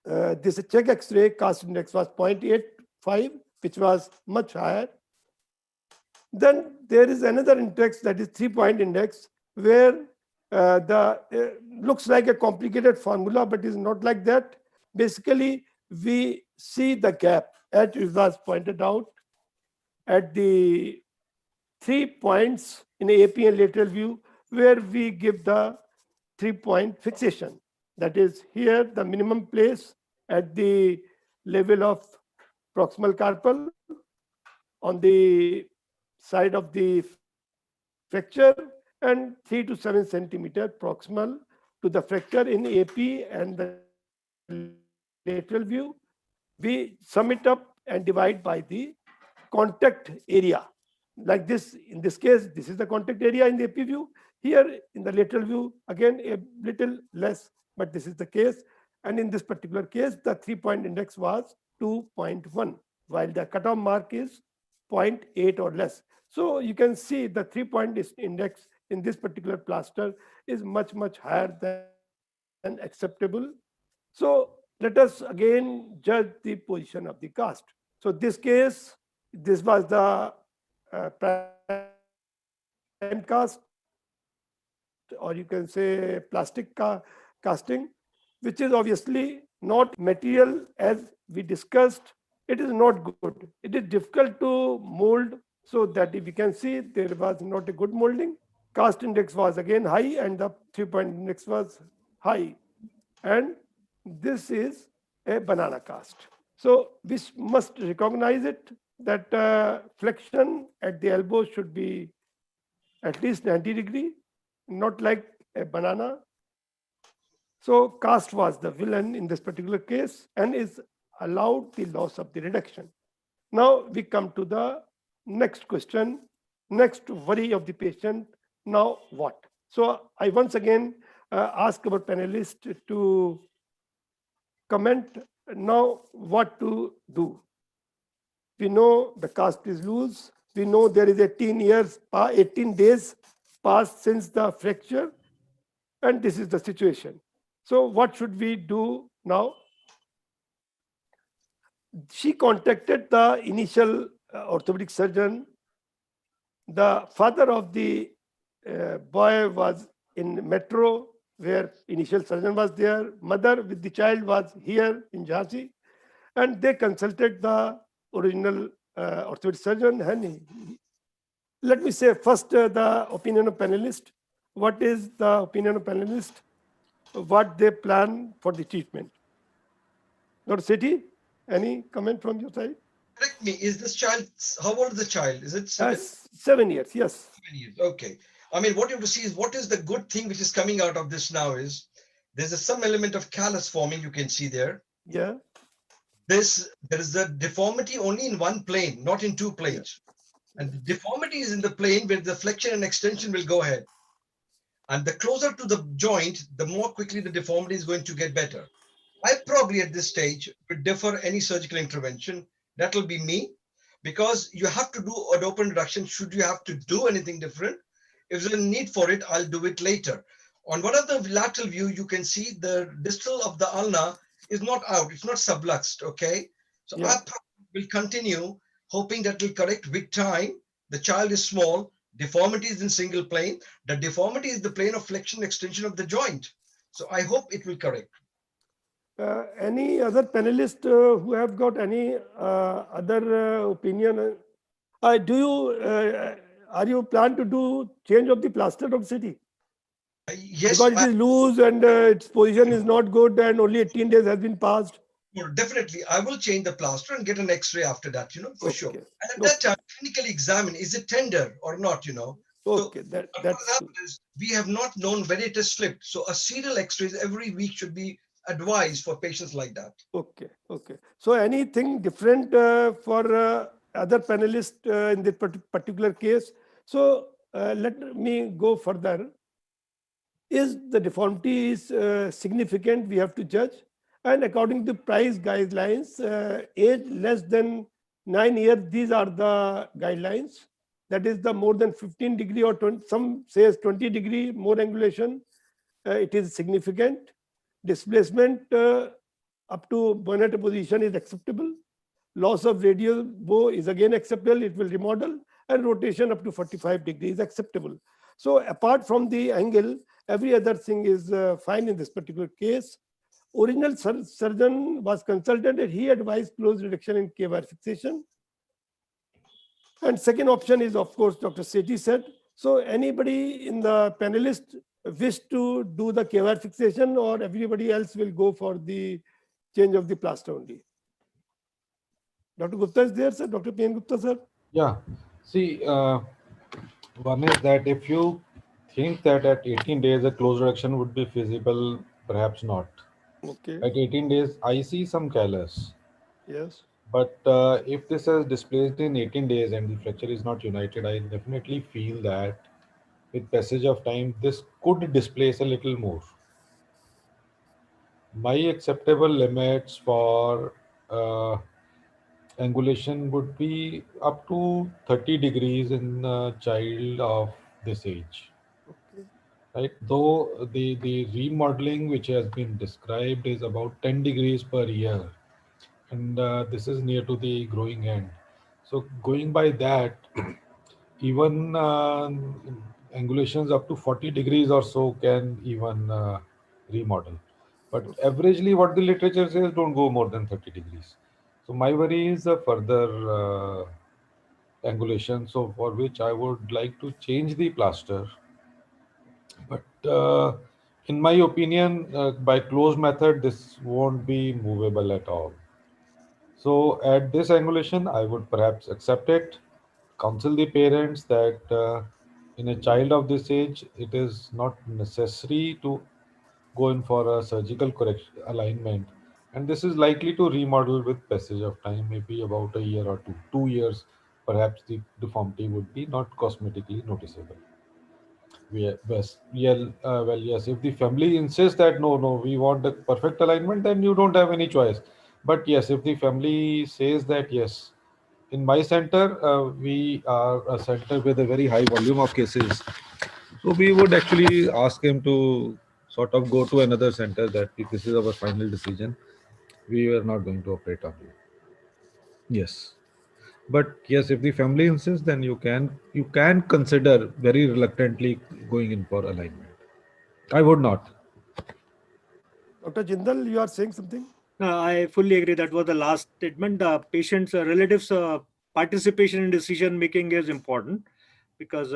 this check X-ray, cast index was 0.85, which was much higher. Then there is another index, that is 3-point index, where looks like a complicated formula, but is not like that. Basically, we see the gap, as it was pointed out, at the 3 points in AP and lateral view, where we give the 3-point fixation. That is here the minimum place at the level of proximal carpal on the side of the fracture, and 3 to 7 centimeter proximal to the fracture in AP and the lateral view. We sum it up and divide by the contact area. Like this, in this case, this is the contact area in the AP view. Here in the lateral view, again, a little less, but this is the case. And in this particular case, the 3-point index was 2.1, while the cutoff mark is 0.8 or less. So you can see the 3-point index in this particular plaster is much, much higher than acceptable. So let us again judge the position of the cast. So this case, this was the prime cast, or you can say plastic casting, which is obviously not material as we discussed. It is not good. It is difficult to mold, so that if you can see, there was not a good molding. Cast index was again high, and the 3-point index was high. And this is a banana cast. So we must recognize it, that flexion at the elbow should be at least 90 degrees, not like a banana. So cast was the villain in this particular case and is allowed the loss of the reduction. Now we come to the next question, next worry of the patient. Now what? So I once again ask our panelists to comment now what to do. We know the cast is loose. We know there is 18 days passed since the fracture, and this is the situation. So what should we do now? She contacted the initial orthopedic surgeon. The father of the boy was in metro, where initial surgeon was there. Mother with the child was here in Jhansi, and they consulted the original orthopedic surgeon. And let me say first the opinion of panelist. What is the opinion of panelist? What they plan for the treatment? Dr. Sethi, any comment from your side? Correct me. Is this child, how old is the child? Is it 7? 7 years, yes. 7 years. Okay. I mean, what you have to see is what is the good thing which is coming out of this now is there's some element of callus forming. You can see there. Yeah. There is a deformity only in one plane, not in two planes. Yeah. And the deformity is in the plane where the flexion and extension will go ahead. And the closer to the joint, the more quickly the deformity is going to get better. I probably at this stage would defer any surgical intervention. That will be me, because you have to do an open reduction. Should you have to do anything different? If there's a need for it, I'll do it later. On one of the lateral view, you can see the distal of the ulna is not out. It's not subluxed, okay? So Yeah. I will continue hoping that will correct with time. The child is small. Deformity is in single plane. The deformity is the plane of flexion extension of the joint. So I hope it will correct. Any other panelists who have got any other opinion? Do you are you plan to do change of the plaster of city? Yes, because it is loose and its position is not good and only 18 days has been passed. Definitely, I will change the plaster and get an X-ray after that, for sure. And at that time, clinically examine, is it tender or not, Okay, so that's we have not known when it has slipped. So a serial X-rays every week should be advised for patients like that. Okay. So anything different for other panelists in this particular case? So let me go further. Is the deformity is significant? We have to judge. And according to price guidelines, age less than 9 years, these are the guidelines. That is the more than 15 degree or 20, some says 20 degree more angulation. It is significant. Displacement up to bonnet position is acceptable. Loss of radial bow is again acceptable. It will remodel, and rotation up to 45 degrees is acceptable. So apart from the angle, every other thing is fine in this particular case. Original surgeon was consulted and he advised close reduction in K-wire fixation. And second option is, of course, Dr. Sethi said. So anybody in the panelist wish to do the K-wire fixation, or everybody else will go for the change of the plaster only? Dr. Gupta is there, sir? Dr. P.N. Gupta, sir? Yeah. See, one is that if you think that at 18 days a close reduction would be feasible, perhaps not. Okay. At 18 days, I see some callus. Yes. But if this is displaced in 18 days and the fracture is not united, I definitely feel that with passage of time, this could displace a little more. My acceptable limits for angulation would be up to 30 degrees in a child of this age. Okay. Right? Though the remodeling which has been described is about 10 degrees per year, and this is near to the growing end. So going by that, even angulations up to 40 degrees or so can even remodel. But averagely what the literature says, don't go more than 30 degrees. So my worry is a further angulation, so for which I would like to change the plaster. But in my opinion, by closed method, this won't be movable at all. So at this angulation, I would perhaps accept it, counsel the parents that in a child of this age, it is not necessary to go in for a surgical correction alignment. And this is likely to remodel with passage of time, maybe about a year or two. 2 years, perhaps the deformity would be not cosmetically noticeable. Well, yes, if the family insists that no, we want the perfect alignment, then you don't have any choice. But yes, if the family says that yes, in my center, we are a center with a very high volume of cases. So we would actually ask him to sort of go to another center that this is our final decision. We are not going to operate on you. Yes. But yes, if the family insists, then you can consider very reluctantly going in for alignment. I would not. Dr. Jindal, you are saying something? I fully agree. That was the last statement. The patient's relatives' participation in decision making is important, because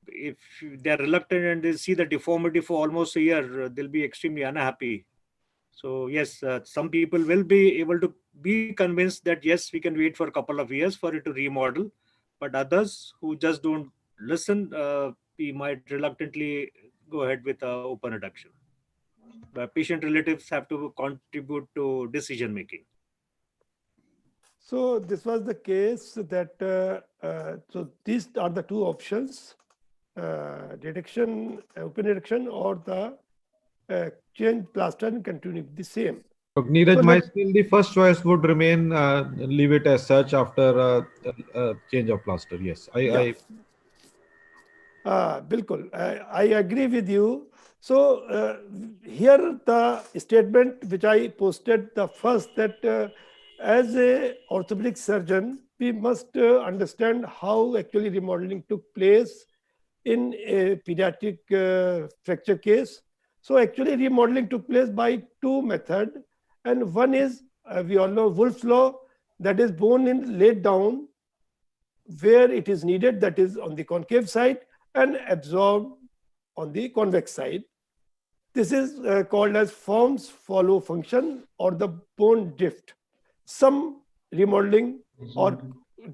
if they're reluctant and they see the deformity for almost a year, they'll be extremely unhappy. So yes, some people will be able to be convinced that yes, we can wait for a couple of years for it to remodel. But others who just don't listen, we might reluctantly go ahead with open reduction. But patient relatives have to contribute to decision making. So this was the case that, so these are the two options, reduction, open reduction, or the change plaster and continue the same. So Niraj, So my still the first choice would remain leave it as such after change of plaster. Yes, Bilkul, I agree with you. So here the statement which I posted the first, that as a orthopedic surgeon, we must understand how actually remodeling took place in a pediatric fracture case. So actually remodeling took place by two methods, and one is we all know Wolff's law, that is bone in laid down where it is needed, that is on the concave side, and absorbed on the convex side. This is called as forms follow function or the bone drift. Some remodeling or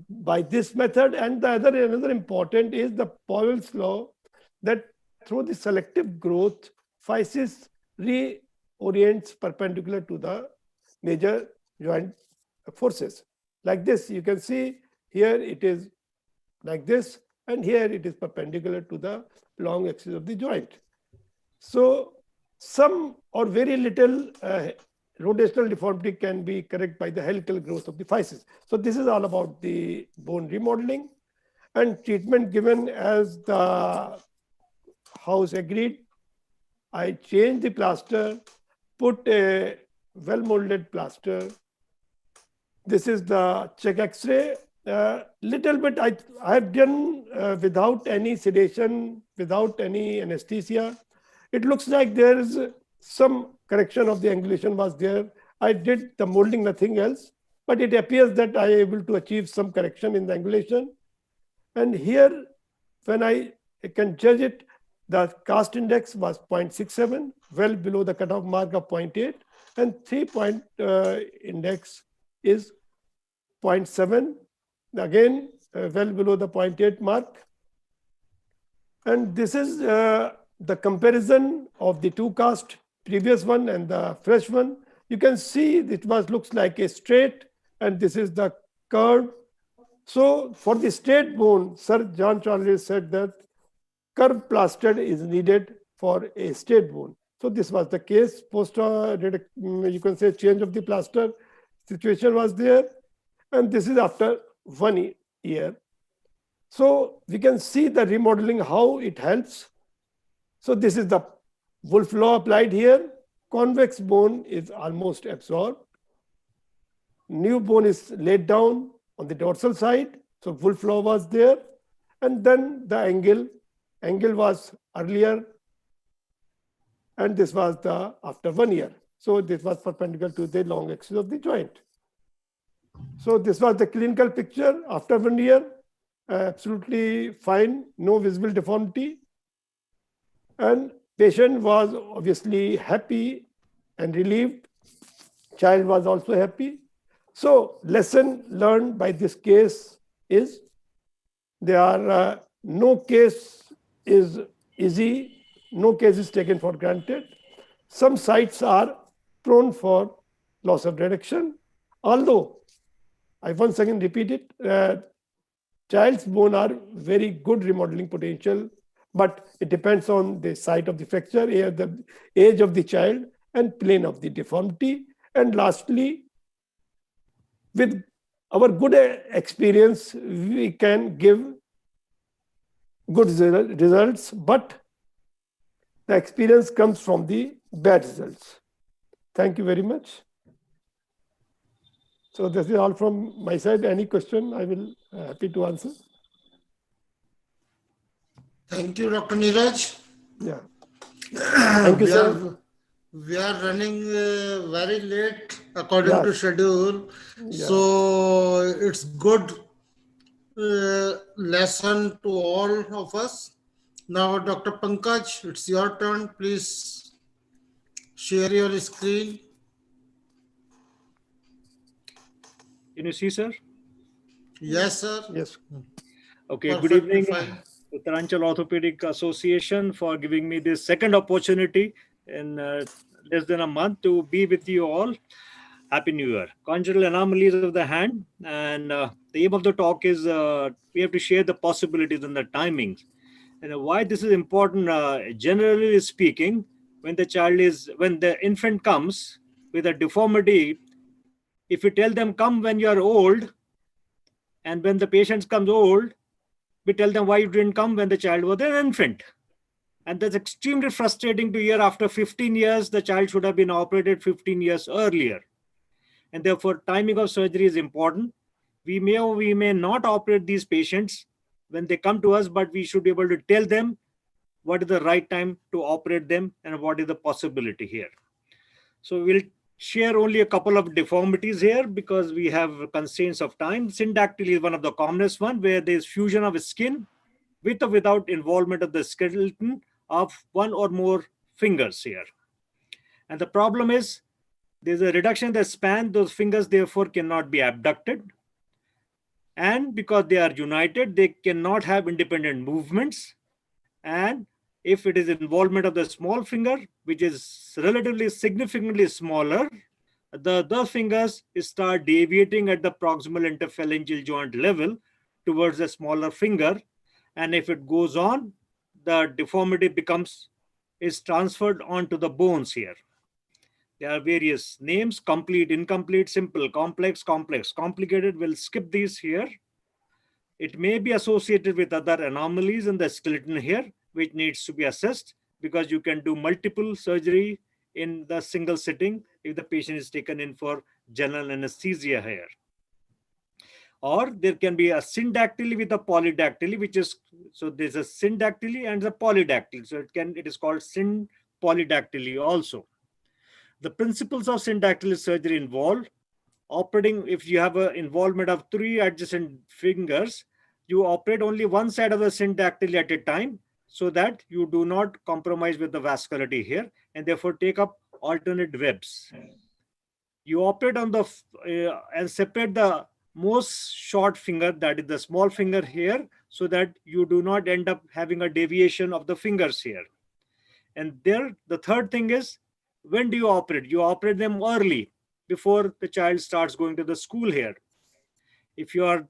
by this method, and another important is the Powell's law, that through the selective growth, physis reorients perpendicular to the major joint forces. Like this, you can see here it is like this, and here it is perpendicular to the long axis of the joint. So some or very little rotational deformity can be corrected by the helical growth of the physis. So this is all about the bone remodeling, and treatment given as the house agreed. I changed the plaster, put a well-molded plaster. This is the check X-ray. Little bit I have done without any sedation, without any anesthesia. It looks like there is some correction of the angulation was there. I did the molding, nothing else, but it appears that I am able to achieve some correction in the angulation. And here, when I can judge it, the cast index was 0.67, well below the cutoff mark of 0.8, and 3-point index is 0.7, again well below the 0.8 mark. And this is the comparison of the two cast, previous one and the fresh one. You can see it looks like a straight, and this is the curve. So for the straight bone, Sir John Charles said that curve plaster is needed for a straight bone. So this was the case. Post you can say change of the plaster situation was there, and this is after 1 year. So we can see the remodeling, how it helps. So this is the Wolff law applied here. Convex bone is almost absorbed. New bone is laid down on the dorsal side. So Wolff law was there. And then the angle was earlier. And this was the after 1 year. So this was perpendicular to the long axis of the joint. So this was the clinical picture after 1 year. Absolutely fine, no visible deformity. And patient was obviously happy and relieved. Child was also happy. So lesson learned by this case is there are no case is easy, no case is taken for granted. Some sites are prone for loss of direction, although I once again repeat it, child's bone are very good remodeling potential, but it depends on the site of the fracture, the age of the child, and plane of the deformity. And lastly, with our good experience, we can give good results, but the experience comes from the bad results. Thank you very much. So this is all from my side. Any question, I will happy to answer. Thank you, Dr. Niraj. Yeah. Thank you, sir. We are running very late according to schedule. Yeah. So it's good lesson to all of us. Now, Dr. Pankaj, it's your turn. Please share your screen. Can you see, sir? Yes, sir. Yes. Okay, good Perfectly evening, fine. UTTARANCHAL Orthopedic Association, for giving me this second opportunity in less than a month to be with you all. Happy New Year. Congenital anomalies of the hand, and the aim of the talk is we have to share the possibilities and the timings. And why this is important, generally speaking, when the infant comes with a deformity, if you tell them come when you are old, and when the patient comes old, we tell them why you didn't come when the child was an infant. And that's extremely frustrating to hear. After 15 years, the child should have been operated 15 years earlier. And therefore, timing of surgery is important. We may or we may not operate these patients when they come to us, but we should be able to tell them what is the right time to operate them and what is the possibility here. So we'll share only a couple of deformities here because we have constraints of time. Syndactyly is one of the commonest one, where there is fusion of skin with or without involvement of the skeleton of one or more fingers here. And the problem is there's a reduction in the span. Those fingers therefore cannot be abducted. And because they are united, they cannot have independent movements. And if it is involvement of the small finger, which is relatively significantly smaller, the fingers start deviating at the proximal interphalangeal joint level towards the smaller finger. And if it goes on, the deformity is transferred onto the bones here. There are various names: complete, incomplete, simple, complex, complex, complicated. We'll skip these here. It may be associated with other anomalies in the skeleton here, which needs to be assessed, because you can do multiple surgery in the single sitting if the patient is taken in for general anesthesia here. Or there can be a syndactyly with a polydactyly, which is, so there's a syndactyly and a polydactyly. So it is called polydactyly also. The principles of syndactyly surgery involve operating. If you have an involvement of 3 adjacent fingers, you operate only one side of the syndactyly at a time, so that you do not compromise with the vascularity here, and therefore take up alternate webs. You operate on the and separate the most short finger, that is the small finger here, so that you do not end up having a deviation of the fingers here. And there, the third thing is, when do you operate? You operate them early, before the child starts going to the school here. If you are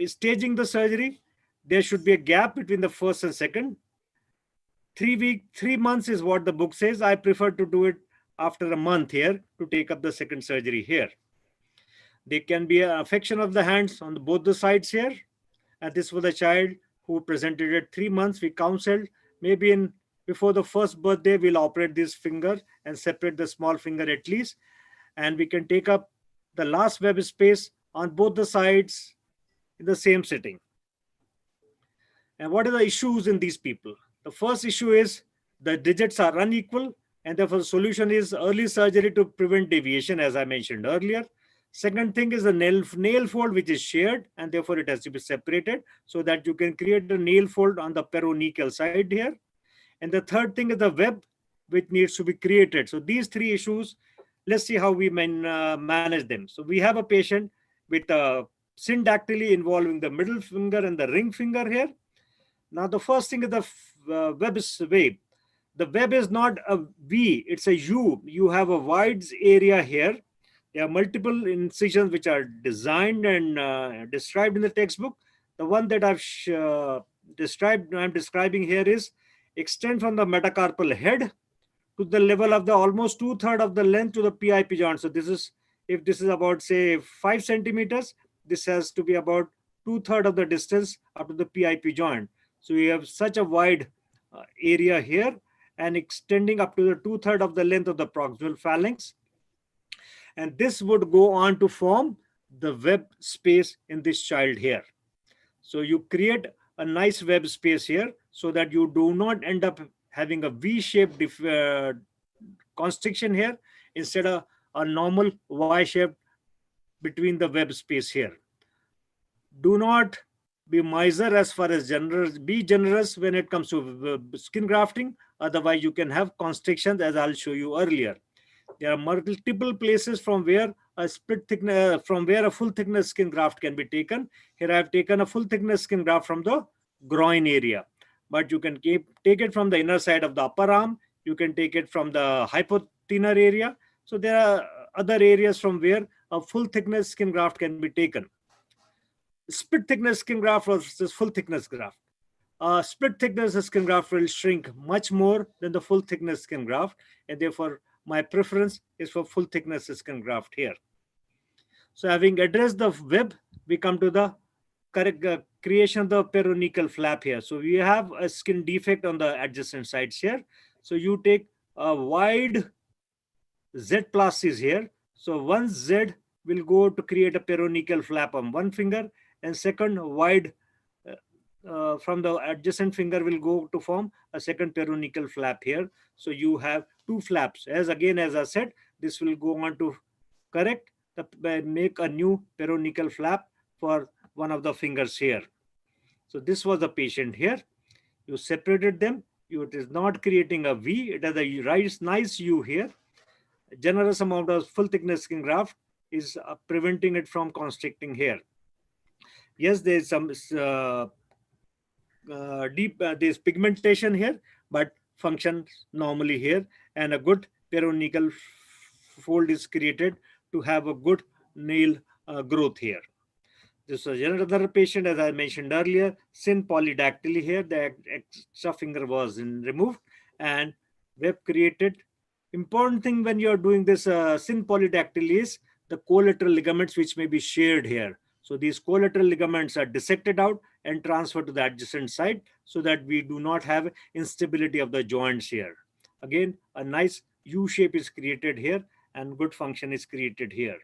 staging the surgery, there should be a gap between the first and second. 3 months is what the book says. I prefer to do it after a month here to take up the second surgery here. There can be an affection of the hands on both the sides here. And this was a child who presented at 3 months. We counseled, maybe before the first birthday, we'll operate this finger and separate the small finger at least. And we can take up the last web space on both the sides in the same sitting. And what are the issues in these people? The first issue is the digits are unequal, and therefore the solution is early surgery to prevent deviation, as I mentioned earlier. Second thing is the nail fold, which is shared, and therefore it has to be separated so that you can create a nail fold on the peroneal side here. And the third thing is the web, which needs to be created. So these 3 issues, let's see how we manage them. So we have a patient with a syndactyly involving the middle finger and the ring finger here. Now the first thing is the web. The web is not a V, it's a U. You have a wide area here. There are multiple incisions which are designed and described in the textbook. The one that I'm describing here is extend from the metacarpal head to the level of the almost 2/3 of the length to the PIP joint. So this is, if this is about say 5 centimeters, this has to be about 2/3 of the distance up to the PIP joint. So you have such a wide area here and extending up to the 2/3 of the length of the proximal phalanx. And this would go on to form the web space in this child here. So you create a nice web space here so that you do not end up having a V-shaped constriction here, instead of a normal Y-shaped between the web space here. Do not be miser as far as generous. Be generous when it comes to skin grafting. Otherwise, you can have constrictions, as I'll show you earlier. There are multiple places from where a split thickness, from where a full thickness skin graft can be taken. Here I have taken a full thickness skin graft from the groin area, but you can take it from the inner side of the upper arm. You can take it from the hypothenar area. So there are other areas from where a full thickness skin graft can be taken. Split thickness skin graft versus full thickness graft. Split thickness skin graft will shrink much more than the full thickness skin graft, and therefore my preference is for full thickness skin graft here. So having addressed the web, we come to the correct creation of the peronical flap here. So we have a skin defect on the adjacent sides here. So you take a wide Z plasties here. So one Z will go to create a peronical flap on one finger, and second wide from the adjacent finger will go to form a second peronical flap here. So you have two flaps. As I said, this will go on to correct make a new peronical flap for one of the fingers here. So this was the patient here. You separated them. It is not creating a V. It has a nice U here. A generous amount of full thickness skin graft is preventing it from constricting here. Yes, there is some there's pigmentation here, but functions normally here, and a good peronical fold is created to have a good nail growth here. This was another patient, as I mentioned earlier, syn polydactyly here. The extra finger was removed and web created. Important thing when you are doing this syn polydactyly is the collateral ligaments which may be shared here. So these collateral ligaments are dissected out and transferred to the adjacent side so that we do not have instability of the joints here. Again, a nice U shape is created here and good function is created here.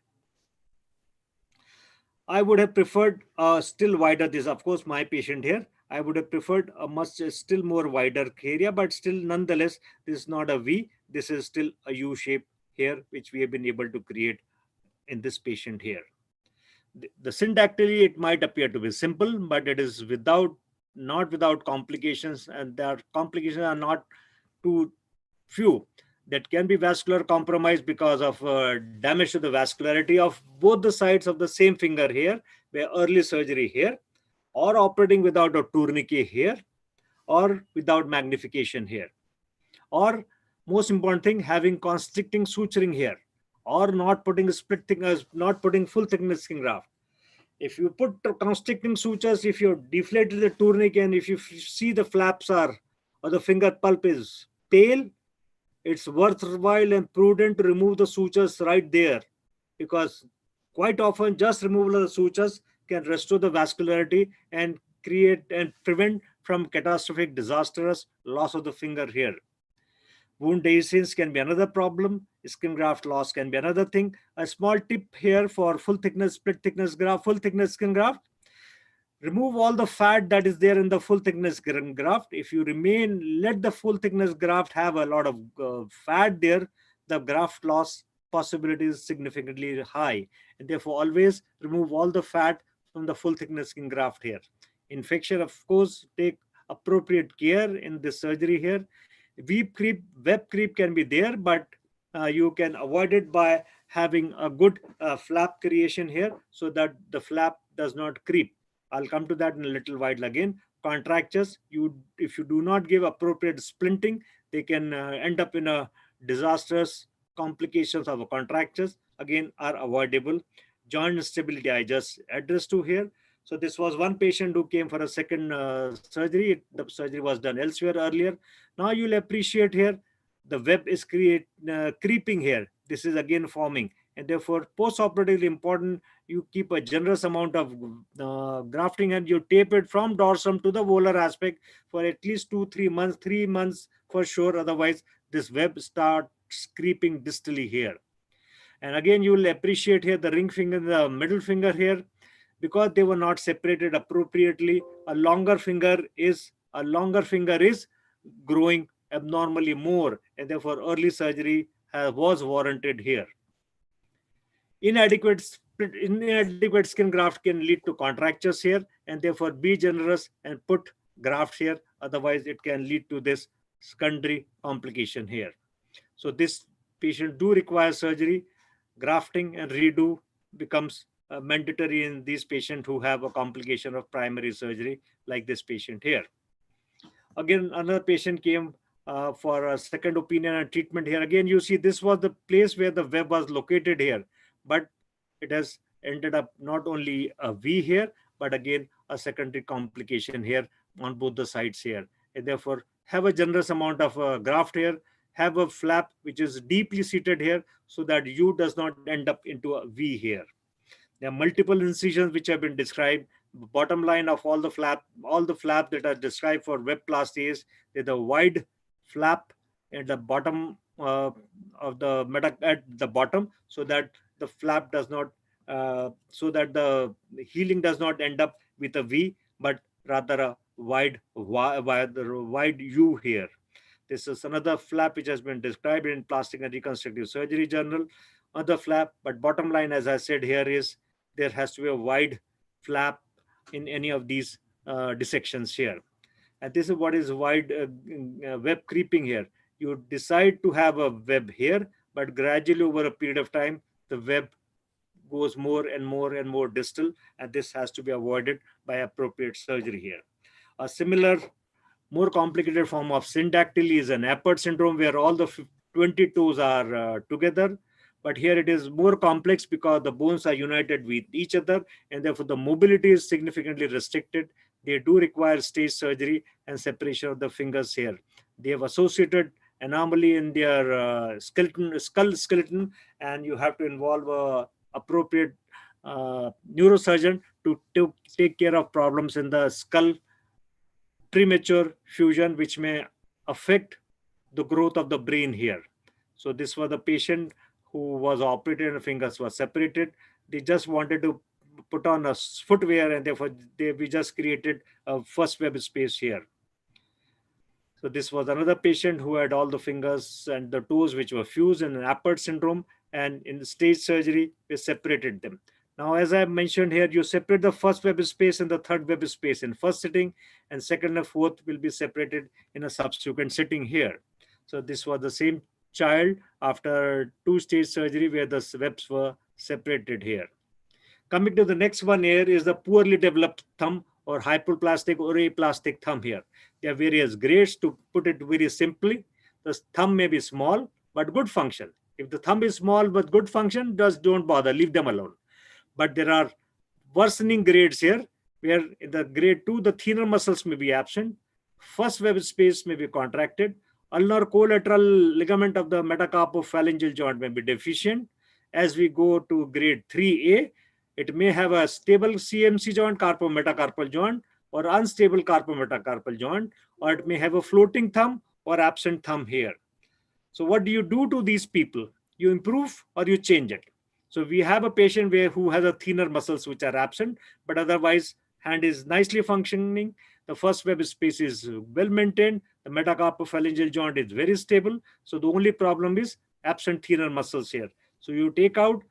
I would have preferred still wider this. Of course, my patient here, I would have preferred a much still more wider area, but still nonetheless, this is not a V. This is still a U shape here, which we have been able to create in this patient here. The syndactyly, it might appear to be simple, but it is not without complications, and their complications are not too few. That can be vascular compromise because of damage to the vascularity of both the sides of the same finger here, where early surgery here, or operating without a tourniquet here, or without magnification here, or most important thing, having constricting suturing here, or not putting split thickness, not putting full thickness skin graft. If you put constricting sutures, if you deflated the tourniquet, and if you see the flaps are, or the finger pulp is pale, it's worthwhile and prudent to remove the sutures right there, because quite often just removal of the sutures can restore the vascularity and create and prevent from catastrophic disastrous loss of the finger here. Wound adhesions can be another problem. Skin graft loss can be another thing. A small tip here for full thickness, split thickness graft, full thickness skin graft. Remove all the fat that is there in the full thickness graft. If you let the full thickness graft have a lot of fat there, the graft loss possibility is significantly high. And therefore, always remove all the fat from the full thickness skin graft here. Infection, of course, take appropriate care in this surgery here. Web creep can be there, but you can avoid it by having a good flap creation here so that the flap does not creep. I'll come to that in a little while again. Contractures, if you do not give appropriate splinting, they can end up in a disastrous complications of contractures, again, are avoidable. Joint instability, I just addressed to here. So this was one patient who came for a second surgery. The surgery was done elsewhere earlier. Now you'll appreciate here, the web is creeping here. This is again forming. And therefore, post-operatively important, you keep a generous amount of grafting and you tape it from dorsum to the volar aspect for at least 2-3 months, 3 months for sure. Otherwise, this web starts creeping distally here. And again, you will appreciate here the ring finger, the middle finger here, because they were not separated appropriately. A longer finger is growing abnormally more, and therefore early surgery was warranted here. Inadequate skin graft can lead to contractures here, and therefore be generous and put graft here. Otherwise, it can lead to this secondary complication here. So this patient do require surgery. grafting and redo becomes mandatory in these patients who have a complication of primary surgery, like this patient here. Again, another patient came for a second opinion and treatment here. Again, you see this was the place where the web was located here, but it has ended up not only a V here, but again a secondary complication here on both the sides here. And therefore, have a generous amount of graft here, have a flap which is deeply seated here so that U does not end up into a V here. There are multiple incisions which have been described. Bottom line of all the flap that are described for webplasty is there's a wide flap at the bottom of the at the bottom, so that the flap does not, so that the healing does not end up with a V, but rather a wide U here. This is another flap which has been described in Plastic and Reconstructive Surgery Journal. Other flap, but bottom line, as I said here, is there has to be a wide flap in any of these dissections here. And this is what is wide web creeping here. You decide to have a web here, but gradually over a period of time, the web goes more and more and more distal, and this has to be avoided by appropriate surgery here. A similar, more complicated form of syndactyly is an Apert syndrome, where all the 20 toes are together. But here it is more complex because the bones are united with each other, and therefore the mobility is significantly restricted. They do require stage surgery and separation of the fingers here. They have associated anomaly in their skull skeleton, and you have to involve a appropriate neurosurgeon to take care of problems in the skull premature fusion, which may affect the growth of the brain here. So this was the patient who was operated and fingers were separated. They just wanted to put on a footwear, and therefore we just created a first web space here. So this was another patient who had all the fingers and the toes which were fused in an Apert syndrome, and in the stage surgery, we separated them. Now, as I mentioned here, you separate the first web space and the third web space in first sitting, and second and fourth will be separated in a subsequent sitting here. So this was the same child after two-stage surgery where the webs were separated here. Coming to the next one here is the poorly developed thumb or hypoplastic or aplastic thumb here. There are various grades. To put it very simply, the thumb may be small but good function. If the thumb is small but good function, don't bother, leave them alone. But there are worsening grades here, where in the grade 2, the thinner muscles may be absent, first web space may be contracted, ulnar collateral ligament of the metacarpophalangeal joint may be deficient. As we go to grade 3A, it may have a stable CMC joint, carpometacarpal joint, or unstable carpometacarpal joint, or it may have a floating thumb or absent thumb here. So what do you do to these people? You improve or you change it. So we have a patient who has a thinner muscles which are absent, but otherwise hand is nicely functioning. The first web space is well maintained. The metacarpophalangeal joint is very stable. So the only problem is absent thinner muscles here. So you take out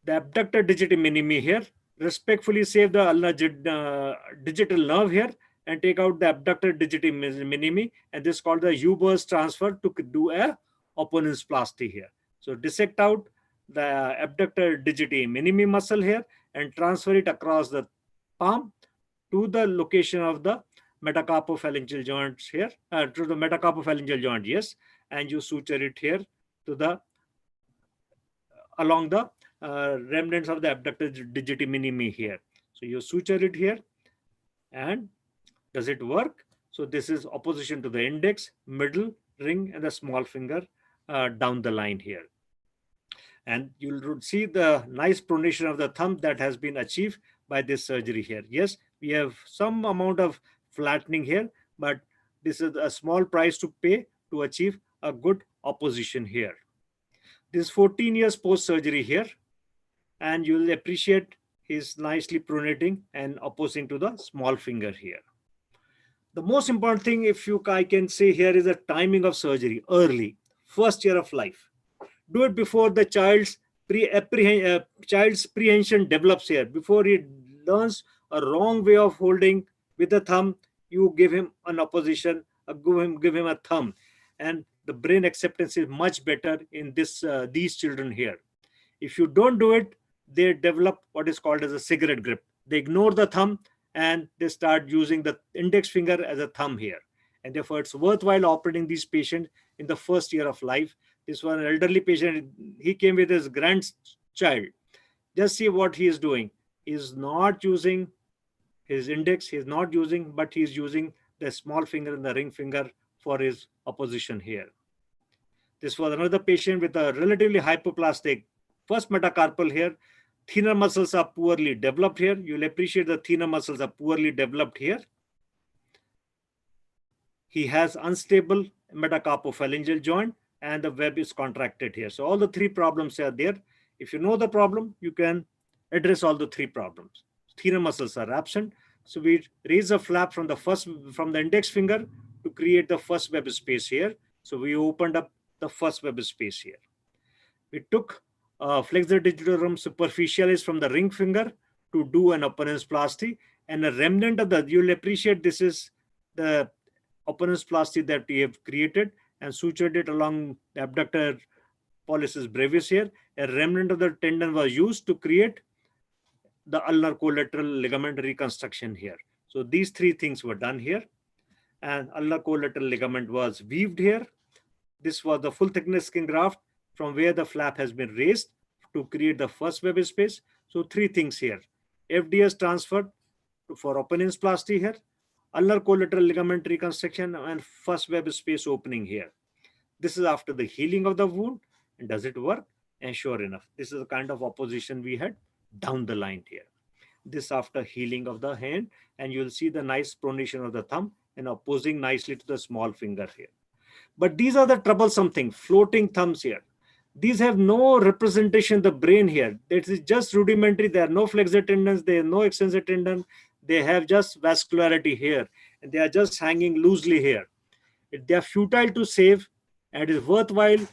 the abductor digiti minimi here, respectfully save the ulnar digital nerve here, and take out the abductor digiti minimi, and this is called the U-burst transfer to do a opponent's plasty here. So dissect out the abductor digiti minimi muscle here and transfer it across the palm to the location of the metacarpophalangeal joints here, to the metacarpophalangeal joint, yes, and you suture it here to the along the remnants of the abductor digiti minimi here. So you suture it here, and does it work? So this is opposition to the index, middle, ring, and the small finger down the line here. And you'll see the nice pronation of the thumb that has been achieved by this surgery here. Yes, we have some amount of flattening here, but this is a small price to pay to achieve a good opposition here. This 14 years post-surgery here, and you'll appreciate his nicely pronating and opposing to the small finger here. The most important thing, I can say here, is the timing of surgery early, first year of life. Do it before the child's prehension develops here. Before he learns a wrong way of holding with the thumb, you give him an opposition, give him a thumb, and the brain acceptance is much better in these children here. If you don't do it, they develop what is called as a cigarette grip. They ignore the thumb and they start using the index finger as a thumb here. And therefore, it's worthwhile operating these patients in the first year of life. This was an elderly patient. He came with his grandchild. Just see what he is doing. He is not using his index, he is not using, but he is using the small finger and the ring finger for his opposition here. This was another patient with a relatively hypoplastic first metacarpal here. Thinner muscles are poorly developed here. You'll appreciate the thinner muscles are poorly developed here. He has unstable metacarpophalangeal joint and the web is contracted here. So all the three problems are there. If you know the problem, you can address all the three problems. Thinner muscles are absent. So we raise a flap from the index finger to create the first web space here. So we opened up the first web space here. We took flexor digitorum superficialis from the ring finger to do an opponentsplasty, and a remnant of the, you'll appreciate this is the opponentsplasty that we have created and sutured it along the abductor pollicis brevis here. A remnant of the tendon was used to create the ulnar collateral ligament reconstruction here. So these three things were done here, and ulnar collateral ligament was weaved here. This was the full thickness skin graft from where the flap has been raised to create the first web space. So three things here. FDS transferred for opponentsplasty here, ulnar collateral ligament reconstruction, and first web space opening here. This is after the healing of the wound. And does it work? And sure enough, this is the kind of opposition we had down the line here. This after healing of the hand, and you'll see the nice pronation of the thumb and opposing nicely to the small finger here. But these are the troublesome things, floating thumbs here. These have no representation in the brain here. It is just rudimentary. There are no flexor tendons. There are no extensor tendon. They have just vascularity here, and they are just hanging loosely here. They are futile to save, and it is worthwhile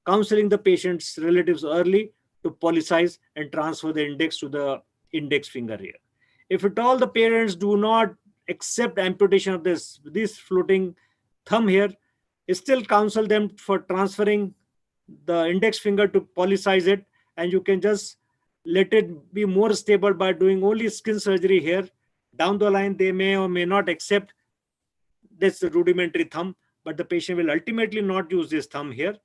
counseling the patient's relatives early to polysize and transfer the index to the index finger here. If at all the parents do not accept amputation of this floating thumb here, still counsel them for transferring the index finger to polysize it, and you can just let it be more stable by doing only skin surgery here. Down the line, they may or may not accept this rudimentary thumb, but the patient will ultimately not use this thumb here.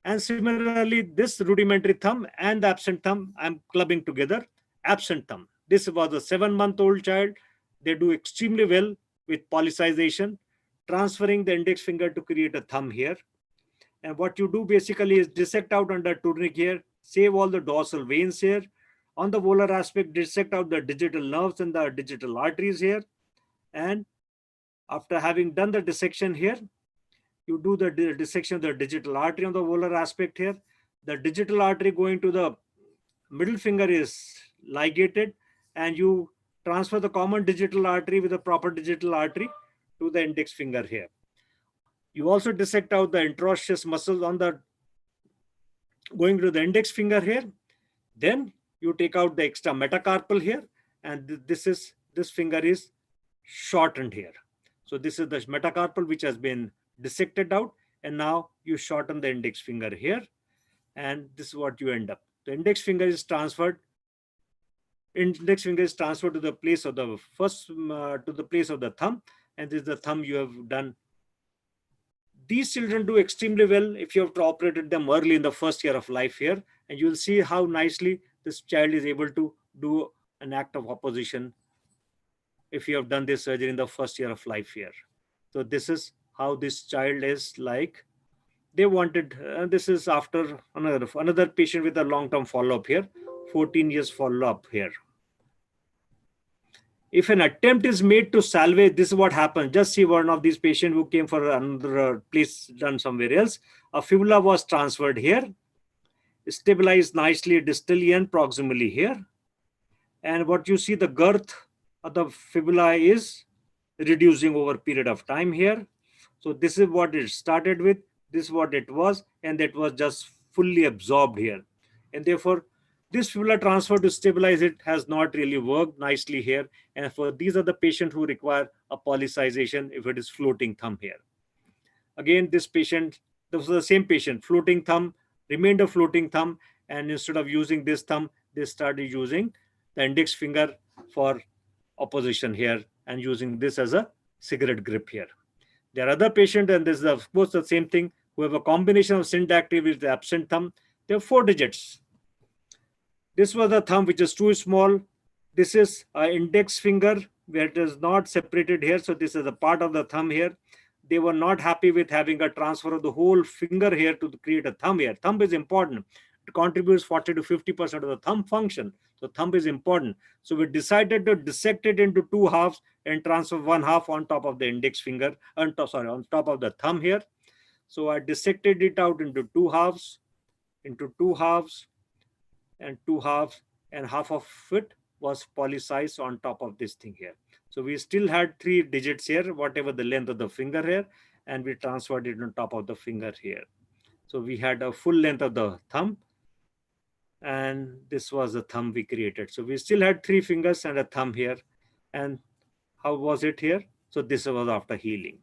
And similarly, this rudimentary thumb and the absent thumb, I'm clubbing together. Absent thumb. This was a 7-month-old child. They do extremely well with polycization, transferring the index finger to create a thumb here. And what you do basically is dissect out under tourniquet here, save all the dorsal veins here. On the volar aspect, dissect out the digital nerves and the digital arteries here. And after having done the dissection here, you do the dissection of the digital artery on the volar aspect here. The digital artery going to the middle finger is ligated, and you transfer the common digital artery with the proper digital artery to the index finger here. You also dissect out the interosseous muscles on the going to the index finger here. Then you take out the extra metacarpal here, and this finger is shortened here. So this is the metacarpal which has been dissected out, and now you shorten the index finger here, and this is what you end up. The index finger is transferred. Index finger is transferred to the place of the place of the thumb, and this is the thumb you have done. These children do extremely well if you have operated them early in the first year of life here, and you will see how nicely this child is able to do an act of opposition if you have done this surgery in the first year of life here. So this is how this child is like. They wanted, this is after another patient with a long-term follow-up here, 14 years follow-up here. If an attempt is made to salvage, this is what happens. Just see one of these patients who came for another place done somewhere else. A fibula was transferred here, stabilized nicely distally and proximally here. And what you see, the girth of the fibula is reducing over a period of time here. So this is what it started with. This is what it was, and that was just fully absorbed here. And therefore, this fibula transfer to stabilize it has not really worked nicely here. And for these are the patients who require a polycization if it is floating thumb here. Again, this patient, this was the same patient, floating thumb, remained a floating thumb, and instead of using this thumb, they started using the index finger for opposition here and using this as a cigarette grip here. There are other patients, and this is of course the same thing, who have a combination of syndactyly with the absent thumb. They have 4 digits. This was the thumb which is too small. This is an index finger where it is not separated here. So this is a part of the thumb here. They were not happy with having a transfer of the whole finger here to create a thumb here. Thumb is important. It contributes 40 to 50% of the thumb function. So thumb is important. So we decided to dissect it into 2 halves and transfer 1 half on top of the index finger, on top of the thumb here. So I dissected it out into 2 halves, and 2 halves, and half of it was polysized on top of this thing here. So we still had 3 digits here, whatever the length of the finger here, and we transferred it on top of the finger here. So we had a full length of the thumb, and this was the thumb we created. So we still had 3 fingers and a thumb here. And how was it here? So this was after healing.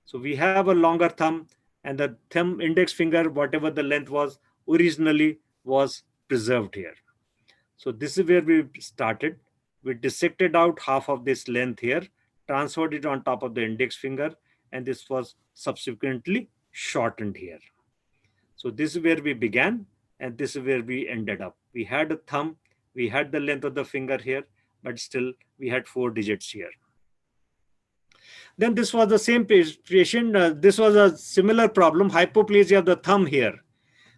So we have a longer thumb, and the thumb index finger, whatever the length was originally, was preserved here. So this is where we started. We dissected out half of this length here, transferred it on top of the index finger, and this was subsequently shortened here. So this is where we began, and this is where we ended up. We had a thumb, we had the length of the finger here, but still we had 4 digits here. Then this was the same patient. This was a similar problem, hypoplasia of the thumb here.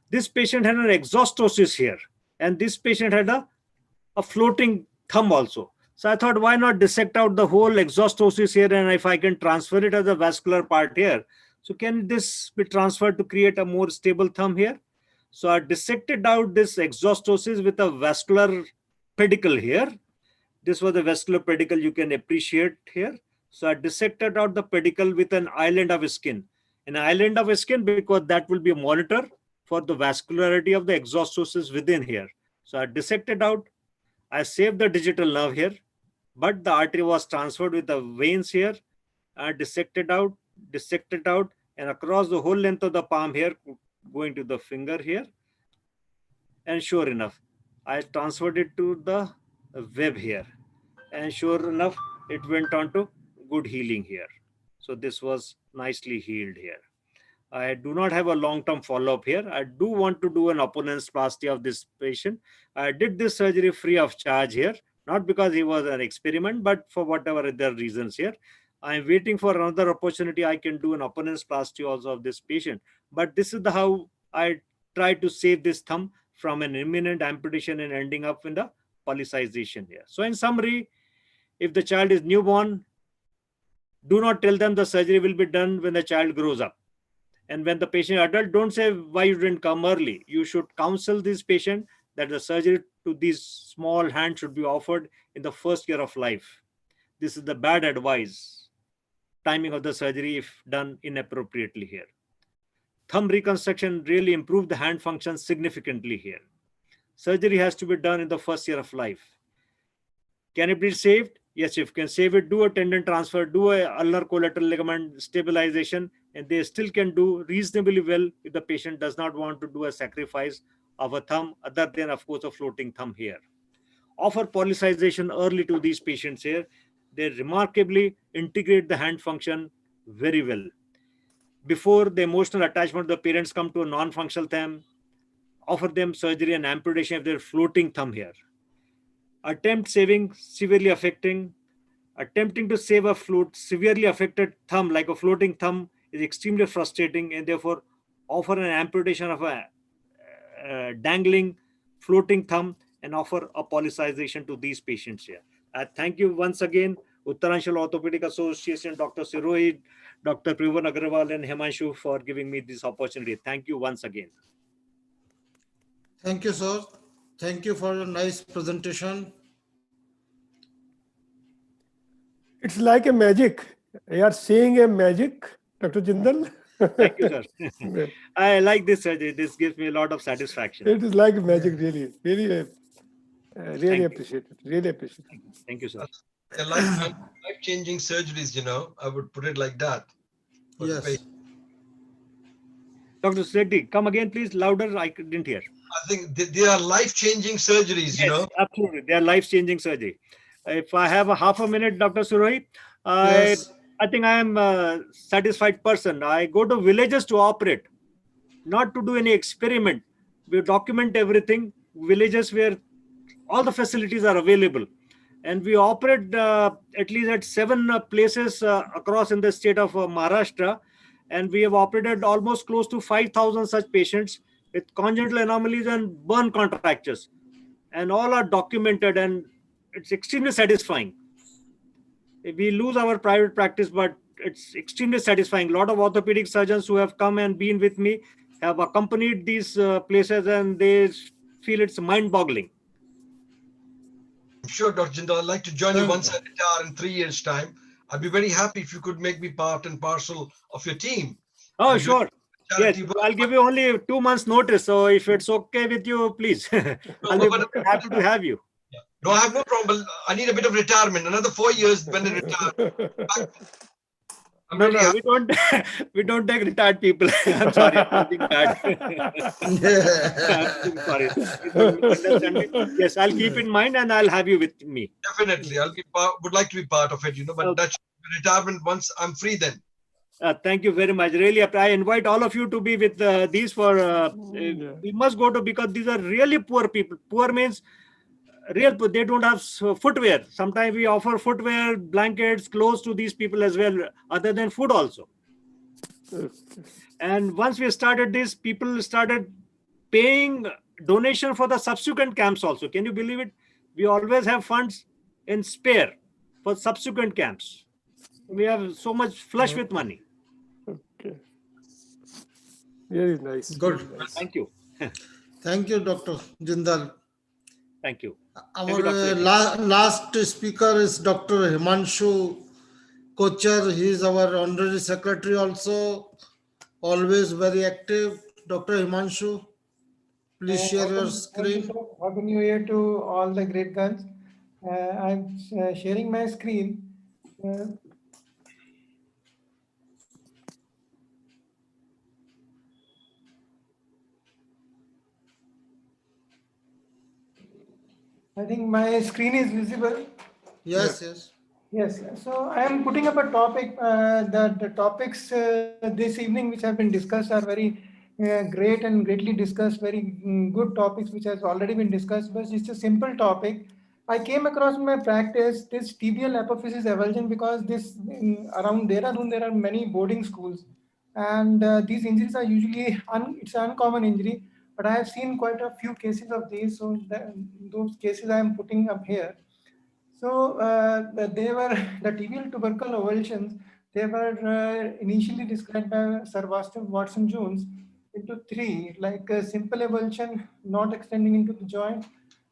This patient had an exostosis here, and this patient had a floating thumb also. So I thought, why not dissect out the whole exostosis here, and if I can transfer it as a vascular part here, so can this be transferred to create a more stable thumb here? So I dissected out this exostosis with a vascular pedicle here. This was the vascular pedicle you can appreciate here. So I dissected out the pedicle with an island of skin. An island of skin because that will be a monitor for the vascularity of the exostosis within here. So I dissected out. I saved the digital nerve here, but the artery was transferred with the veins here. I dissected out, and across the whole length of the palm here, going to the finger here. And sure enough, I transferred it to the web here. And sure enough, it went on to good healing here. So this was nicely healed here. I do not have a long-term follow-up here. I do want to do an opponentsplasty of this patient. I did this surgery free of charge here, not because he was an experiment, but for whatever other reasons here. I'm waiting for another opportunity. I can do an opponentsplasty also of this patient. But this is how I try to save this thumb from an imminent amputation and ending up in the polycization here. So in summary, if the child is newborn, do not tell them the surgery will be done when the child grows up. And when the patient is adult, don't say why you didn't come early. You should counsel this patient that the surgery to these small hands should be offered in the first year of life. This is the bad advice. Timing of the surgery if done inappropriately here. Thumb reconstruction really improved the hand function significantly here. Surgery has to be done in the first year of life. Can it be saved? Yes, if you can save it, do a tendon transfer, do a ulnar collateral ligament stabilization, and they still can do reasonably well if the patient does not want to do a sacrifice of a thumb other than, of course, a floating thumb here. Offer polycization early to these patients here. They remarkably integrate the hand function very well. Before the emotional attachment of the parents come to a non-functional thumb, offer them surgery and amputation of their floating thumb here. Attempt saving severely affecting. Attempting to save a severely affected thumb like a floating thumb is extremely frustrating, and therefore offer an amputation of a dangling floating thumb and offer a polycization to these patients here. I thank you once again, Uttaranchal Orthopedic Association, Dr. Sirohi, Dr. Tribhuwan, Agarwal, and Hemanshu for giving me this opportunity. Thank you once again. Thank you, sir. Thank you for a nice presentation. It's like a magic. You are seeing a magic, Dr. Jindal. Thank you, sir. I like this surgery. This gives me a lot of satisfaction. It is like magic, really. Really appreciate it. Really appreciate it. Thank you, sir. Life-changing surgeries, I would put it like that. Yes. Dr. Sethi, come again, please. Louder. I didn't hear. I think they are life-changing surgeries, you Yes, know. absolutely. They are life-changing surgery. If I have a half a minute, Dr. Sirohi, Yes. I think I am a satisfied person. I go to villages to operate, not to do any experiment. We document everything. Villages where all the facilities are available, and we operate at least at 7 places across in the state of Maharashtra, and we have operated almost close to 5,000 such patients with congenital anomalies and burn contractures, and all are documented, and it's extremely satisfying. We lose our private practice, but it's extremely satisfying. A lot of orthopedic surgeons who have come and been with me have accompanied these places, and they feel it's mind-boggling. I'm sure, Dr. Jindal, I'd like to join you Thank once I retire in 3 years' time. I'd be very happy if you could make me part and parcel of your team. Oh, and do sure. Yes, charity work. I'll give you only 2 months notice. So if it's okay with you, please, I'll be more than happy to have you. No, I have no problem. I need a bit of retirement. Another 4 years when I retire. I'm No, really no, happy. we don't take retired people. I'm sorry, I'm being bad. I'm sorry. Please don't misunderstand me. Yes, I'll keep in mind and I'll have you with me. Definitely, would like to be part of it, you know. But that's retirement once I'm free. Then. Thank you very much. Really, I invite all of you to be with these for. We must go to, because these are really poor people. Poor means real. They don't have footwear. Sometimes we offer footwear, blankets, clothes to these people as well, other than food also. And once we started this, people started paying donation for the subsequent camps also. Can you believe it? We always have funds in spare for subsequent camps. We have so much flush with money. Okay. Very nice. Good. Very nice. Thank you. Thank you, Dr. Jindal. Thank you. Our Thank you, Dr. last speaker is Dr. Hemanshu Kochhar. He is our honorary secretary also, always very active. Dr. Hemanshu, please share your screen. Happy New Year to all the great guns. I'm sharing my screen. I think my screen is visible. Yes, yes. Yes, so I am putting up a topic. The topics this evening which have been discussed are very great and greatly discussed, very good topics which has already been discussed, but it's a simple topic. I came across in my practice this tibial epiphysis avulsion because around Dehradun there are many boarding schools, and these injuries are usually it's an uncommon injury, but I have seen quite a few cases of these, so those cases I am putting up here. So they were the tibial tubercle avulsions. They were initially described by Sir Watson Jones into three, like a simple avulsion, not extending into the joint,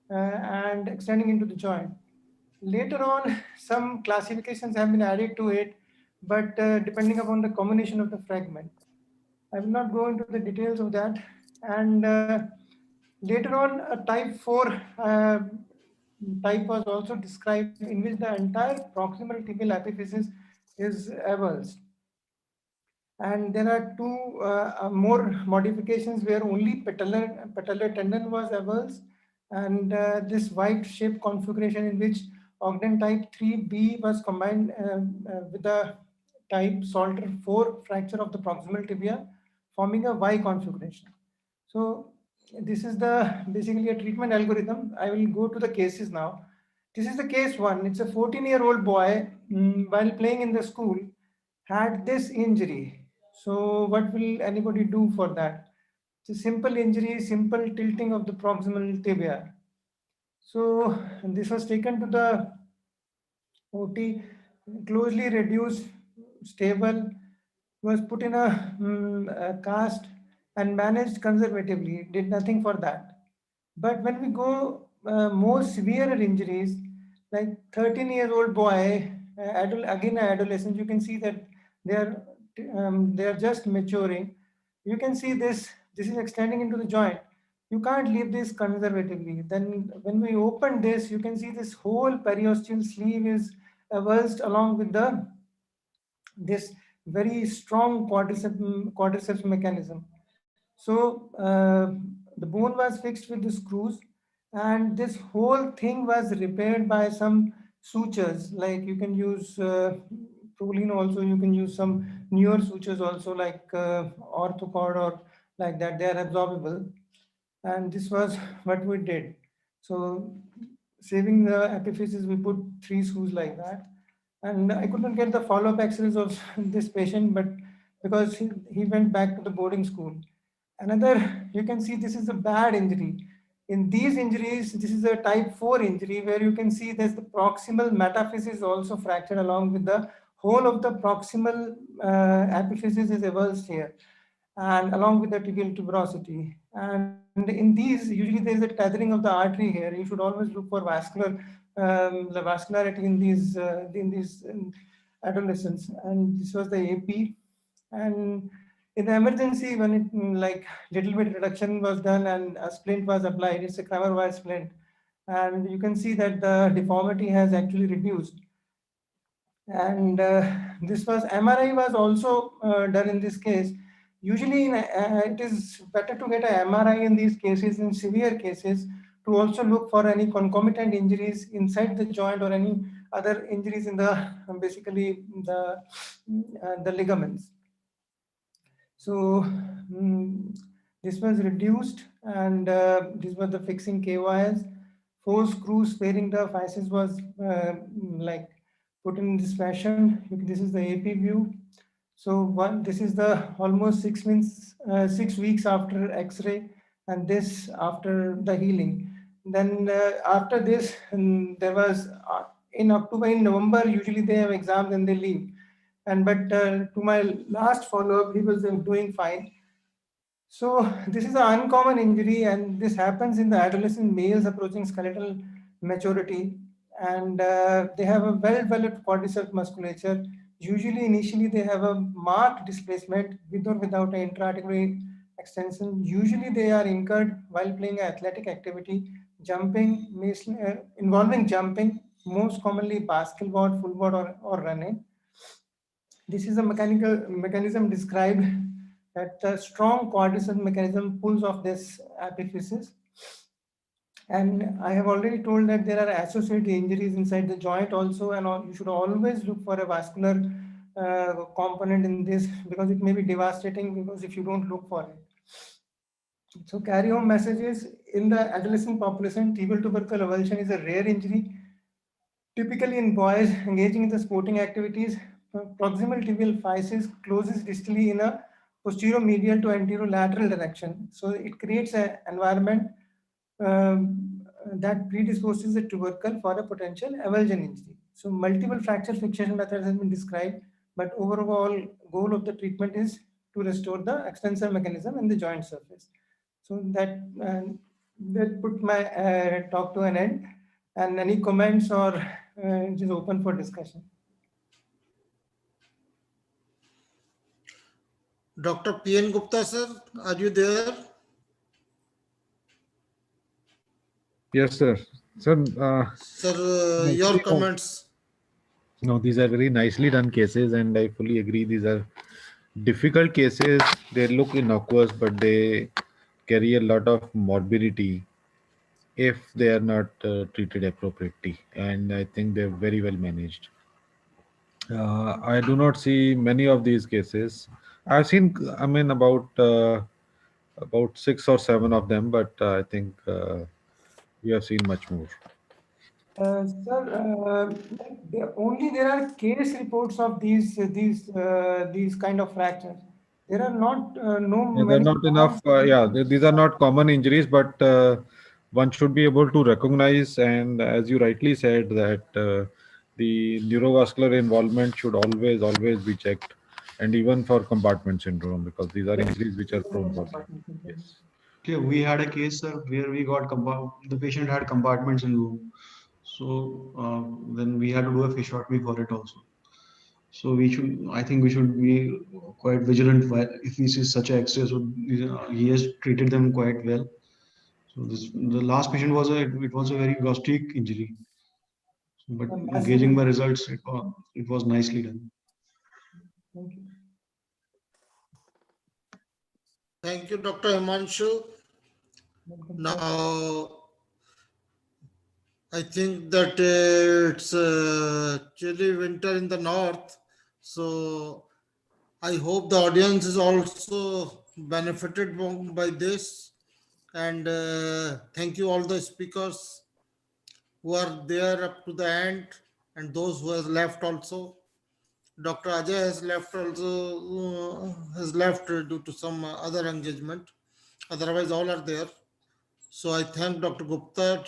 and extending into the joint. Later on, some classifications have been added to it, but depending upon the combination of the fragment. I will not go into the details of that. And later on, a type 4 type was also described, in which the entire proximal tibial epiphysis is avulsed. And there are two more modifications where only patellar tendon was avulsed, and this white shape configuration in which Ogden type 3B was combined with the type Salter 4 fracture of the proximal tibia, forming a Y configuration. So this is basically a treatment algorithm. I will go to the cases now. This is the case one. It's a 14-year-old boy while playing in the school had this injury. So what will anybody do for that? It's a simple injury, simple tilting of the proximal tibia. So this was taken to the OT, closely reduced, stable, was put in a cast and managed conservatively, did nothing for that. But when we go more severe injuries, like 13-year-old boy, again an adolescent, you can see that they are just maturing. You can see this is extending into the joint. You can't leave this conservatively. Then when we open this, you can see this whole periosteal sleeve is avulsed along with this very strong quadriceps mechanism. So the bone was fixed with the screws, and this whole thing was repaired by some sutures. Like you can use Prolene also, you can use some newer sutures also, like orthocord or like that. They are absorbable, and this was what we did. So saving the epiphysis, we put 3 screws like that. And I could not get the follow-up X-rays of this patient, but because he went back to the boarding school. Another, you can see this is a bad injury. In these injuries, this is a type 4 injury where you can see there's the proximal metaphysis also fractured along with the whole of the proximal epiphysis is avulsed here, and along with the tibial tuberosity. And in these, usually there is a tethering of the artery here. You should always look for vascular the vascularity in these adolescents. And this was the AP. And in the emergency, when it like little bit reduction was done and a splint was applied, it's a Kramer wire splint, and you can see that the deformity has actually reduced. And this was MRI was also done in this case. Usually, it is better to get an MRI in these cases, in severe cases, to also look for any concomitant injuries inside the joint or any other injuries in the basically the ligaments. So this was reduced, and these were the fixing K wires. 4 screws sparing the physis was like put in this fashion. This is the AP view. So this is the almost 6 weeks after X-ray, and this after the healing. Then after this, there was in October, in November, usually they have exams and they leave. And but to my last follow-up, he was doing fine. So this is an uncommon injury, and this happens in the adolescent males approaching skeletal maturity, and they have a well-developed quadriceps musculature. Usually, initially, they have a marked displacement with or without an intra-articular extension. Usually, they are incurred while playing athletic activity, jumping, involving jumping, most commonly basketball, football, or running. This is a mechanism described that the strong quadriceps mechanism pulls off this epiphysis. And I have already told that there are associated injuries inside the joint also, and you should always look for a vascular component in this, because it may be devastating because if you don't look for it. So carry home messages: in the adolescent population, tibial tubercle avulsion is a rare injury. Typically in boys engaging in the sporting activities, proximal tibial physis closes distally in a posterior medial to anterolateral direction. So it creates an environment that predisposes the tubercle for a potential avulsion injury. So multiple fracture fixation methods have been described, but overall goal of the treatment is to restore the extensor mechanism in the joint surface. So that put my talk to an end. And any comments, or it is open for discussion. Dr. P.N. Gupta, sir, are you there? Yes, sir. Sir, sir, your comments. No, these are very nicely done cases, and I fully agree. These are difficult cases. They look innocuous, but they carry a lot of morbidity if they are not treated appropriately. And I think they're very well managed. I do not see many of these cases. I've seen, I mean, about 6 or 7 of them, but I think we have seen much more. Sir, there are case reports of these kind of fractures. There are not They're not enough. These are not common injuries, but one should be able to recognize. And as you rightly said, that the neurovascular involvement should always be checked, and even for compartment syndrome, because these are injuries which are prone for that. Yes. Okay, we had a case, sir, where we got the patient had compartment syndrome. So then we had to do a fasciotomy for it also. So I think we should be quite vigilant if we see such an X-ray. So he has treated them quite well. So the last patient was it was a very gastric injury. But gauging by results, it was nicely done. Thank you. Thank you, Dr. Hemanshu. Now, I think that it's chilly winter in the north, so I hope the audience is also benefited by this. And thank you all the speakers who are there up to the end, and those who have left also. Dr. Ajay has left also, has left due to some other engagement. Otherwise, all are there. So I thank Dr. Gupta,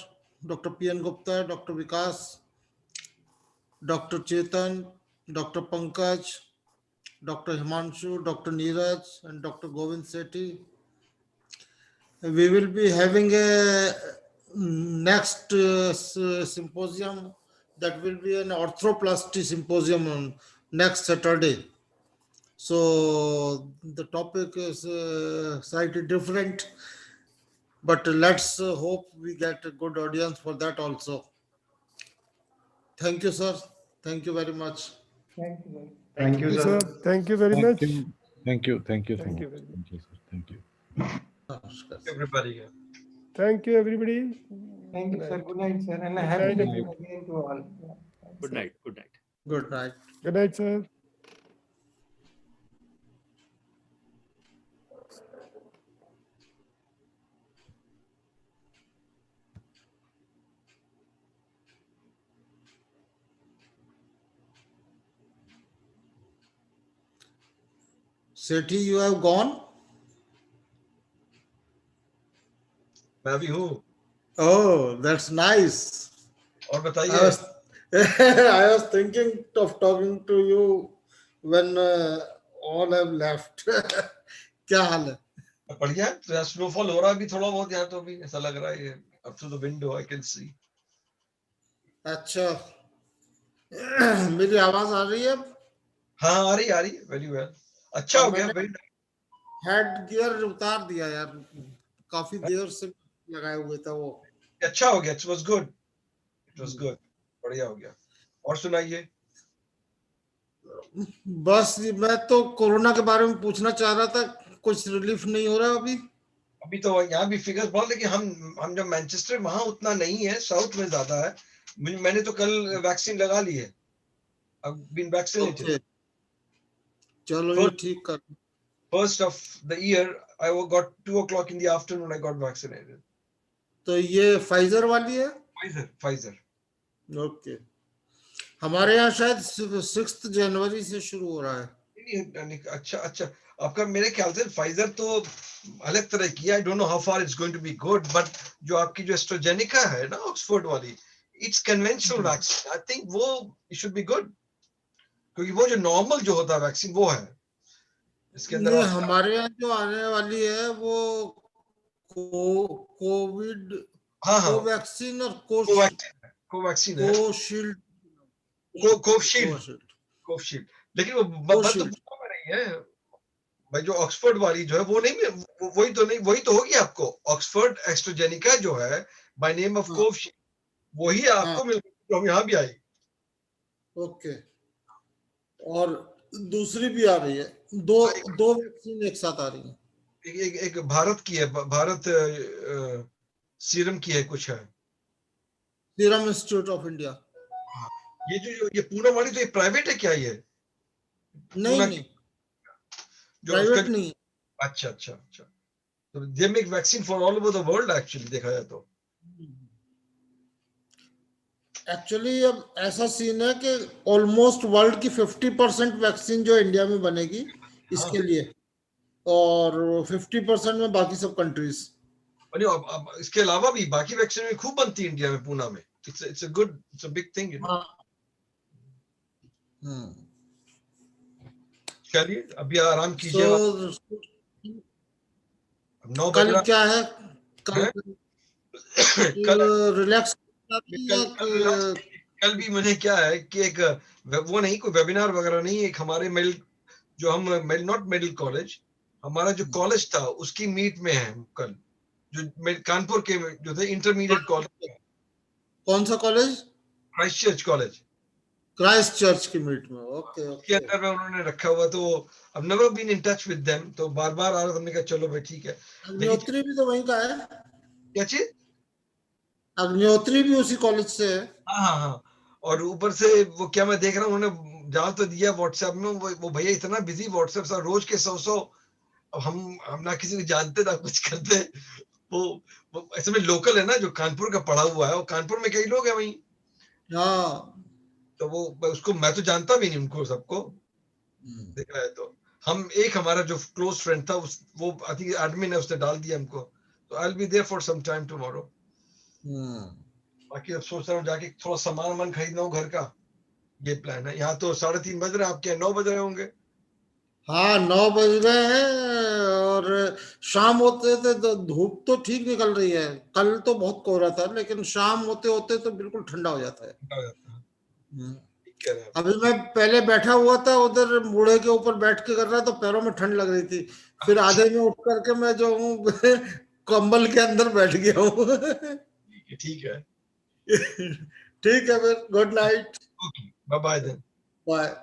Dr. P.N. Gupta, Dr. Vikas, Dr. Chetan, Dr. Pankaj, Dr. Hemanshu, Dr. Niraj, and Dr. Govind Sethi. We will be having a next symposium that will be an orthoplasty symposium on next Saturday. So the topic is slightly different, but let's hope we get a good audience for that also. Thank you, sir. Thank you very much. Thank you. Thank you, sir. Thank you very much. Thank you. Thank you. Thank you very much. Thank you, sir. Thank you. Everybody. Thank you, everybody. Thank you, sir. Good night, sir. And a Good happy night, New everyone. Year again to all. Yeah. Good night. Good night. Good night. Good night, sir. Sethi, you have gone? मैं भी हूँ. Oh, that's nice. और बताइए. I was thinking of talking to you when all have left. क्या हाल है? बढ़िया. Snowfall हो रहा है अभी थोड़ा बहुत यहाँ तो अभी ऐसा लग रहा है ये up to the window I can see. अच्छा. मेरी आवाज आ रही है अब? हाँ आ रही very well. अच्छा हो गया. very nice. हेड गियर उतार दिया यार, काफी देर से लगाए हुए था वो. अच्छा हो गया. It was good. It was good. बढ़िया हो गया. और सुनाइए. बस मैं तो कोरोना के बारे में पूछना चाह रहा था, कुछ रिलीफ नहीं हो रहा अभी. अभी तो यहाँ भी फिगर्स बहुत, लेकिन हम जब मैनचेस्टर वहां उतना नहीं है, साउथ में ज्यादा है. मैंने तो कल वैक्सीन लगा ली है. I've been vaccinated. चलो ये ठीक कर. First of the year I got 2 o'clock in the afternoon I got vaccinated. तो ये फाइजर वाली है? Pfizer. ओके. हमारे यहाँ शायद 6 जनवरी से शुरू हो रहा है. अच्छा. आपका मेरे ख्याल से फाइजर तो अलग तरह की है. I don't know how far it's going to be good, but जो आपकी जो एस्ट्राजेनिका है ना ऑक्सफोर्ड वाली, it's conventional vaccine. I think वो it should be good. क्योंकि वो जो नॉर्मल जो होता है वैक्सीन वो है. इसके अंदर हमारे यहाँ जो आने वाली है वो कोविड कोवैक्सीन और कोवैक्सीन है. कोवशील्ड. लेकिन वो बात तो नहीं है भाई. जो ऑक्सफोर्ड वाली जो है वो नहीं, वही तो होगी आपको. ऑक्सफोर्ड एस्ट्राजेनिका जो है बाय नेम ऑफ कोवशील्ड, वही आपको मिल जो हम यहाँ भी आई. ओके. और दूसरी भी आ रही है. दो वैक्सीन एक साथ आ रही है. एक भारत की है, भारत सीरम की है, कुछ है सीरम इंस्टीट्यूट ऑफ इंडिया. ये जो ये पूना वाली तो ये प्राइवेट है क्या? ये नहीं प्राइवेट नहीं. अच्छा. तो they make vaccine for all over the world actually देखा जाए तो. एक्चुअली अब ऐसा सीन है कि ऑलमोस्ट वर्ल्ड की 50% वैक्सीन जो इंडिया में बनेगी इसके लिए, और 50% में बाकी सब कंट्रीज. अब इसके अलावा भी बाकी वैक्सीन में खूब बनती है इंडिया में, पूना में. It's a big thing. चलिए अभी आराम कीजिए. कल क्या है? कल रिलैक्स. कल भी मैंने क्या है कि एक वो नहीं, कोई वेबिनार वगैरह नहीं, एक हमारे नॉट मेडिकल कॉलेज, हमारा जो कॉलेज था उसकी मीट में है कल, जो कानपुर के जो थे इंटरमीडिएट कॉलेज. कौन सा कॉलेज? क्राइस्ट चर्च की मीट में. ओके. उसके अंदर में उन्होंने रखा हुआ. तो I've never been in touch with them, तो बार आ रहा था. हमने कहा चलो भाई ठीक है. अग्निहोत्री भी तो वहीं का है. क्या चीज? अग्निहोत्री भी उसी कॉलेज से है। हाँ। और ऊपर से वो क्या मैं देख रहा हूँ, उन्होंने डाल तो दिया व्हाट्सएप में, वो भैया इतना बिजी व्हाट्सएप से, रोज के 100 अब हम ना किसी को जानते ना कुछ करते। वो ऐसे में लोकल है ना, जो कानपुर का पढ़ा हुआ है, और कानपुर में कई लोग हैं वहीं। हाँ, तो वो उसको मैं तो जानता भी नहीं उनको सबको, देख रहा है तो हम एक हमारा जो क्लोज फ्रेंड था वो आई थिंक एडमिन है, उसने डाल दिया हमको। तो I will be there for some time tomorrow. बाकी अब सोच रहा हूँ जाके थोड़ा सामान खरीदना हो घर का, ये प्लान है। यहाँ तो 3:30 बज रहे हैं, आपके 9 बज रहे होंगे। हाँ 9 बज गए हैं, और शाम होते थे तो धूप तो ठीक निकल रही है। कल तो बहुत कोहरा था, लेकिन शाम होते होते तो बिल्कुल ठंडा हो जाता है। अभी मैं पहले बैठा हुआ था उधर बूढ़े के ऊपर बैठ के कर रहा, तो पैरों में ठंड लग रही थी। फिर आधे में उठ करके मैं जो हूँ कंबल के अंदर बैठ गया हूँ। ठीक है। ठीक है फिर, good night, bye bye. Bye.